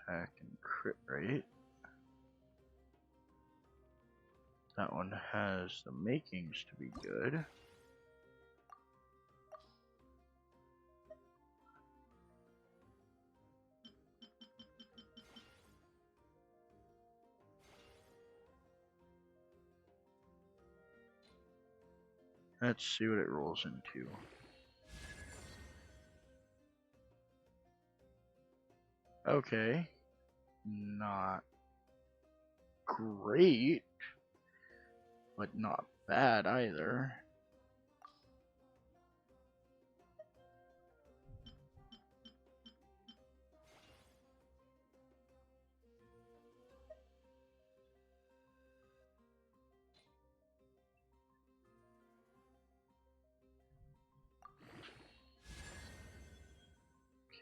Attack and crit rate. That one has the makings to be good. Let's see what it rolls into. Okay. Not great, but not bad either.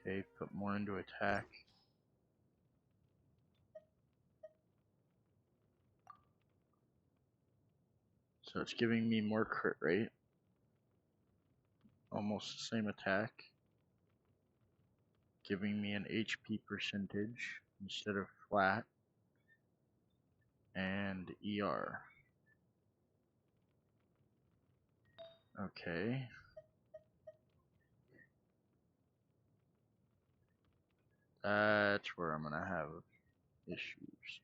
Okay, put more into attack. So it's giving me more crit rate. Almost the same attack. Giving me an HP percentage instead of flat. And ER. Okay. That's where I'm gonna have issues.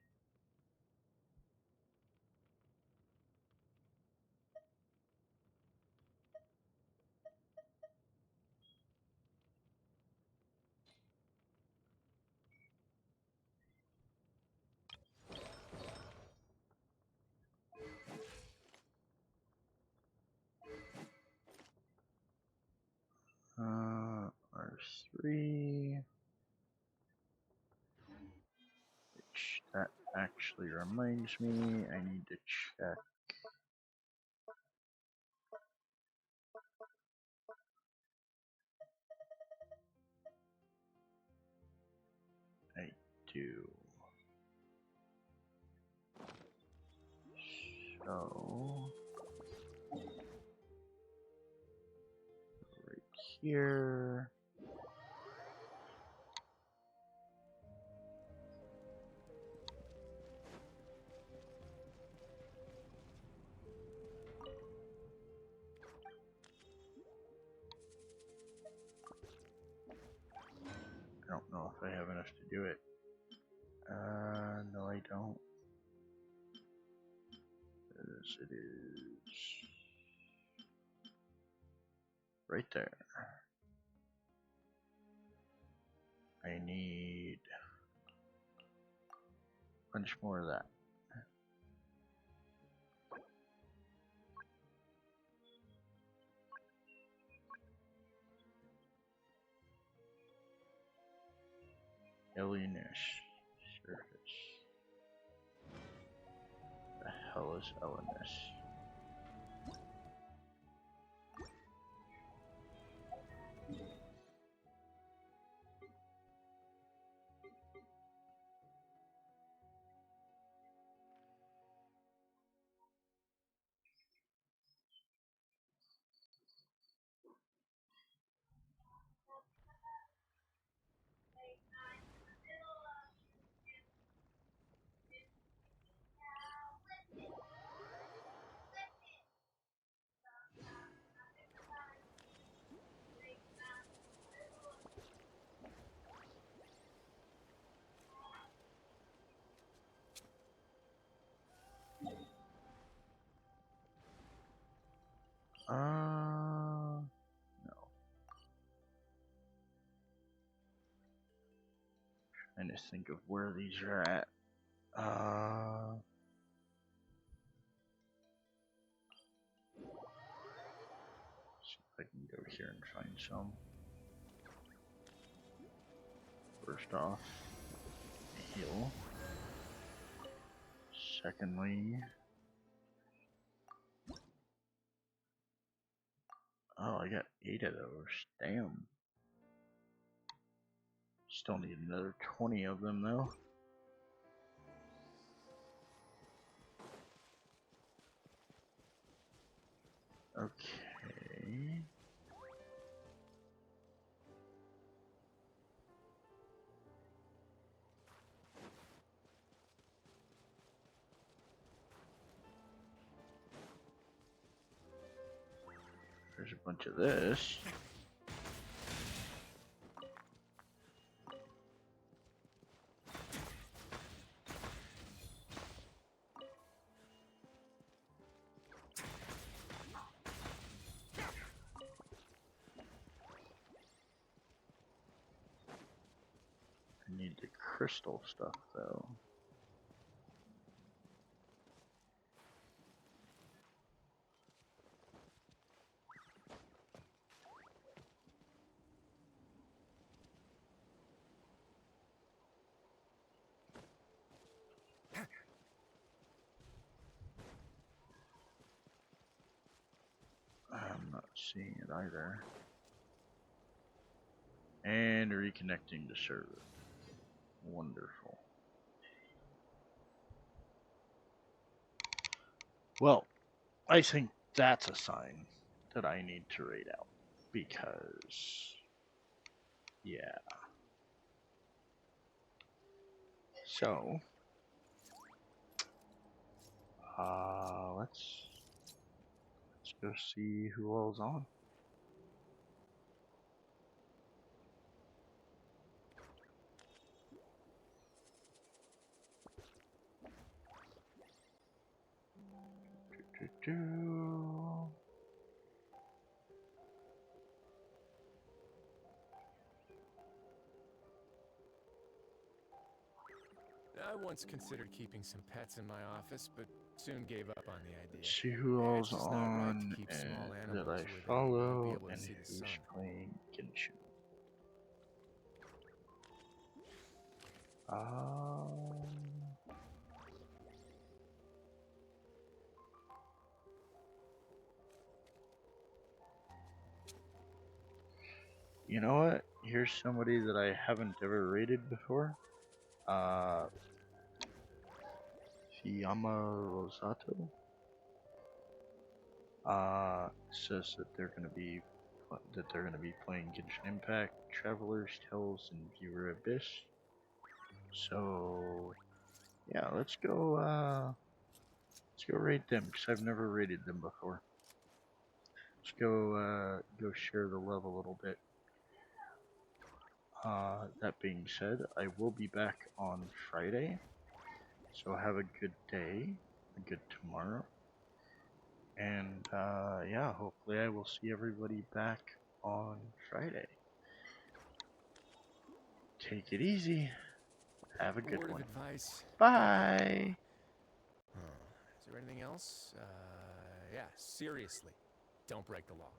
R3. Which that actually reminds me, I need to check. I do. So right here. I don't know if I have enough to do it. No I don't. As it is right there. I need a bunch more of that. Alienish surface. The hell is Alienish? No. Trying to think of where these are at. I can go here and find some. First off, heal. Secondly, oh, I got 8 of those. Damn. Still need another 20 of them though. Okay. There's a bunch of this. I need the crystal stuff though. I'm not seeing it either. And reconnecting the server. Wonderful. Well, I think that's a sign that I need to raid out. Because, yeah. So, let's go see who all's on. I once considered keeping some pets in my office, but soon gave up on the idea. Let's see who Yeah, all's it's just not right to on keep and small that animals I where they won't be follow able to and see the who's sun. playing Genshin. You know what? Here's somebody that I haven't ever raided before. Fiyama Rosato. Says that they're gonna be playing Genshin Impact, Traveler's Tales, and Viewer Abyss. So yeah, let's go raid them because I've never raided them before. Let's go share the love a little bit. That being said, I will be back on Friday. So have a good day, a good tomorrow. And yeah, hopefully I will see everybody back on Friday. Take it easy. Have a good Word one. of advice. Bye. Is there anything else? Yeah, seriously, don't break the law.